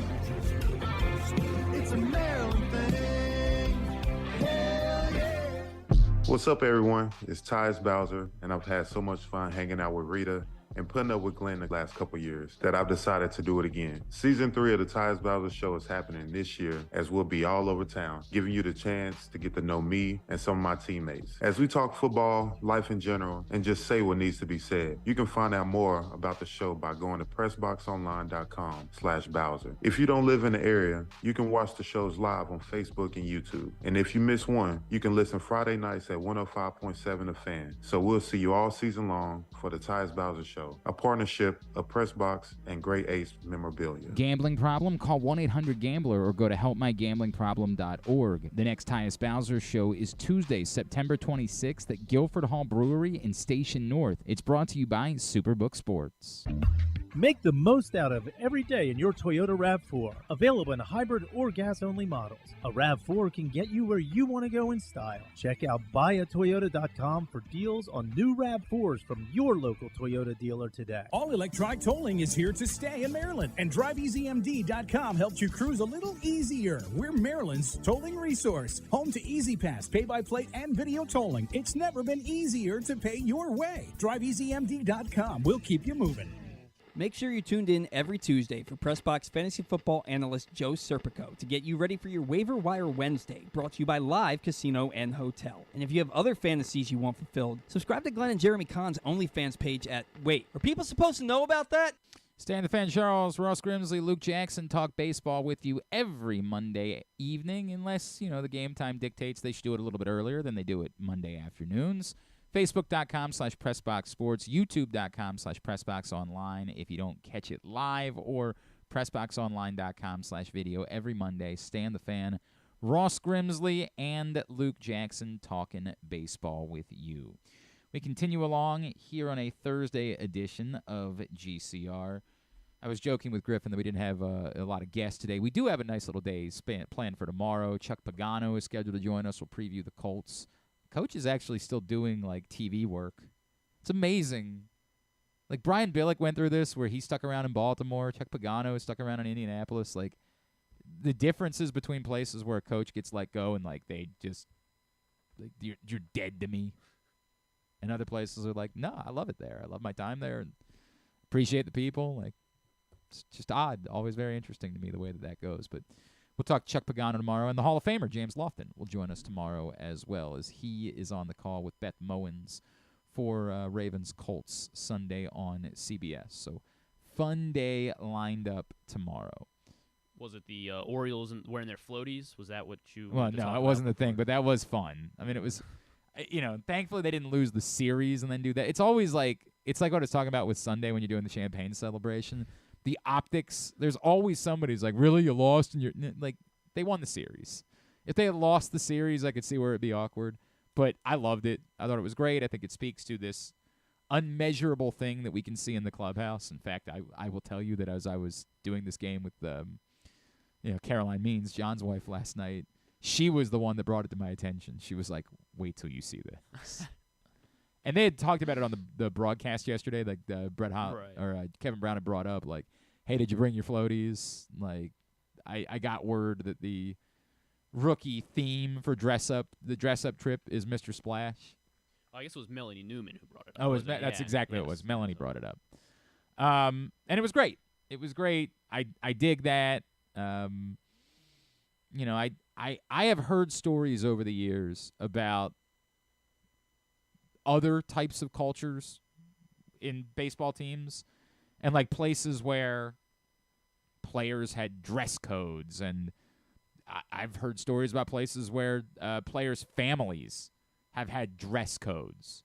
It's a Maryland thing. Hell yeah. What's up, everyone? It's Tyus Bowser, and I've had so much fun hanging out with Rita and putting up with Glenn the last couple years that I've decided to do it again. Season 3 of the Tyus Bowser Show is happening this year, as we'll be all over town, giving you the chance to get to know me and some of my teammates. As we talk football, life in general, and just say what needs to be said. You can find out more about the show by going to PressBoxOnline.com/Bowser. If you don't live in the area, you can watch the shows live on Facebook and YouTube. And if you miss one, you can listen Friday nights at 105.7 The Fan. So we'll see you all season long for the Tyus Bowser Show, a partnership of PressBox and Great Ace Memorabilia. Gambling problem? Call 1-800-GAMBLER or go to helpmygamblingproblem.org. The next Tyus Bowser Show is Tuesday, September 26th at Guilford Hall Brewery in Station North. It's brought to you by Superbook Sports. Make the most out of every day in your Toyota RAV4. Available in hybrid or gas-only models. A RAV4 can get you where you want to go in style. Check out buyatoyota.com for deals on new RAV4s from your local Toyota dealer today. All electronic tolling is here to stay in Maryland, and DriveEasyMD.com helps you cruise a little easier. We're Maryland's tolling resource, home to EasyPass, pay-by-plate, and video tolling. It's never been easier to pay your way. DriveEasyMD.com will keep you moving. Make sure you're tuned in every Tuesday for PressBox fantasy football analyst Joe Serpico to get you ready for your Waiver Wire Wednesday, brought to you by Live Casino and Hotel. And if you have other fantasies you want fulfilled, subscribe to Glenn and Jeremy Kahn's OnlyFans page at... Wait, are people supposed to know about that? Stan the Fan Charles, Ross Grimsley, Luke Jackson talk baseball with you every Monday evening, unless, the game time dictates they should do it a little bit earlier than they do it Monday afternoons. Facebook.com/PressBoxSports, YouTube.com/PressBoxOnline if you don't catch it live, or PressBoxOnline.com/video every Monday. Stan the Fan, Ross Grimsley, and Luke Jackson talking baseball with you. We continue along here on a Thursday edition of GCR. I was joking with Griffin that we didn't have a lot of guests today. We do have a nice little day planned for tomorrow. Chuck Pagano is scheduled to join us. We'll preview the Colts. Coach is actually still doing, TV work. It's amazing. Brian Billick went through this where he stuck around in Baltimore. Chuck Pagano stuck around in Indianapolis. The differences between places where a coach gets let go and, they just, you're dead to me. And other places are no, I love it there. I love my time there and appreciate the people. It's just odd. Always very interesting to me the way that goes. But we'll talk Chuck Pagano tomorrow, and the Hall of Famer, James Lofton, will join us tomorrow as well, as he is on the call with Beth Mowens for Ravens Colts Sunday on CBS. So fun day lined up tomorh. Was it the Orioles wearing their floaties? Was that what you Well, no, it wasn't the thing, but that was fun. I mean, it was, thankfully they didn't lose the series and then do that. It's always it's like what I was talking about with Sunday when you're doing the champagne celebration. The optics, there's always somebody who's really, you lost, and you're they won the series. If they had lost the series, I could see where it'd be awkward. But I loved it. I thought it was great. I think it speaks to this unmeasurable thing that we can see in the clubhouse. In fact, I will tell you that as I was doing this game with Caroline Means, John's wife, last night, she was the one that brought it to my attention. She was like, wait till you see this. And they had talked about it on the broadcast yesterday. Kevin Brown had brought up, hey, did you bring your floaties? I got word that the rookie theme for the dress up trip is Mr. Splash. I guess it was Melanie Newman who brought it up. Oh, that's exactly what it was. Melanie brought it up. And it was great. It was great. I dig that. I have heard stories over the years about other types of cultures in baseball teams and like places where players had dress codes, and I've heard stories about places where players' families have had dress codes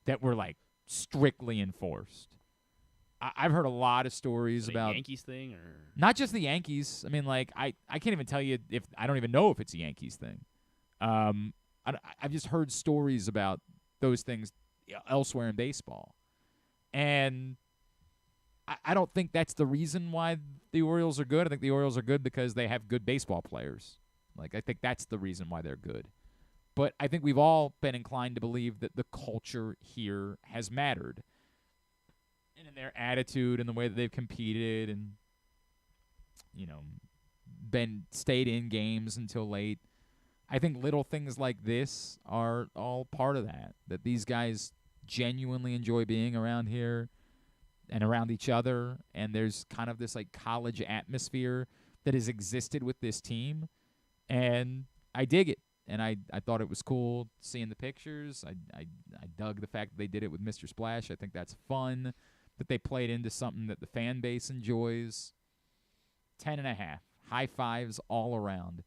that were like strictly enforced. I've heard a lot of stories about Yankees thing, or not just the Yankees. I mean, like I can't even tell you if I don't even know if it's a Yankees thing. I've just heard stories about those things elsewhere in baseball, and I don't think that's the reason why the Orioles are good. I think the Orioles are good because they have good baseball players. Like I think that's the reason why they're good. But I think we've all been inclined to believe that the culture here has mattered. And in their attitude and the way that they've competed and, stayed in games until late. I think little things like this are all part of that. That these guys genuinely enjoy being around here and around each other. And there's kind of this like college atmosphere that has existed with this team. And I dig it. And I thought it was cool seeing the pictures. I dug the fact that they did it with Mr. Splash. I think that's fun. That they played into something that the fan base enjoys. 10.5. High fives all around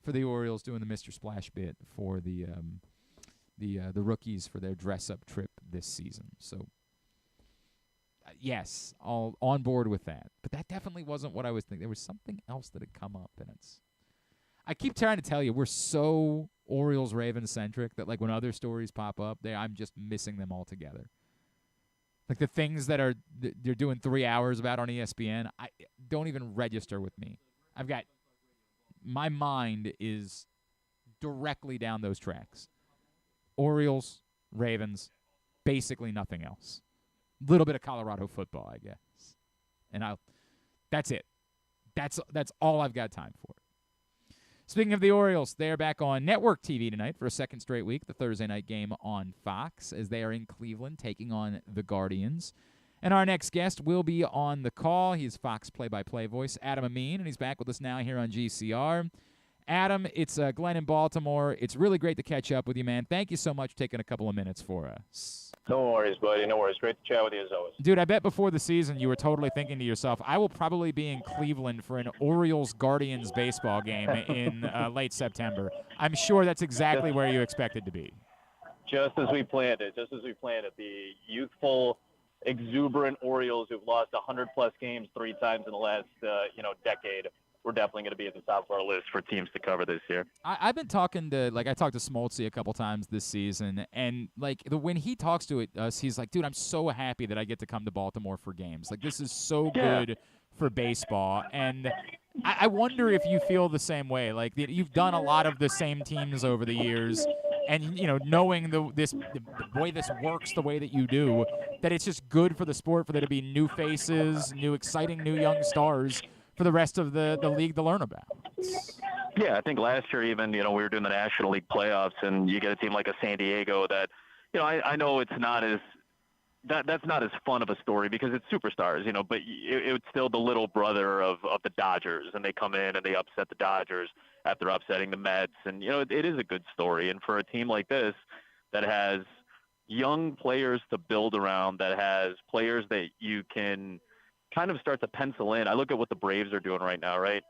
for the Orioles doing the Mr. Splash bit for the rookies for their dress-up trip this season. So, yes, all on board with that. But that definitely wasn't what I was thinking. There was something else that had come up, and I keep trying to tell you, we're so Orioles-Ravens-centric that, like, when other stories pop up, I'm just missing them altogether. Like the things that they're doing 3 hours about on ESPN, I don't even register with me. My mind is directly down those tracks. Orioles, Ravens, basically nothing else. A little bit of Colorado football, I guess. And that's it. That's all I've got time for. Speaking of the Orioles, they are back on network TV tonight for a second straight week, the Thursday night game on Fox, as they are in Cleveland taking on the Guardians. And our next guest will be on the call. He's Fox play-by-play voice, Adam Amin, and he's back with us now here on GCR. Adam, it's Glenn in Baltimore. It's really great to catch up with you, man. Thank you so much for taking a couple of minutes for us. No worries, buddy. No worries. Great to chat with you as always. Dude, I bet before the season you were totally thinking to yourself, I will probably be in Cleveland for an Orioles-Guardians baseball game in late September. I'm sure that's exactly where you expected to be. Just as we planned it. The youthful, exuberant Orioles who've lost 100-plus games 3 times in the last, decade. We're definitely going to be at the top of our list for teams to cover this year. I've been talking to, I talked to Smoltzy a couple times this season, and, when he talks to us, he's like, dude, I'm so happy that I get to come to Baltimore for games. Like, this is so good for baseball, and I wonder if you feel the same way. Like, you've done a lot of the same teams over the years, and, knowing the way this works the way that you do, that it's just good for the sport for there to be new faces, new exciting new young stars for the rest of the league to learn about. Yeah, I think last year even, we were doing the National League playoffs, and you get a team like a San Diego that, I know it's not as that's not as fun of a story because it's superstars, but it's still the little brother of the Dodgers, and they come in and they upset the Dodgers after upsetting the Mets, and, it is a good story. And for a team like this that has young players to build around, that has players that you can kind of start to pencil in. I look at what the Braves are doing right now, right?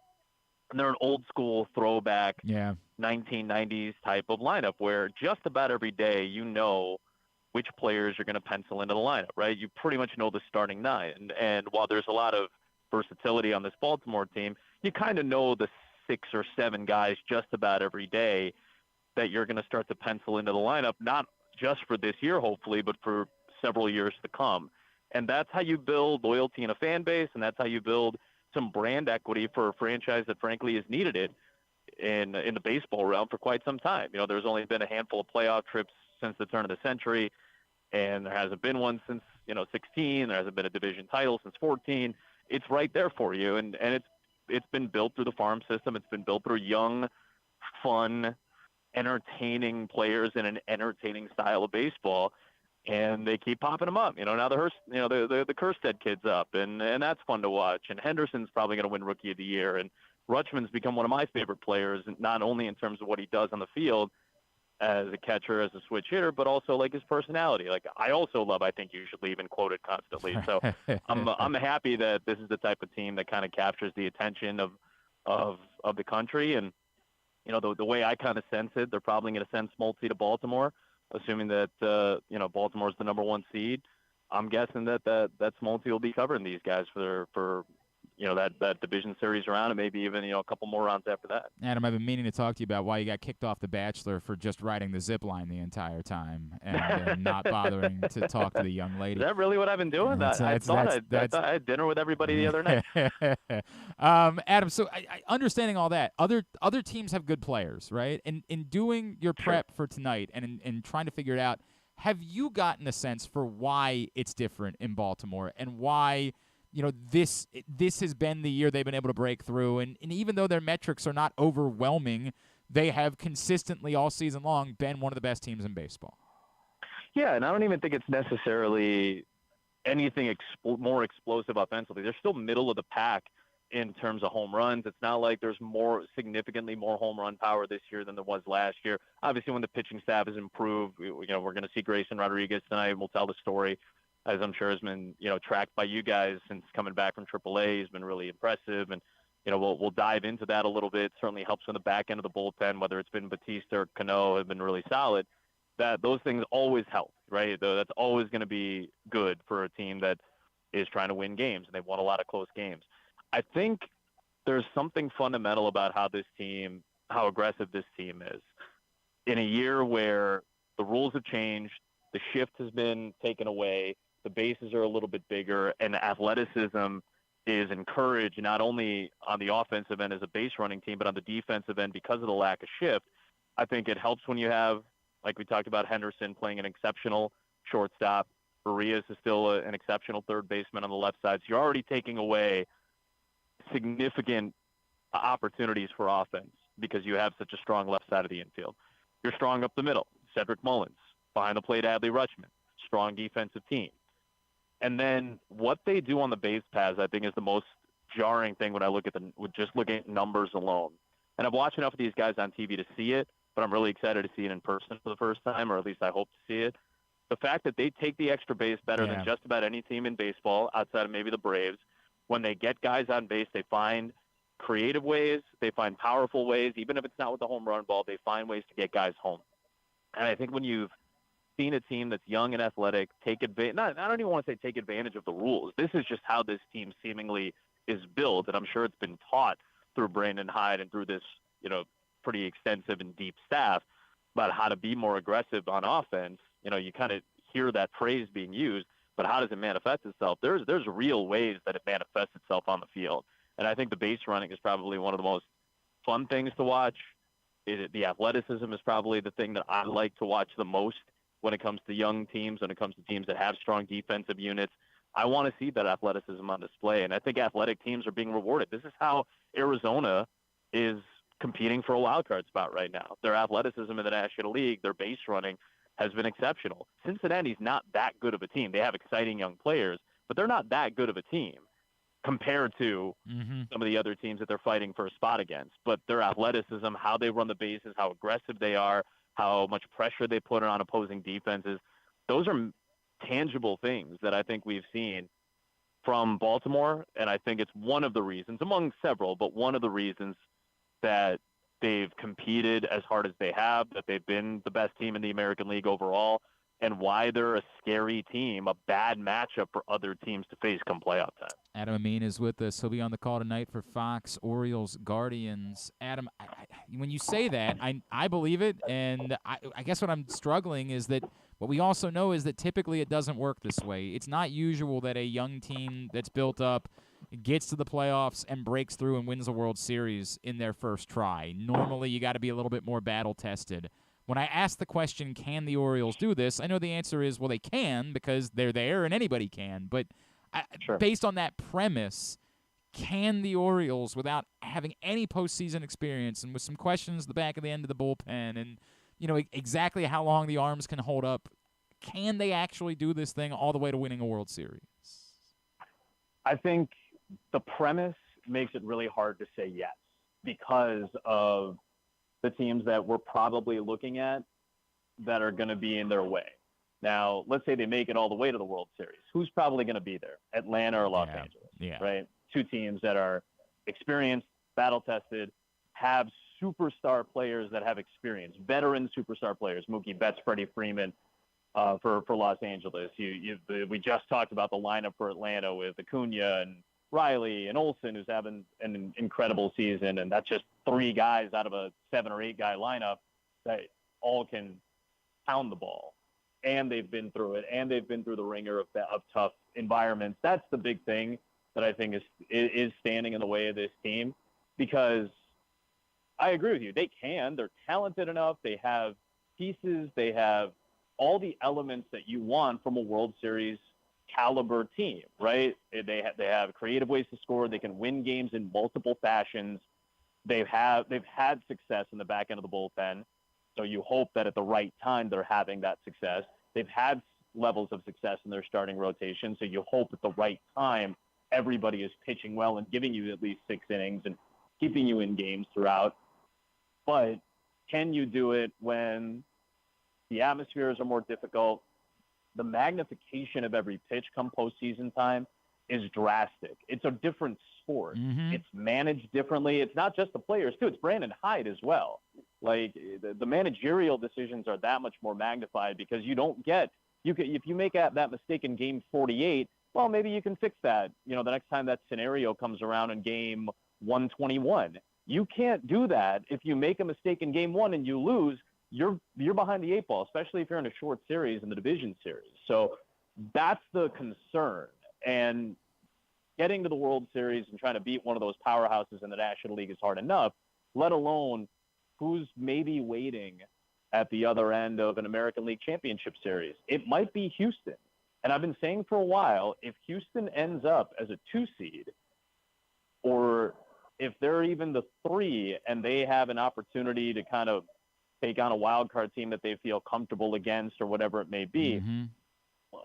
And they're an old school throwback 1990s type of lineup where just about every day which players you're going to pencil into the lineup, right? You pretty much know the starting 9. And while there's a lot of versatility on this Baltimore team, you kind of know the 6 or 7 guys just about every day that you're going to start to pencil into the lineup, not just for this year, hopefully, but for several years to come. And that's how you build loyalty in a fan base, and that's how you build some brand equity for a franchise that, frankly, has needed it in the baseball realm for quite some time. There's only been a handful of playoff trips since the turn of the century, and there hasn't been one since 16. There hasn't been a division title since 14. It's right there for you, and it's been built through the farm system. It's been built through young, fun, entertaining players in an entertaining style of baseball. And they keep popping them up. Now the Kerstead kid's up, and that's fun to watch. And Henderson's probably going to win Rookie of the Year. And Rutschman's become one of my favorite players, not only in terms of what he does on the field as a catcher, as a switch hitter, but also like his personality. Like I also love I think you should leave and quote it constantly. So I'm happy that this is the type of team that kind of captures the attention of the country. And the way I kind of sense it, they're probably going to send Smoltz to Baltimore, assuming that Baltimore's the number 1 seed. I'm guessing that Smoltz will be covering these guys for that division series round, and maybe even a couple more rounds after that. Adam, I've been meaning to talk to you about why you got kicked off The Bachelor for just riding the zip line the entire time and not bothering to talk to the young lady. Is that really what I've been doing? I thought I had dinner with everybody the other night. Adam, so I understanding all that, other teams have good players, right? And in doing your prep for tonight and in trying to figure it out, have you gotten a sense for why it's different in Baltimore and why this has been the year they've been able to break through? And even though their metrics are not overwhelming, they have consistently all season long been one of the best teams in baseball. Yeah, and I don't even think it's necessarily anything more explosive offensively. They're still middle of the pack in terms of home runs. It's not like there's significantly more home run power this year than there was last year. Obviously, when the pitching staff has improved, we're going to see Grayson Rodriguez tonight, and we'll tell the story, as I'm sure has been, tracked by you guys since coming back from AAA. He's been really impressive, and we'll dive into that a little bit. Certainly helps on the back end of the bullpen, whether it's been Batista or Cano have been really solid. Those things always help, right? That's always going to be good for a team that is trying to win games, and they've won a lot of close games. I think there's something fundamental about how aggressive this team is. In a year where the rules have changed, the shift has been taken away, the bases are a little bit bigger, and athleticism is encouraged not only on the offensive end as a base running team, but on the defensive end because of the lack of shift. I think it helps when you have, like we talked about, Henderson playing an exceptional shortstop. Urias is still an exceptional third baseman on the left side. So you're already taking away significant opportunities for offense because you have such a strong left side of the infield. You're strong up the middle. Cedric Mullins, behind the plate, Adley Rutschman, strong defensive team. And then what they do on the base paths, I think, is the most jarring thing when I look at just looking at numbers alone. And I've watched enough of these guys on TV to see it, but I'm really excited to see it in person for the first time, or at least I hope to see it. The fact that they take the extra base better than just about any team in baseball, outside of maybe the Braves. When they get guys on base, they find creative ways, they find powerful ways. Even if it's not with the home run ball, they find ways to get guys home. And I think when you've seen a team that's young and athletic take advantage, I don't even want to say take advantage of the rules. This is just how this team seemingly is built, and I'm sure it's been taught through Brandon Hyde and through this, pretty extensive and deep staff about how to be more aggressive on offense. You kind of hear that phrase being used, but how does it manifest itself? There's real ways that it manifests itself on the field. And I think the base running is probably one of the most fun things to watch. The athleticism is probably the thing that I like to watch the most when it comes to young teams, when it comes to teams that have strong defensive units. I want to see that athleticism on display, and I think athletic teams are being rewarded. This is how Arizona is competing for a wild card spot right now. Their athleticism in the National League, their base running has been exceptional. Cincinnati's not that good of a team. They have exciting young players, but they're not that good of a team compared to some of the other teams that they're fighting for a spot against. But their athleticism, how they run the bases, how aggressive they are, how much pressure they put on opposing defenses, those are tangible things that I think we've seen from Baltimore. And I think it's one of the reasons, among several, but one of the reasons that they've competed as hard as they have, that they've been the best team in the American League overall, and why they're a scary team, a bad matchup for other teams to face come playoff time. Adam Amin is with us. He'll be on the call tonight for Fox Orioles-Guardians. Adam, when you say that, I believe it, and I guess what I'm struggling is that what we also know is that typically it doesn't work this way. It's not usual that a young team that's built up gets to the playoffs and breaks through and wins a World Series in their first try. Normally, you got to be a little bit more battle-tested. When I ask the question, can the Orioles do this, I know the answer is, well, they can because they're there and anybody can. But based on that premise, can the Orioles, without having any postseason experience and with some questions at the back of the end of the bullpen and exactly how long the arms can hold up, can they actually do this thing all the way to winning a World Series? I think the premise makes it really hard to say yes. because of the teams that we're probably looking at that are going to be in their way. Now, let's say they make it all the way to the World Series. Who's probably going to be there? Atlanta or Los Angeles, right? Two teams that are experienced, battle-tested, have superstar players that have experience, veteran superstar players, Mookie Betts, Freddie Freeman for Los Angeles. We just talked about the lineup for Atlanta with Acuna and Riley and Olsen, who's having an incredible season, and that's just 3 guys out of a 7 or 8 guy lineup that all can pound the ball. And they've been through it, and they've been through the ringer of tough environments. That's the big thing that I think is standing in the way of this team, because I agree with you. They're talented enough. They have pieces. They have all the elements that you want from a World Series caliber team, right? They have creative ways to score. They can win games in multiple fashions. They've had success in the back end of the bullpen. So you hope that at the right time they're having that success. They've had levels of success in their starting rotation. So you hope at the right time everybody is pitching well and giving you at least 6 innings and keeping you in games throughout. But can you do it when the atmospheres are more difficult? The magnification of every pitch come postseason time is drastic. It's a different sport. It's managed differently. It's not just the players, too. It's Brandon Hyde as well. Like, the managerial decisions are that much more magnified because you don't get – if you make that mistake in game 48, well, maybe you can fix that, the next time that scenario comes around in game 121. You can't do that. If you make a mistake in game 1 and you lose, you're behind the 8 ball, especially if you're in a short series in the division series. So that's the concern. And getting to the World Series and trying to beat one of those powerhouses in the National League is hard enough, let alone who's maybe waiting at the other end of an American League Championship Series. It might be Houston. And I've been saying for a while, if Houston ends up as a 2 seed, or if they're even the 3 and they have an opportunity to kind of take on a wild card team that they feel comfortable against or whatever it may be,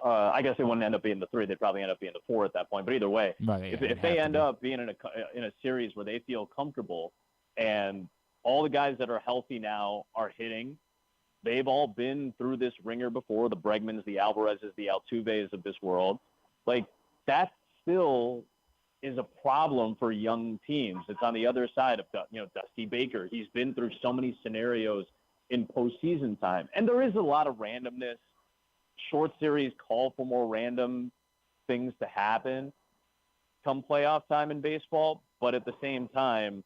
I guess they wouldn't end up being the 3. They'd probably end up being the 4 at that point. But either way, if they end up being in a series where they feel comfortable and all the guys that are healthy now are hitting, they've all been through this ringer before, the Bregmans, the Alvarezes, the Altuves of this world. Like, that still is a problem for young teams. It's on the other side of, Dusty Baker. He's been through so many scenarios in postseason time. And there is a lot of randomness. Short series call for more random things to happen come playoff time in baseball. But at the same time,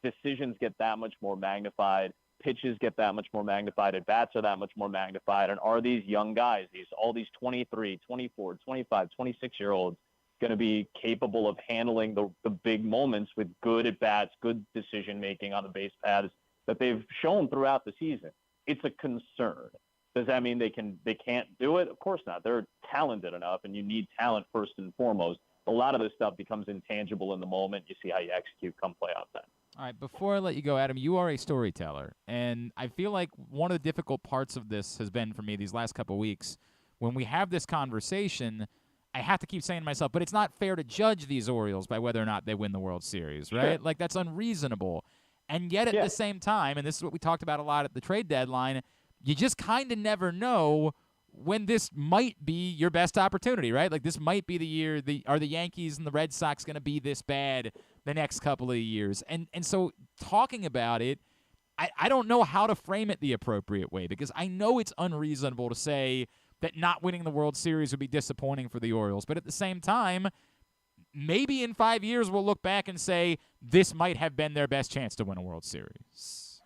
decisions get that much more magnified. Pitches get that much more magnified. At bats are that much more magnified. And are these young guys, all these 23, 24, 25, 26-year-olds, going to be capable of handling the big moments with good at-bats, good decision-making on the base paths that they've shown throughout the season? It's a concern. Does that mean they can't do it? Of course not. They're talented enough, and you need talent first and foremost. A lot of this stuff becomes intangible in the moment. You see how you execute come playoff time. All right, before I let you go, Adam, you are a storyteller, and I feel like one of the difficult parts of this has been for me these last couple of weeks. When we have this conversation, I have to keep saying to myself, but it's not fair to judge these Orioles by whether or not they win the World Series, right? Sure. Like, that's unreasonable. And yet at the same time, and this is what we talked about a lot at the trade deadline, you just kind of never know when this might be your best opportunity, right? Like, this might be the year. Are the Yankees and the Red Sox going to be this bad the next couple of years? And so talking about it, I don't know how to frame it the appropriate way, because I know it's unreasonable to say that not winning the World Series would be disappointing for the Orioles. But at the same time, maybe in 5 years we'll look back and say this might have been their best chance to win a World Series.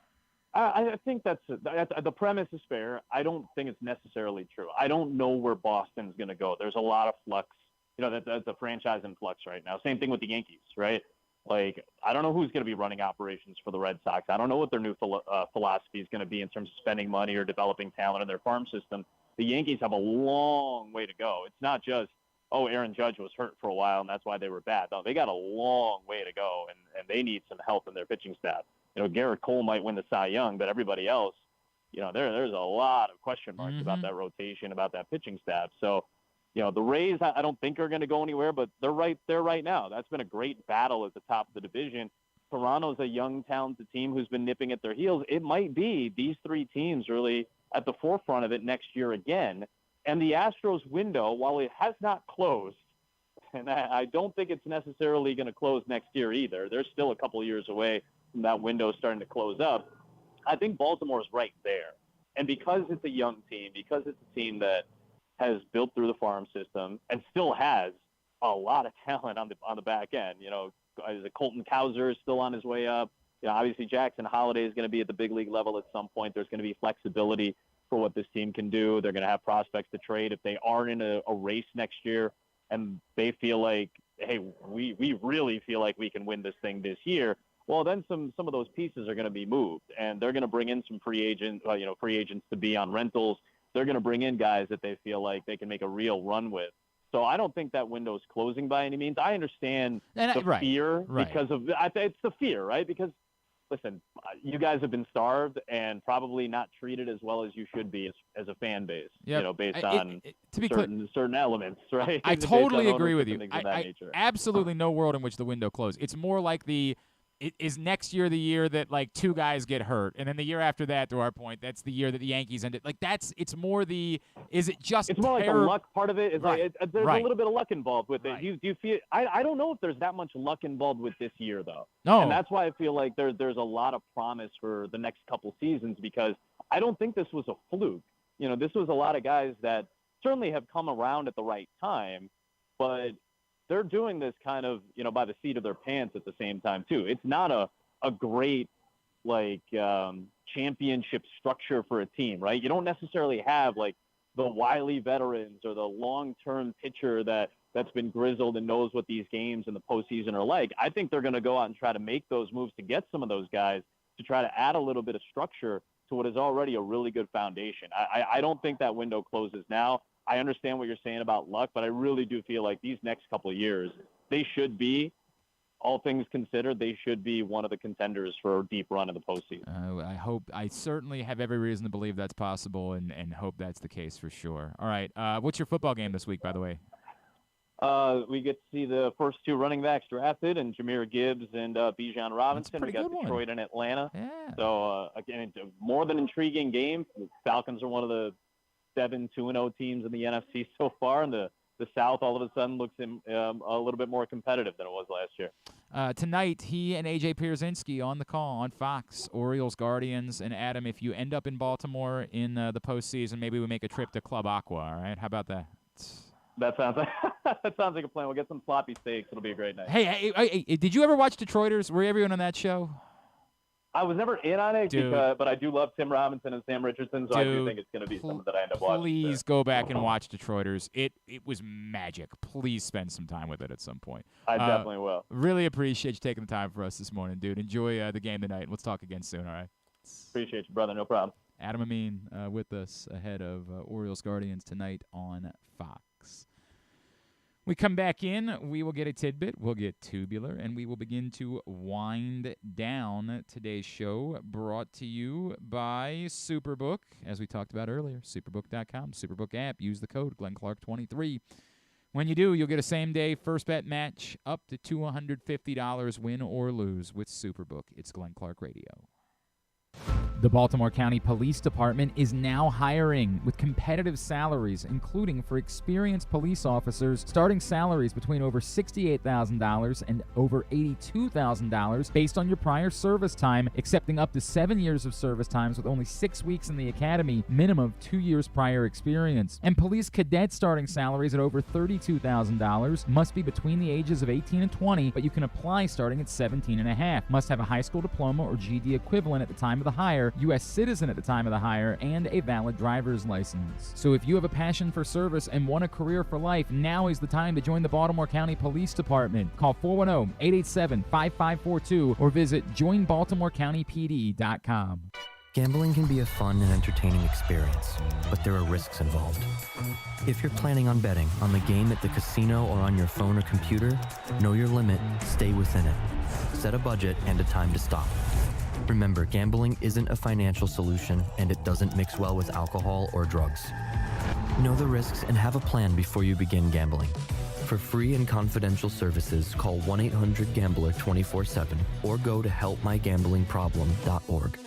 I think that's the premise is fair. I don't think it's necessarily true. I don't know where Boston's going to go. There's a lot of flux. That's a franchise in flux right now. Same thing with the Yankees, right? Like, I don't know who's going to be running operations for the Red Sox. I don't know what their new philosophy is going to be in terms of spending money or developing talent in their farm system. The Yankees have a long way to go. It's not just, Aaron Judge was hurt for a while and that's why they were bad. No, they got a long way to go, and they need some help in their pitching staff. Garrett Cole might win the Cy Young, but everybody else, there's a lot of question marks about that rotation, about that pitching staff. So, the Rays, I don't think are going to go anywhere, but they're right there right now. That's been a great battle at the top of the division. Toronto's a young, talented team who's been nipping at their heels. It might be these three teams really at the forefront of it next year again. And the Astros window, while it has not closed, and I don't think it's necessarily going to close next year either. They're still a couple of years away from that window starting to close up. I think Baltimore's right there. And because it's a young team, because it's a team that has built through the farm system and still has a lot of talent on the back end, Colton Cowser is still on his way up. Obviously Jackson Holiday is going to be at the big league level at some point. There's going to be flexibility for what this team can do. They're going to have prospects to trade if they are in a race next year and they feel like, hey, we really feel like we can win this thing this year. Well, then some of those pieces are going to be moved, and they're going to bring in some free agents to be on rentals. They're going to bring in guys that they feel like they can make a real run with. So I don't think that window's closing by any means. I understand the fear because of it's the fear, right? Because listen, you guys have been starved and probably not treated as well as you should be as a fan base. Based on certain elements, right? I totally agree with you. I absolutely no world in which the window closed. It's more like is next year the year that like two guys get hurt, and then the year after that, to our point, that's the year that the Yankees ended. Like it's more is it just? It's more like the luck part of it. It's like there's a little bit of luck involved with it. Do you feel? I don't know if there's that much luck involved with this year though. No, and that's why I feel like there's a lot of promise for the next couple seasons because I don't think this was a fluke. This was a lot of guys that certainly have come around at the right time, but they're doing this kind of, by the seat of their pants at the same time, too. It's not a great, championship structure for a team, right? You don't necessarily have, the wily veterans or the long-term pitcher that's been grizzled and knows what these games in the postseason are like. I think they're going to go out and try to make those moves to get some of those guys to try to add a little bit of structure to what is already a really good foundation. I don't think that window closes now. I understand what you're saying about luck, but I really do feel like these next couple of years, they should be, all things considered, they should be one of the contenders for a deep run in the postseason. I certainly have every reason to believe that's possible and hope that's the case for sure. All right. What's your football game this week, by the way? We get to see the first two running backs drafted, and Jahmyr Gibbs and Bijan Robinson. We got Detroit and Atlanta. Yeah. So, again, it's a more than intriguing game. The Falcons are one of the 7-2-0 teams in the NFC so far, and the South all of a sudden looks a little bit more competitive than it was last year. Tonight, he and A.J. Pierzynski on the call on Fox, Orioles-Guardians. And, Adam, if you end up in Baltimore in the postseason, maybe we make a trip to Club Aqua, all right? How about that? That sounds like a plan. We'll get some sloppy steaks. It'll be a great night. Hey, did you ever watch Detroiters? Were you ever on that show? I was never in on it, but I do love Tim Robinson and Sam Richardson, so I do think it's going to be something that I end up watching. Please go back and watch Detroiters. It was magic. Please spend some time with it at some point. I definitely will. Really appreciate you taking the time for us this morning, dude. Enjoy the game tonight. Let's talk again soon, all right? Appreciate you, brother. No problem. Adam Amin with us ahead of Orioles-Guardians tonight on Fox. We come back in, we will get a tidbit, we'll get tubular, and we will begin to wind down today's show, brought to you by Superbook, as we talked about earlier, superbook.com, Superbook app. Use the code GlennClark23. When you do, you'll get a same-day first bet match up to $250, win or lose with Superbook. It's Glenn Clark Radio. The Baltimore County Police Department is now hiring with competitive salaries, including for experienced police officers, starting salaries between over $68,000 and over $82,000 based on your prior service time, accepting up to 7 years of service times with only 6 weeks in the academy, minimum of 2 years prior experience. And police cadet starting salaries at over $32,000 must be between the ages of 18 and 20, but you can apply starting at 17 and a half. Must have a high school diploma or GED equivalent at the time of the hire, U.S. citizen at the time of the hire, and a valid driver's license. So if you have a passion for service and want a career for life, now is the time to join the Baltimore County Police Department. Call 410-887-5542 or visit joinbaltimorecountypd.com. Gambling can be a fun and entertaining experience, but there are risks involved. If you're planning on betting on the game at the casino or on your phone or computer, know your limit, stay within it. Set a budget and a time to stop. Remember, gambling isn't a financial solution, and it doesn't mix well with alcohol or drugs. Know the risks and have a plan before you begin gambling. For free and confidential services, call 1-800-GAMBLER 24/7 or go to helpmygamblingproblem.org.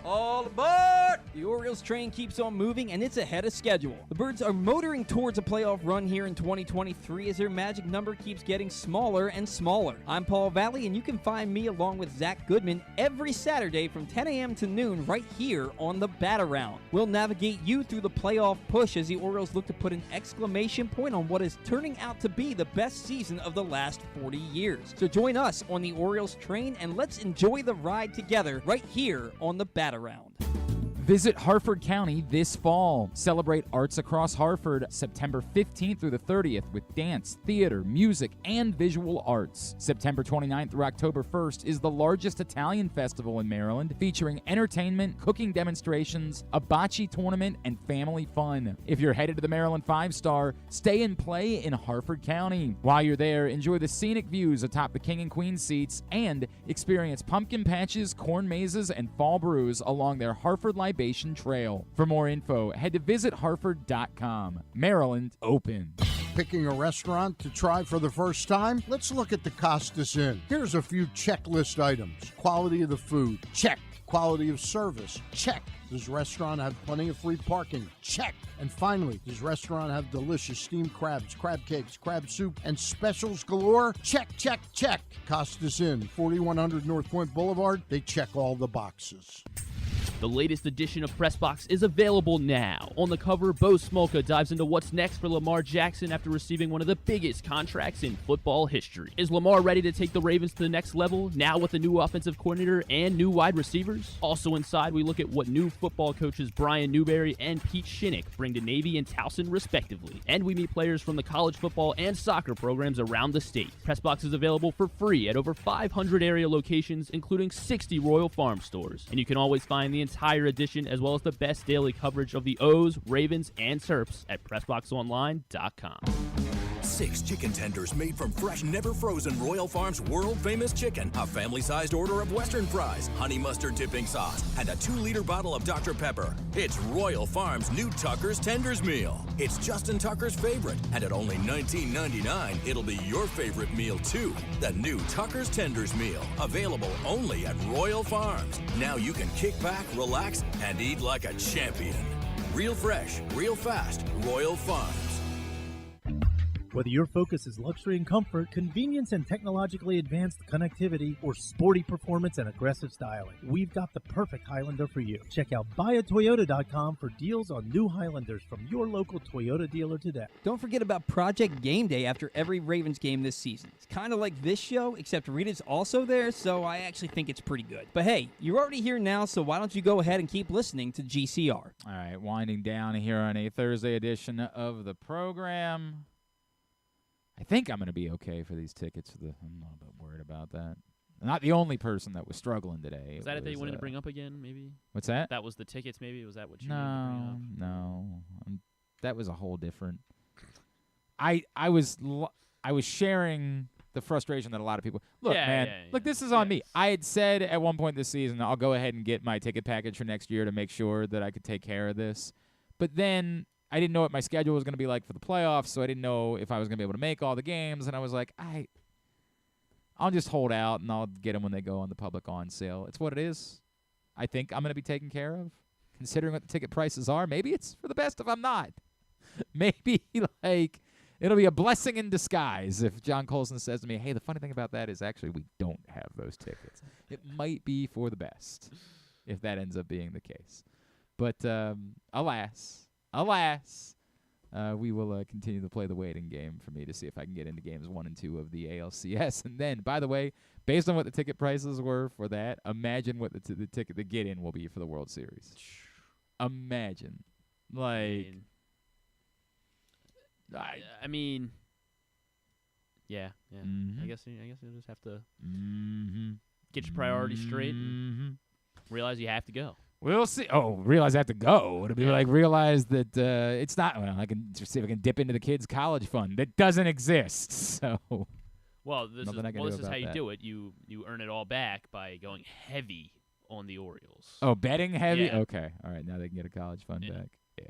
All aboard! The Orioles train keeps on moving, and it's ahead of schedule. The Birds are motoring towards a playoff run here in 2023 as their magic number keeps getting smaller and smaller. I'm Paul Valley, and you can find me along with Zach Goodman every Saturday from 10 a.m. to noon right here on the Bat-Around. We'll navigate you through the playoff push as the Orioles look to put an exclamation point on what is turning out to be the best season of the last 40 years. So join us on the Orioles train, and let's enjoy the ride together right here on the Bat-Around. Visit Harford County this fall. Celebrate arts across Harford September 15th through the 30th with dance, theater, music, and visual arts. September 29th through October 1st is the largest Italian festival in Maryland, featuring entertainment, cooking demonstrations, a bocce tournament, and family fun. If you're headed to the Maryland 5-Star, stay and play in Harford County. While you're there, enjoy the scenic views atop the King and Queen seats and experience pumpkin patches, corn mazes, and fall brews along their Harford Libation Trail. For more info, head to visitharford.com. Maryland open. Picking a restaurant to try for the first time? Let's look at the Costas Inn. Here's a few checklist items. Quality of the food? Check. Quality of service? Check. Does restaurant have plenty of free parking? Check. And finally, does restaurant have delicious steamed crabs, crab cakes, crab soup, and specials galore? Check, check, check. Costas Inn, 4100 North Point Boulevard. They check all the boxes. The latest edition of PressBox is available now. On the cover, Bo Smolka dives into what's next for Lamar Jackson after receiving one of the biggest contracts in football history. Is Lamar ready to take the Ravens to the next level, now with a new offensive coordinator and new wide receivers? Also inside, we look at what new football coaches Brian Newberry and Pete Shinnick bring to Navy and Towson, respectively. And we meet players from the college football and soccer programs around the state. PressBox is available for free at over 500 area locations, including 60 Royal Farm stores. And you can always find the entire edition as well as the best daily coverage of the O's, Ravens, and Terps at PressBoxOnline.com. 6 chicken tenders made from fresh, never frozen Royal Farms world-famous chicken, a family-sized order of Western fries, honey mustard dipping sauce, and a 2-liter bottle of Dr. Pepper. It's Royal Farms' new Tucker's Tenders Meal. It's Justin Tucker's favorite, and at only $19.99, it'll be your favorite meal, too. The new Tucker's Tenders Meal, available only at Royal Farms. Now you can kick back, relax, and eat like a champion. Real fresh, real fast, Royal Farms. Whether your focus is luxury and comfort, convenience and technologically advanced connectivity, or sporty performance and aggressive styling, we've got the perfect Highlander for you. Check out buyatoyota.com for deals on new Highlanders from your local Toyota dealer today. Don't forget about Project Game Day after every Ravens game this season. It's kind of like this show, except Rita's also there, so I actually think it's pretty good. But hey, you're already here now, so why don't you go ahead and keep listening to GCR. All right, winding down here on a Thursday edition of the program. I think I'm going to be okay for these tickets. I'm not a bit worried about that. I'm not the only person that was struggling today. Was that it that you wanted to bring up again, maybe? What's that? That was the tickets, maybe? Was that what you wanted to bring up? No. That was a whole different... I was sharing the frustration that a lot of people... Look, look, this is on me. I had said at one point this season, I'll go ahead and get my ticket package for next year to make sure that I could take care of this. But then... I didn't know what my schedule was going to be like for the playoffs, so I didn't know if I was going to be able to make all the games. And I was like, I'll just hold out, and I'll get them when they go on the public on sale. It's what it is. I think I'm going to be taken care of, considering what the ticket prices are. Maybe it's for the best if I'm not. Maybe, it'll be a blessing in disguise if John Colson says to me, hey, the funny thing about that is actually we don't have those tickets. It might be for the best if that ends up being the case. But alas, we will continue to play the waiting game for me to see if I can get into games 1 and 2 of the ALCS. And then, by the way, based on what the ticket prices were for that, imagine what the ticket to get in will be for the World Series. Imagine. I mean, yeah. Mm-hmm. I guess you'll just have to get your priorities straight and realize you have to go. We'll see. Oh, realize I have to go. It'll be realize that it's not. Well, I can just see if I can dip into the kids' college fund. That doesn't exist. So. Well, this is how you do it. You earn it all back by going heavy on the Orioles. Oh, betting heavy? Yeah. Okay. All right. Now they can get a college fund back. Yeah.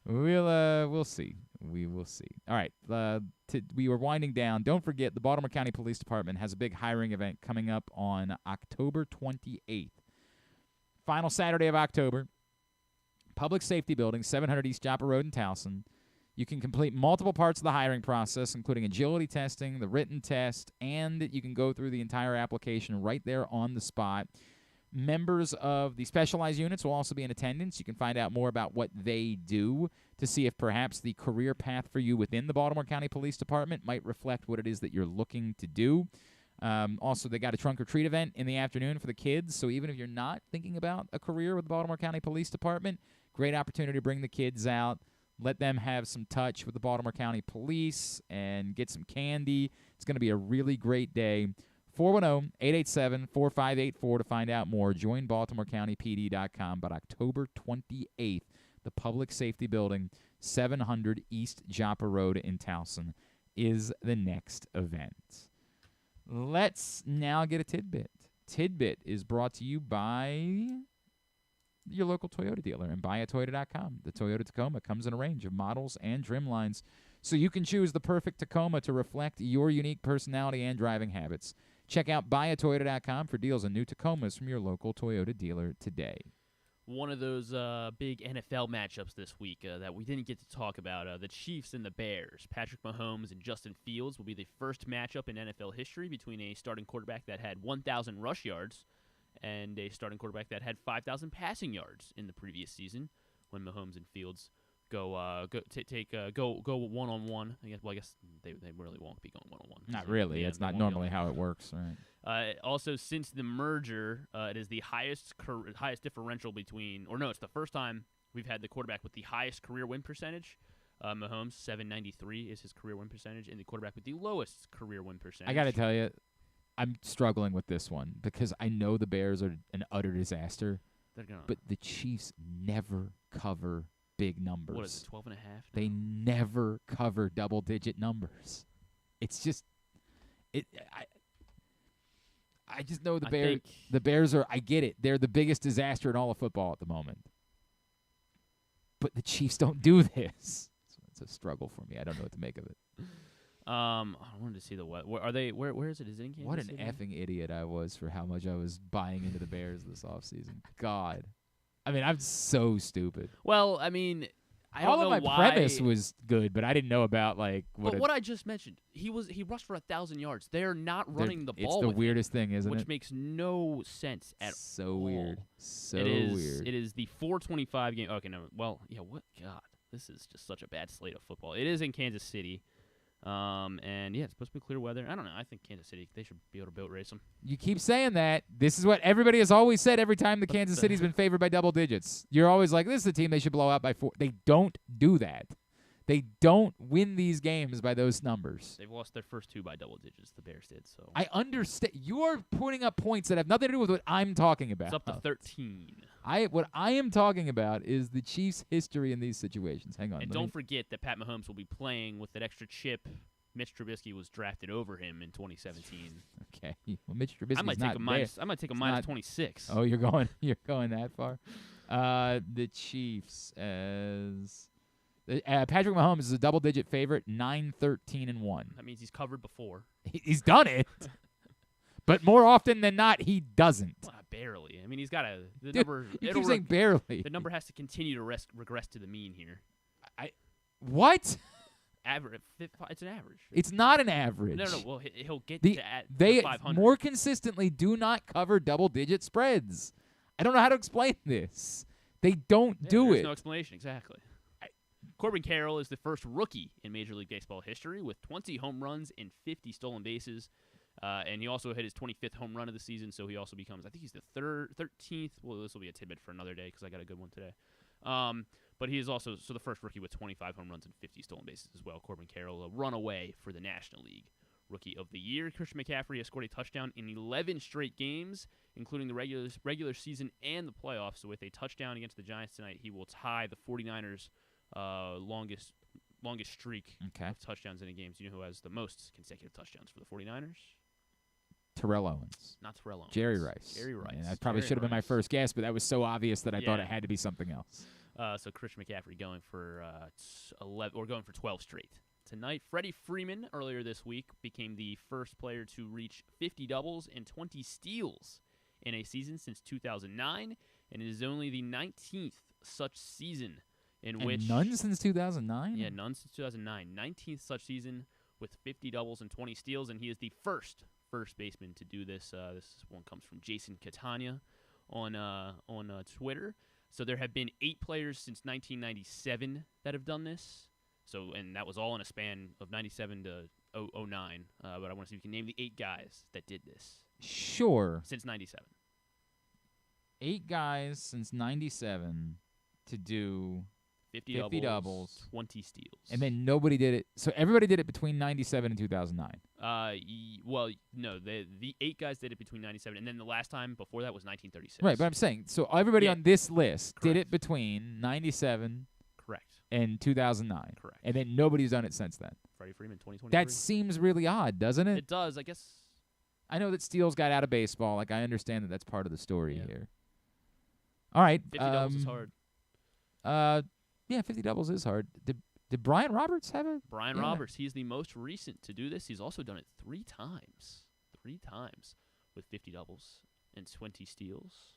We'll see. We will see. All right. We were winding down. Don't forget, the Baltimore County Police Department has a big hiring event coming up on October 28th. Final Saturday of October. Public Safety Building, 700 East Joppa Road in Towson. You can complete multiple parts of the hiring process, including agility testing, the written test, and you can go through the entire application right there on the spot. Members of the specialized units will also be in attendance. You can find out more about what they do to see if perhaps the career path for you within the Baltimore County Police Department might reflect what it is that you're looking to do. Also, they got a trunk or treat event in the afternoon for the kids, so even if you're not thinking about a career with the Baltimore County Police Department, great opportunity to bring the kids out, let them have some touch with the Baltimore County Police, and get some candy. It's going to be a really great day. 410-887-4584 to find out more. Join BaltimoreCountyPD.com. But October 28th, the Public Safety Building, 700 East Joppa Road in Towson, is the next event. Let's now get a tidbit. Tidbit is brought to you by your local Toyota dealer and buyatoyota.com. The Toyota Tacoma comes in a range of models and trim lines, so you can choose the perfect Tacoma to reflect your unique personality and driving habits. Check out buyatoyota.com for deals on new Tacomas from your local Toyota dealer today. One of those big NFL matchups this week that we didn't get to talk about, the Chiefs and the Bears. Patrick Mahomes and Justin Fields will be the first matchup in NFL history between a starting quarterback that had 1,000 rush yards and a starting quarterback that had 5,000 passing yards in the previous season, when Mahomes and Fields go one-on-one. I guess they really won't be going one-on-one. Not really. It's not normally how it works, right? Also, since the merger, it is the highest differential between, or no, it's the first time we've had the quarterback with the highest career win percentage. Mahomes, 793 is his career win percentage, and the quarterback with the lowest career win percentage. I got to tell you, I'm struggling with this one because I know the Bears are an utter disaster, but the Chiefs never cover big numbers. What is it, 12.5? They never cover double-digit numbers. It's just I just know the Bears. The Bears are. I get it. They're the biggest disaster in all of football at the moment. But the Chiefs don't do this. So it's a struggle for me. I don't know what to make of it. I wanted to see the what. Where are they? Where is it? Is it in Kansas What an City? effing idiot I was for how much I was buying into the Bears this offseason. God. I mean, I'm so stupid. Well, I mean, I don't know all of my why. premise was good, but I didn't know about what I just mentioned. He rushed for 1,000 yards. They're not running the ball. It's the with weirdest thing, isn't which it? makes no sense at so all. Weird. So weird. It It is the 4:25 game. Okay, no. Well, yeah. What? God, this is just such a bad slate of football. It is in Kansas City. And yeah, it's supposed to be clear weather. I don't know. I think Kansas City, they should be able to boat race them. You keep saying that. This is what everybody has always said every time the Kansas City's been favored by double digits. You're always like, this is a team they should blow out by 4. They don't do that. They don't win these games by those numbers. They've lost their first 2 by double digits. The Bears did. So I understand. You're putting up points that have nothing to do with what I'm talking about. It's up to 13. What I am talking about is the Chiefs' history in these situations. Hang on. And don't forget that Pat Mahomes will be playing with that extra chip. Mitch Trubisky was drafted over him in 2017. Okay. Well, Mitch Trubisky's I might take a minus 26. Oh, you're going that far. The Chiefs as Patrick Mahomes is a double-digit favorite, 9-13-1. That means he's covered before. He's done it, but more often than not, he doesn't. Well, barely. I mean, he's got the Dude, number. You keep saying barely. The number has to continue to regress to the mean here. What? Average. It's an average. It's not an average. No. Well, he'll get they to 500. More consistently do not cover double-digit spreads. I don't know how to explain this. They don't do there's it. No explanation. Exactly. Corbin Carroll is the first rookie in Major League Baseball history with 20 home runs and 50 stolen bases. And he also hit his 25th home run of the season, so he also becomes, I think he's the 13th. Well, this will be a tidbit for another day because I got a good one today. But he is also the first rookie with 25 home runs and 50 stolen bases as well. Corbin Carroll, a runaway for the National League Rookie of the Year. Christian McCaffrey has scored a touchdown in 11 straight games, including the regular season and the playoffs. So with a touchdown against the Giants tonight, he will tie the 49ers' longest streak of touchdowns in a game. Do you know who has the most consecutive touchdowns for the 49ers? Terrell Owens. Not Terrell Owens. Jerry Rice. Jerry Rice. And that probably should have been my first guess, but that was so obvious that I thought it had to be something else. So Christian McCaffrey going for 11 or going for 12 straight. Tonight, Freddie Freeman earlier this week became the first player to reach 50 doubles and 20 steals in a season since 2009, and it is only the 19th such season in which none since 2009. Yeah, none since 2009. 19th such season with 50 doubles and 20 steals, and he is the first baseman to do this. This one comes from Jason Catania on Twitter. So there have been 8 players since 1997 that have done this. So, and that was all in a span of 97 to 09. But I want to see if you can name the 8 guys that did this. Sure. Since 97. 8 guys since 97 to do 50 doubles, 20 steals. And then nobody did it. So everybody did it between 97 and 2009. Well, no, the 8 guys did it between 97, and then the last time before that was 1936. Right, but I'm saying, so everybody on this list Correct. did it between 97 Correct. and 2009. Correct. And then nobody's done it since then. Freddie Freeman, 2023. That seems really odd, doesn't it? It does, I guess. I know that steals got out of baseball. Like, I understand that that's part of the story here. All right. 50 doubles is hard. Yeah, 50 doubles is hard. Did Brian Roberts have it? Brian Roberts, he's the most recent to do this. He's also done it 3 times. 3 times with 50 doubles and 20 steals.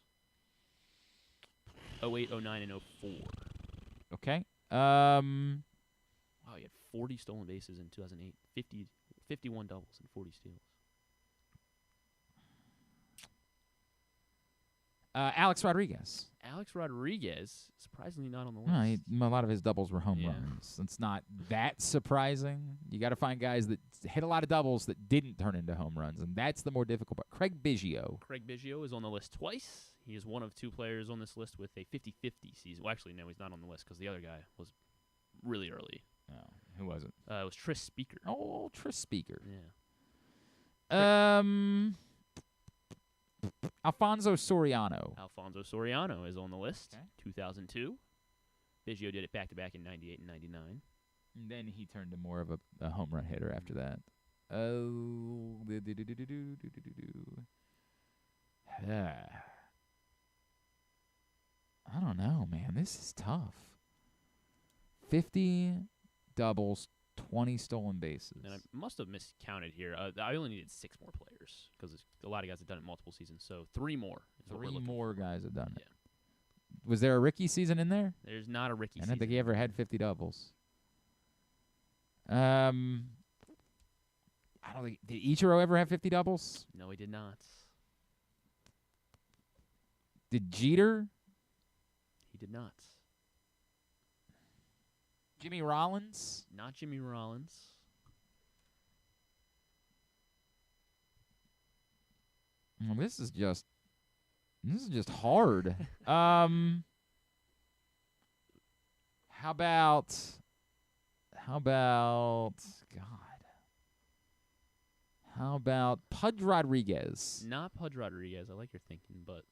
08, 09, and 04. Okay. Wow, he had 40 stolen bases in 2008. 51 doubles and 40 steals. Alex Rodriguez. Alex Rodriguez, surprisingly not on the No, list. a lot of his doubles were home runs. It's not that surprising. You got to find guys that hit a lot of doubles that didn't turn into home runs, and that's the more difficult part. Craig Biggio. Craig Biggio is on the list twice. He is one of 2 players on this list with a 50-50 season. Well, actually, no, he's not on the list because the other guy was really early. Oh, who was it? It was Tris Speaker. Oh, Tris Speaker. Yeah. Alfonso Soriano. Alfonso Soriano is on the list. 2002. Biggio did it back-to-back in 98 and 99. And then he turned to more of a home run hitter after that. Oh. I don't know, man. This is tough. 50 doubles, 20 stolen bases. And I must have miscounted here. I only needed 6 more players because a lot of guys have done it multiple seasons. So 3 more. Is what we're 3 looking more for. guys have done it. Yeah. Was there a Ricky season in there? There's not a Ricky I season. don't think he ever had 50 doubles. I don't think. Did Ichiro ever have 50 doubles? No, he did not. Did Jeter? He did not. Jimmy Rollins? Not Jimmy Rollins. This is just hard. How about Pudge Rodriguez? Not Pudge Rodriguez. I like your thinking, but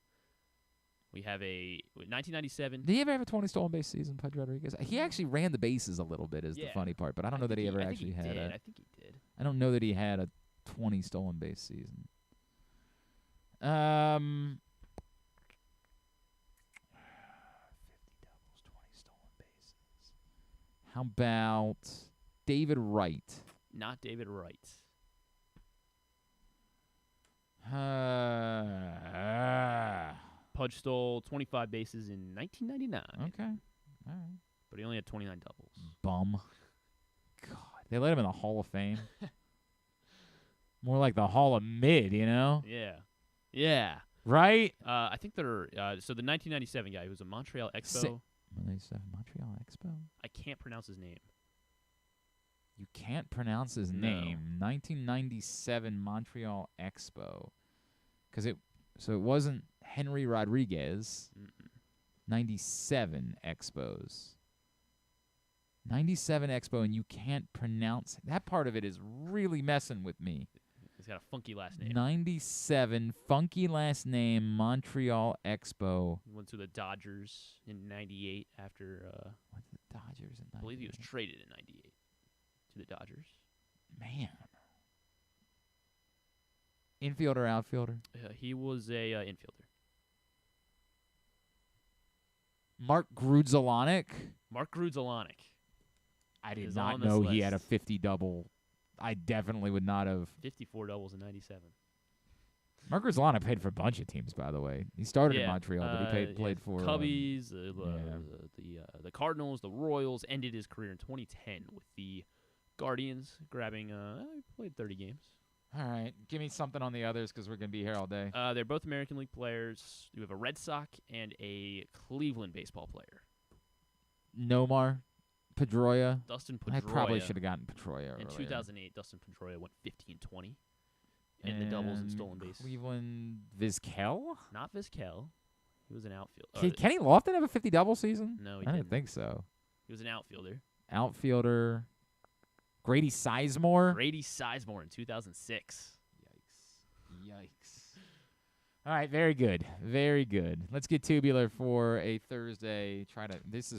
we have a 1997. Did he ever have a 20 stolen base season, Pudge Rodriguez? He actually ran the bases a little bit is the funny part, but I don't know that he ever actually had I think he did. I don't know that he had a 20 stolen base season. 50 doubles, 20 stolen bases. How about David Wright? Not David Wright. Pudge stole 25 bases in 1999. Okay. All right. But he only had 29 doubles. Bum. God. They let him in the Hall of Fame. More like the Hall of Mid, you know? Yeah. Yeah. Right? I think they're so the 1997 guy who was a Montreal Expo. Montreal Expo? I can't pronounce his name. You can't pronounce his name. 1997 Montreal Expo. So it wasn't Henry Rodriguez. 97 Expos. 97 Expo, and you can't pronounce that part of it is really messing with me. He's got a funky last name. 97 funky last name Montreal Expo. He went to the Dodgers in 98 after went to the Dodgers in 98. I believe he was traded in 98 to the Dodgers. Man. Infielder, outfielder? He was a infielder. Mark Grudzielanek. Mark Grudzielanek. I did is not on this know he had a list. 50 double. I definitely would not have. 54 doubles in 97. Mark Grudzielanek played for a bunch of teams, by the way. He started in Montreal, but he played for Cubbies, the Cardinals, the Royals. Ended his career in 2010 with the Guardians, grabbing. He played 30 games. All right, give me something on the others because we're gonna be here all day. They're both American League players. You have a Red Sox and a Cleveland baseball player. Nomar Pedroia. Dustin Pedroia. I probably should have gotten Pedroia In earlier. 2008, Dustin Pedroia went 15-20 in the doubles and stolen base. Cleveland Vizquel? Not Vizquel. He was an outfielder. Can Kenny Lofton have a 50 double season? No, he I didn't didn't. think so. He was an outfielder. Outfielder. Grady Sizemore. Grady Sizemore in 2006. Yikes. All right, very good. Very good. Let's get tubular for a Thursday.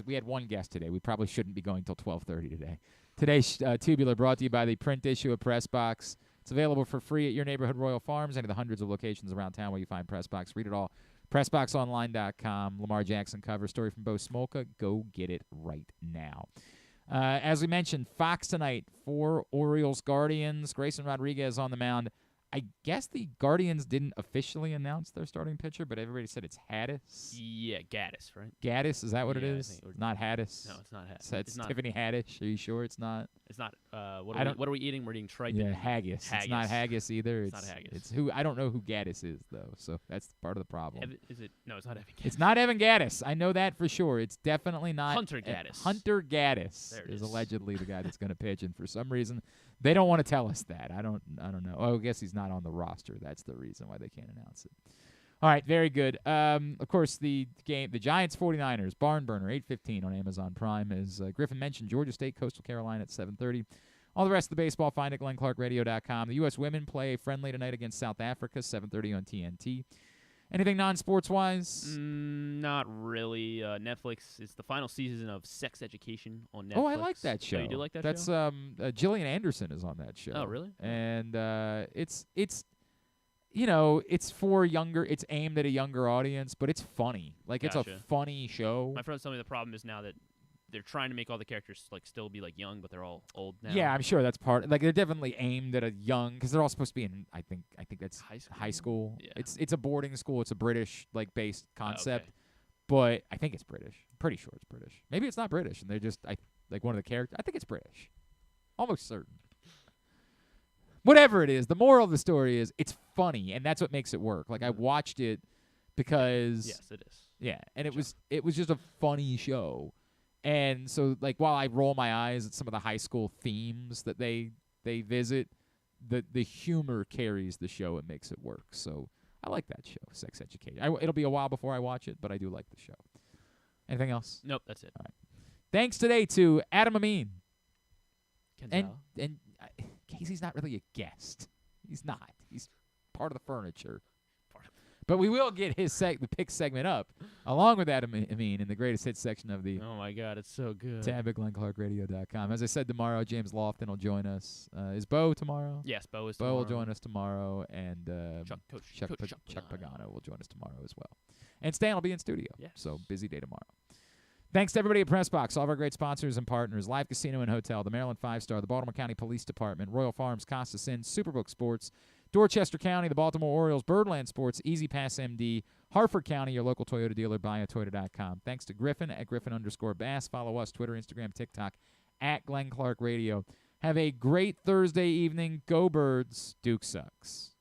We had one guest today. We probably shouldn't be going till 12:30 today. Today's tubular brought to you by the print issue of PressBox. It's available for free at your neighborhood Royal Farms, any of the hundreds of locations around town where you find PressBox. Read it all. PressBoxOnline.com. Lamar Jackson cover story from Bo Smolka. Go get it right now. As we mentioned, Fox tonight for Orioles-Guardians. Grayson Rodriguez on the mound. I guess the Guardians didn't officially announce their starting pitcher, but everybody said it's Haddis. Yeah, Gaddis, right? Gaddis, is that what it Yeah, I is? think it Not Haddis? No, it's not Haddis. So it's It's not. Tiffany Haddish. Are you sure it's not? It's not. What are we eating? We're eating tripe. Yeah, and haggis. haggis. It's not haggis either. It's not haggis. It's who I don't know who Gaddis is though, so that's part of the problem. Is it? No, it's not Evan Gaddis. It's not Evan Gaddis. I know that for sure. It's definitely not Hunter Gaddis. Hunter Gaddis There it is is. allegedly the guy that's going to pitch, and for some reason they don't want to tell us that. I don't know. Oh, I guess he's not on the roster. That's the reason why they can't announce it. All right, very good. Of course, the Giants 49ers barn burner 8:15 on Amazon Prime. As Griffin mentioned, Georgia State Coastal Carolina at 7:30. All the rest of the baseball find at GlennClarkRadio.com. The U.S. women play friendly tonight against South Africa, 7:30 on TNT. Anything non-sports-wise? Not really. Netflix. It's the final season of Sex Education on Netflix. Oh, I like that show. Oh, you do like that That's, show? Gillian Anderson is on that show. Oh, really? And it's for younger. It's aimed at a younger audience, but it's funny. Like it's a Gotcha. funny show. My friends tell me the problem is now that they're trying to make all the characters still be young, but they're all old now. Yeah, I'm sure that's part. Like they're definitely aimed at a young, because they're all supposed to be in. I think that's high school. Yeah. It's a boarding school. It's a British based concept, okay. but I think it's British. I'm pretty sure it's British. Maybe it's not British, and they're just one of the characters. I think it's British. Almost certain. Whatever it is, the moral of the story is it's funny, and that's what makes it work. Like I watched it because Yes, it is. Yeah, and it was just a funny show. And so, while I roll my eyes at some of the high school themes that they visit, the humor carries the show and makes it work. So I like that show, Sex Education. It'll be a while before I watch it, but I do like the show. Anything else? Nope, that's it. All right. Thanks today to Adam Amin. Ken And Casey's not really a guest. He's not. He's part of the furniture. But we will get the pick segment up, along with Adam Amin in the greatest hits section of the Oh my God, it's so good. tab at GlennClarkRadio.com. As I said, tomorrow James Lofton will join us. Is Bo tomorrow? Yes, Bo is Bo tomorrow. will join us tomorrow, and Chuck Chuck Pagano will join us tomorrow as well. And Stan will be in studio. Yes. So busy day tomorrow. Thanks to everybody at PressBox, all of our great sponsors and partners, Live Casino and Hotel, the Maryland 5-Star, the Baltimore County Police Department, Royal Farms, Costa Sin, Superbook Sports, Dorchester County, the Baltimore Orioles, Birdland Sports, Easy Pass MD, Hartford County, your local Toyota dealer, buyatoyota.com. Thanks to Griffin at Griffin_Bass. Follow us, Twitter, Instagram, TikTok, at Glenn Clark Radio. Have a great Thursday evening. Go Birds. Duke sucks.